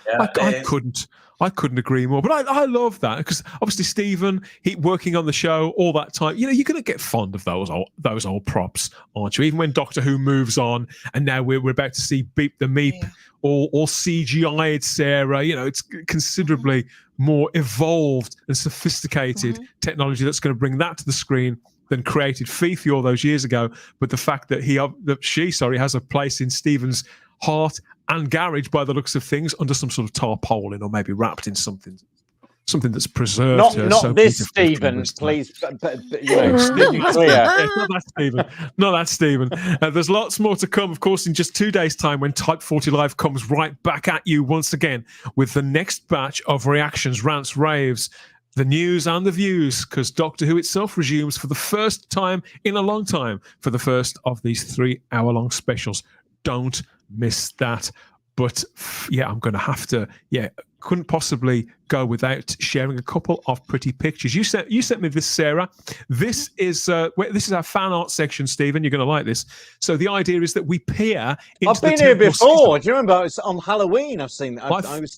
I couldn't agree more. But I love that, because obviously Stephen, he working on the show all that time. You know, you're going to get fond of those old props, aren't you? Even when Doctor Who moves on, and now we're about to see Beep the Meep or CGI'd Sarah. You know, it's considerably more evolved and sophisticated technology that's going to bring that to the screen than created Fifi all those years ago. But the fact that she has a place in Stephen's heart and garage, by the looks of things, under some sort of tarpaulin, or maybe wrapped in something that's preserved. Not this Stephen, please. But you know, clear. Not that Stephen. There's lots more to come, of course, in just 2 days' time, when Type 40 Live comes right back at you once again with the next batch of reactions, rants, raves, the news and the views, because Doctor Who itself resumes for the first time in a long time for the first of these 3-hour-long specials. Don't miss that. But yeah, I'm going to have to. Couldn't possibly go without sharing a couple of pretty pictures. You sent me this, Sarah. This is our fan art section, Stephen. You're going to like this. So the idea is that we peer into I've been here before. Do you remember? It's on Halloween. I've seen that.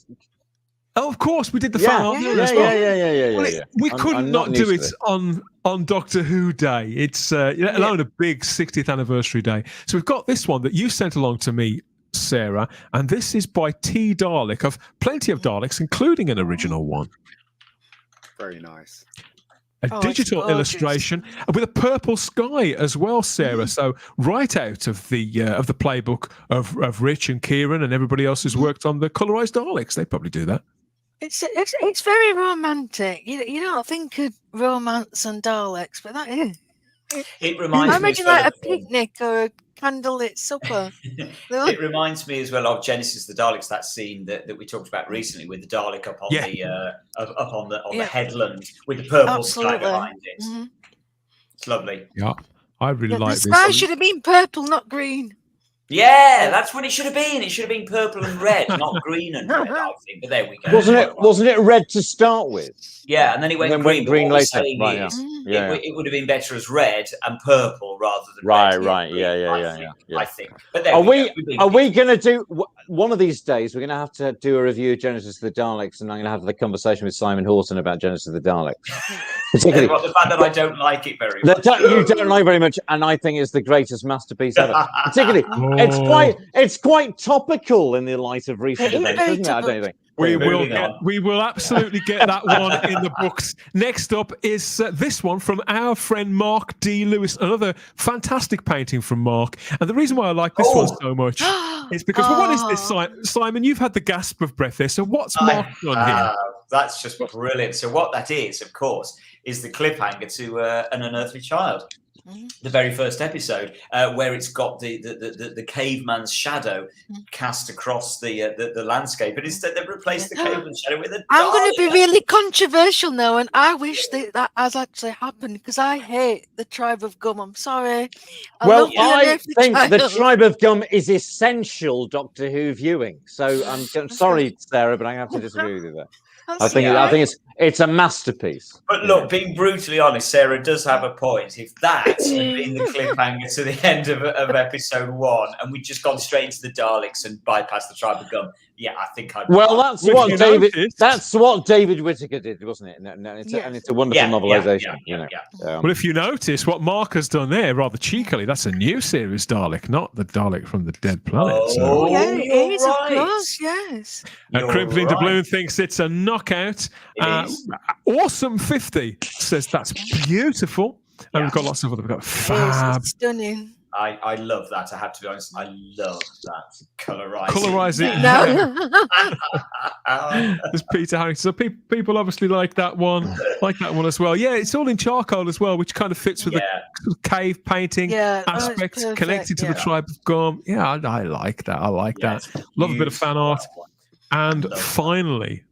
Oh, of course, we did the fan art as well. Yeah. We couldn't not do it on Doctor Who Day. It's alone a big 60th anniversary day. So we've got this one that you sent along to me, Sarah, and this is by T. Dalek, of plenty of Daleks, including an original one. Very nice. A digital illustration with a purple sky as well, Sarah. So right out of the playbook of Rich and Kieran and everybody else who's worked on the colourised Daleks. They probably do that. It's very romantic. You don't think of romance and Daleks, but that is. It reminds me. I imagine like a picnic or a candlelit supper. It reminds me as well of Genesis the Daleks, that scene that we talked about recently with the Dalek up on the headland with the purple sky behind it. It's lovely. Yeah. I really like The this. sky should have been purple, not green. Yeah, that's what it should have been. It should have been purple and red, not green and red, I think. But there we go. Wasn't it red to start with? Yeah, and then it went And then green. went green but what later. we're saying Right, is yeah. it would have been better as red and purple rather than Right, red. right. Green, Yeah. I think. But there Are we going to do one of these days? We're going to have to do a review of Genesis of the Daleks, and I'm going to have the conversation with Simon Horton about Genesis of the Daleks. Particularly the fact that I don't like it very much. You don't like very much, and I think it's the greatest masterpiece ever. Particularly, it's quite topical in the light of recent events, isn't it? I don't think. We will absolutely get that one in the books. Next up is this one from our friend Mark D. Lewis, another fantastic painting from Mark. And the reason why I like this one so much is because, well, what is this, Simon? You've had the gasp of breath there. So what's Mark done here? That's just brilliant. So what that is, of course, is the cliffhanger to An Unearthly Child. The very first episode, where it's got the caveman's shadow cast across the landscape, and instead they've replaced the caveman's shadow with a. I'm going to be really controversial now, and I wish that has actually happened because I hate the Tribe of Gum. I'm sorry. I think the Tribe of Gum is essential Doctor Who viewing. So I'm sorry, Sarah, but I have to disagree with you there. I think it's a masterpiece. But look, being brutally honest, Sarah does have a point. If that had been the cliffhanger to the end of episode 1, and we'd just gone straight into the Daleks and bypassed the Tribe of Gum, I think I'd. Well, that's what David Whittaker did, wasn't it? And it's a wonderful novelisation. Well, if you notice what Mark has done there, rather cheekily, that's a new series Dalek, not the Dalek from the Dead Planet. It is, of course, yes. Crimpling Doubloon thinks it's a knockout. Awesome 50 says that's beautiful. And we've got lots of other. We've got fab. It's stunning. I love that. I have to be honest. I love that colorizing. There's Peter Harrington. So people obviously like that one as well. Yeah, it's all in charcoal as well, which kind of fits with the cave painting aspects connected to the Tribe of Gum. Yeah, I like that. That. Love a bit of fan art. And finally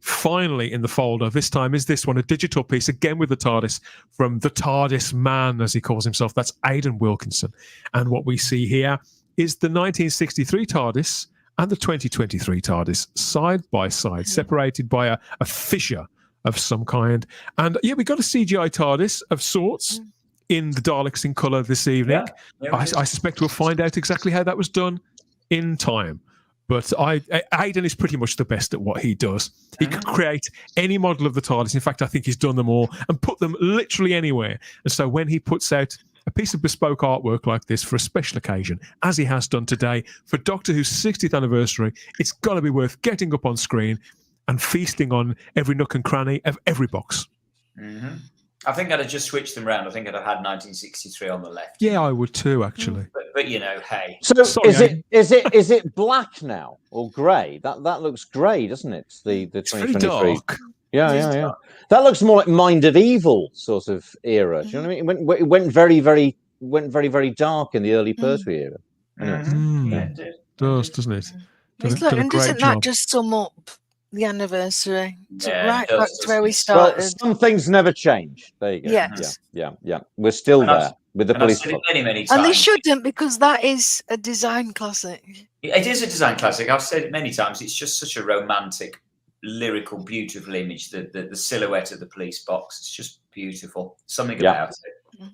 in the folder, this time is this one, a digital piece, again with the TARDIS, from the TARDIS man, as he calls himself. That's Aidan Wilkinson. And what we see here is the 1963 TARDIS and the 2023 TARDIS side by side, separated by a fissure of some kind. And we got a CGI TARDIS of sorts in the Daleks in colour this evening. I suspect we'll find out exactly how that was done in time. But Aidan is pretty much the best at what he does. He can create any model of the TARDIS. In fact, I think he's done them all and put them literally anywhere. And so when he puts out a piece of bespoke artwork like this for a special occasion, as he has done today for Doctor Who's 60th anniversary, it's got to be worth getting up on screen and feasting on every nook and cranny of every box. Mm-hmm. I think I'd have just switched them around. I think I'd have had 1963 on the left. Yeah, I would too, actually. But hey. So sorry, is it black now or grey? That looks grey, doesn't it? The 2023. Very dark. Yeah. That looks more like Mind of Evil sort of era. Do you know what I mean? It went very, very dark in the early Pertwee era. Anyway. It does, doesn't it? And doesn't that just sum up the anniversary? Back to where we started. Well, some things never change. There you go. Yes. Yeah. We're still there with the police. Many times. And they shouldn't, because that is a design classic. It is a design classic. I've said it many times. It's just such a romantic, lyrical, beautiful image. The silhouette of the police box. It's just beautiful. Something about it.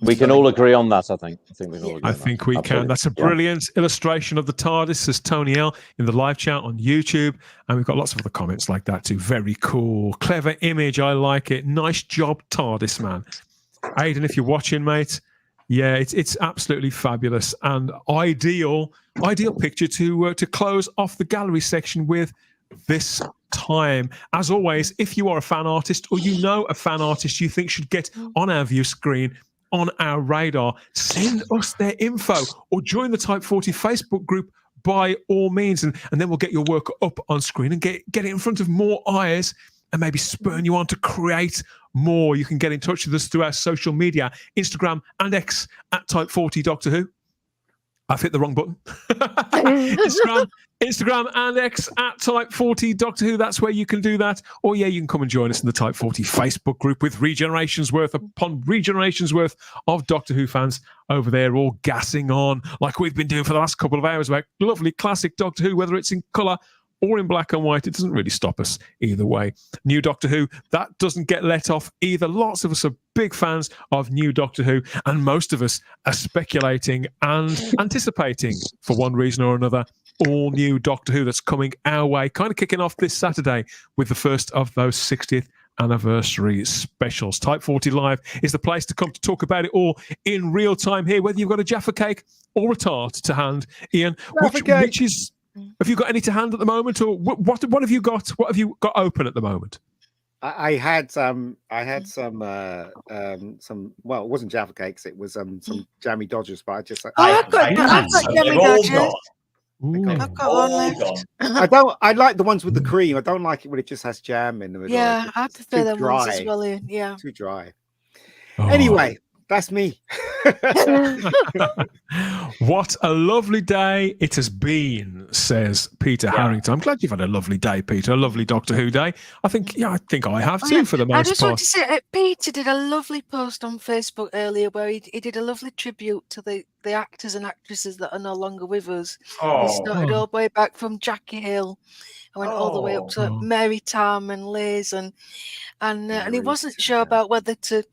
We can all agree on that, I think. I think we can. That's a brilliant illustration of the TARDIS, says Tony L in the live chat on YouTube. And we've got lots of other comments like that too. Very cool. Clever image. I like it. Nice job, TARDIS man. Aidan, if you're watching, mate, it's absolutely fabulous and ideal picture to close off the gallery section with this time. As always, if you are a fan artist or you know a fan artist you think should get on our view screen, on our radar, send us their info or join the Type 40 Facebook group by all means, and then we'll get your work up on screen and get it in front of more eyes and maybe spurn you on to create more. You can get in touch with us through our social media, Instagram and X at Type 40 Doctor Who. I've hit the wrong button. Instagram Instagram and X at Type 40 Doctor Who. That's where you can do that. Or you can come and join us in the Type 40 Facebook group with regenerations worth upon regenerations worth of Doctor Who fans over there, all gassing on like we've been doing for the last couple of hours about lovely classic Doctor Who, whether it's in colour or in black and white. It doesn't really stop us either way. New Doctor Who, that doesn't get let off either. Lots of us are big fans of new Doctor Who, and most of us are speculating and anticipating, for one reason or another, all new Doctor Who that's coming our way, kind of kicking off this Saturday with the first of those 60th anniversary specials. Type 40 Live is the place to come to talk about it all in real time here, whether you've got a Jaffa cake or a tart to hand. Ian, which is, have you got any to hand at the moment, or what have you got? What have you got open at the moment? I had some. Well, it wasn't Jaffa cakes. It was some jammy Dodgers, but I just. I've got jammy Dodgers. I've got one left. I like the ones with the cream. I don't like it when it just has jam in the middle. Yeah, I prefer them ones as well. Yeah, too dry. Anyway, that's me. What a lovely day it has been, says Peter Harrington. I'm glad you've had a lovely day, Peter. A lovely Doctor Who day. I think I have too, for the most part. I just want to say, Peter did a lovely post on Facebook earlier where he did a lovely tribute to the actors and actresses that are no longer with us. He started all the way back from Jackie Hill. I went all the way up to Mary Tam and Liz, and he wasn't sure about whether to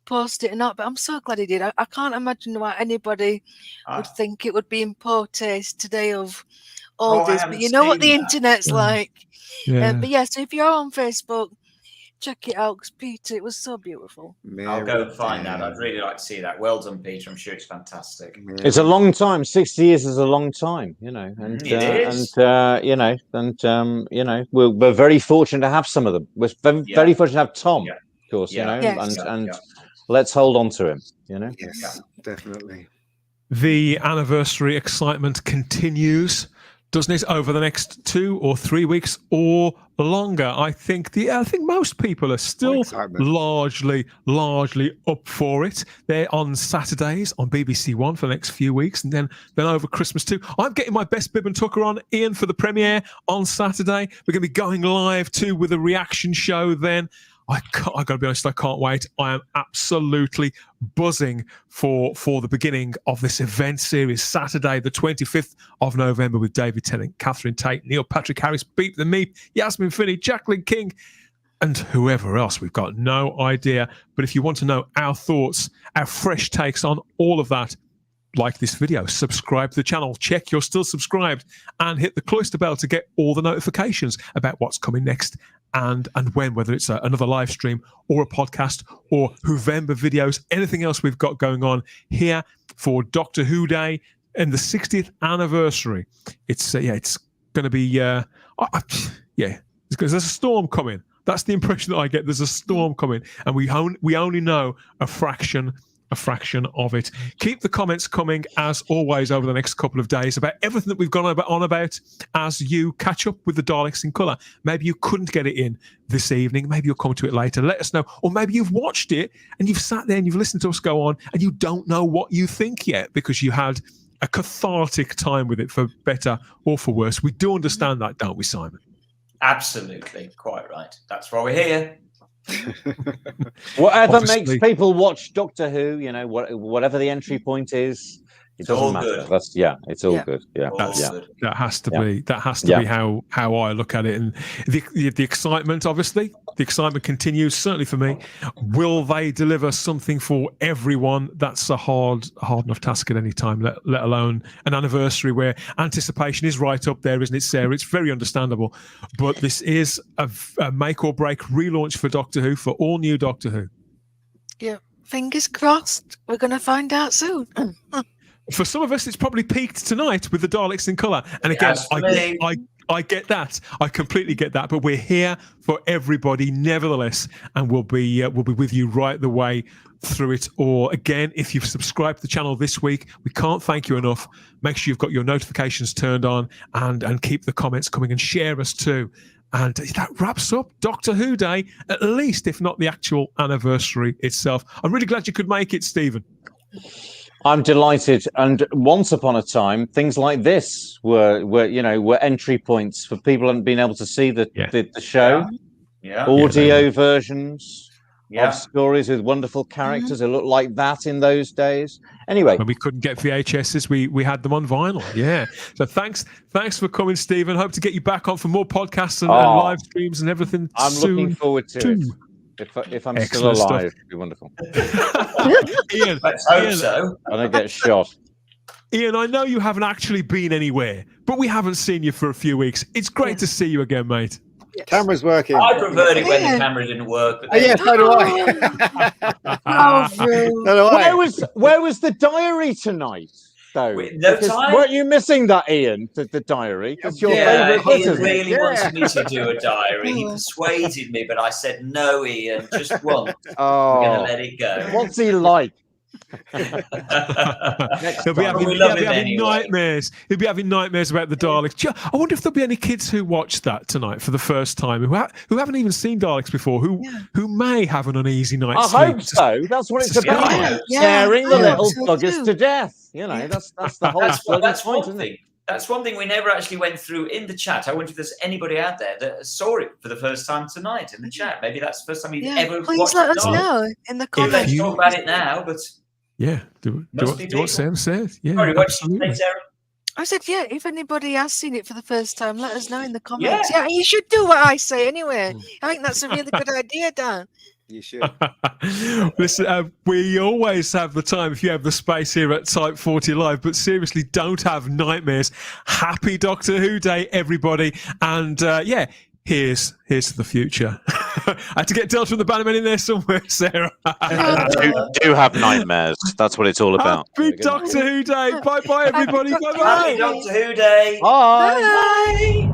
post it or not, but I'm so glad he did. I can't imagine why anybody would think it would be in poor taste today of all this, but you know what the internet's like. But yeah, so if you're on Facebook, check it out, because Peter, it was so beautiful. I'll go and find that. I'd really like to see that. Well done, Peter. I'm sure it's fantastic. It's a long time. 60 years is a long time, and it is. we're very fortunate to have some of them. We're very fortunate to have Tom, of course, and let's hold on to him, Yes, definitely. The anniversary excitement continues, doesn't it, over the next 2 or 3 weeks or longer? I think most people are still largely up for it. They're on Saturdays on BBC One for the next few weeks, and then over Christmas too. I'm getting my best bib and tucker on, Ian, for the premiere on Saturday. We're going to be going live too with a reaction show then. I got to be honest, I can't wait. I am absolutely buzzing for the beginning of this event series, Saturday, the 25th of November, with David Tennant, Catherine Tate, Neil Patrick Harris, Beep the Meep, Yasmin Finney, Jacqueline King, and whoever else. We've got no idea. But if you want to know our thoughts, our fresh takes on all of that, like this video, subscribe to the channel, check you're still subscribed, and hit the cloister bell to get all the notifications about what's coming next and when, whether it's another live stream or a podcast or Whovember videos, anything else we've got going on here for Doctor Who Day and the 60th anniversary. It's going to be there's a storm coming. That's the impression that I get. There's a storm coming, and we only know a fraction of it. Keep the comments coming as always over the next couple of days about everything that we've gone on about as you catch up with the Daleks in colour. Maybe you couldn't get it in this evening. Maybe you'll come to it later. Let us know. Or maybe you've watched it and you've sat there and you've listened to us go on and you don't know what you think yet because you had a cathartic time with it, for better or for worse. We do understand that, don't we, Simon? Absolutely. Quite right. That's why we're here. Whatever makes people watch Doctor Who, whatever the entry point is, it doesn't matter. Good. It's all good. Yeah, that has to be how I look at it. And the excitement, obviously, the excitement continues. Certainly for me. Will they deliver something for everyone? That's a hard enough task at any time. Let alone an anniversary where anticipation is right up there, isn't it, Sarah? It's very understandable. But this is a make or break relaunch for Doctor Who, for all new Doctor Who. Yeah, fingers crossed. We're going to find out soon. For some of us, it's probably peaked tonight with the Daleks in colour. And again, I get that. I completely get that. But we're here for everybody, nevertheless, and we'll be with you right the way through it. Or again, if you've subscribed to the channel this week, we can't thank you enough. Make sure you've got your notifications turned on and keep the comments coming and share us too. And that wraps up Doctor Who Day, at least, if not the actual anniversary itself. I'm really glad you could make it, Stephen. I'm delighted. And once upon a time, things like this were entry points for people who hadn't been able to see the show. Yeah. Audio versions Yeah. of stories with wonderful characters who looked like that in those days. Anyway, when we couldn't get VHSs, we had them on vinyl. Yeah. So thanks for coming, Stephen. Hope to get you back on for more podcasts and live streams and everything. I'm soon looking forward to it. If I'm still alive, it'd be wonderful. Ian, let's hope so. I don't get shot. Ian, I know you haven't actually been anywhere, but we haven't seen you for a few weeks. It's great to see you again, mate. Yes. Camera's working. I preferred it when the camera didn't work. But yeah, so do I. Where was the diary tonight, though? No time. Weren't you missing that, Ian? The diary. It's your favourite book, Ian really wanted me to do a diary. He persuaded me, but I said no, Ian. Just once. Oh, we're gonna let it go. What's he like? He'll be having nightmares. He'll be having nightmares about the Daleks. I wonder if there'll be any kids who watch that tonight for the first time who haven't even seen Daleks before, who may have an uneasy night's sleep. I hope so. That's what it's about. Scaring the little buggers to death. You know, that's the whole point, isn't it? That's one thing we never actually went through in the chat. I wonder if there's anybody out there that saw it for the first time tonight in the chat. Maybe that's the first time you've ever watched it. Please let us know in the comments. Let's talk about it now, but... Yeah, do what Sam said. Yeah, sorry, what did you say, Sarah? I said, if anybody has seen it for the first time, let us know in the comments. Yeah, you should do what I say anyway. I think that's a really good idea, Dan. You should. Listen, we always have the time if you have the space here at Type 40 Live, but seriously, don't have nightmares. Happy Doctor Who Day, everybody. And here's to the future. I had to get Delta and the Bannerman in there somewhere, Sarah. do have nightmares. That's what it's all about. Happy Doctor Who Day. Bye-bye, everybody. Bye-bye. Happy Doctor Who Day. Bye. Bye.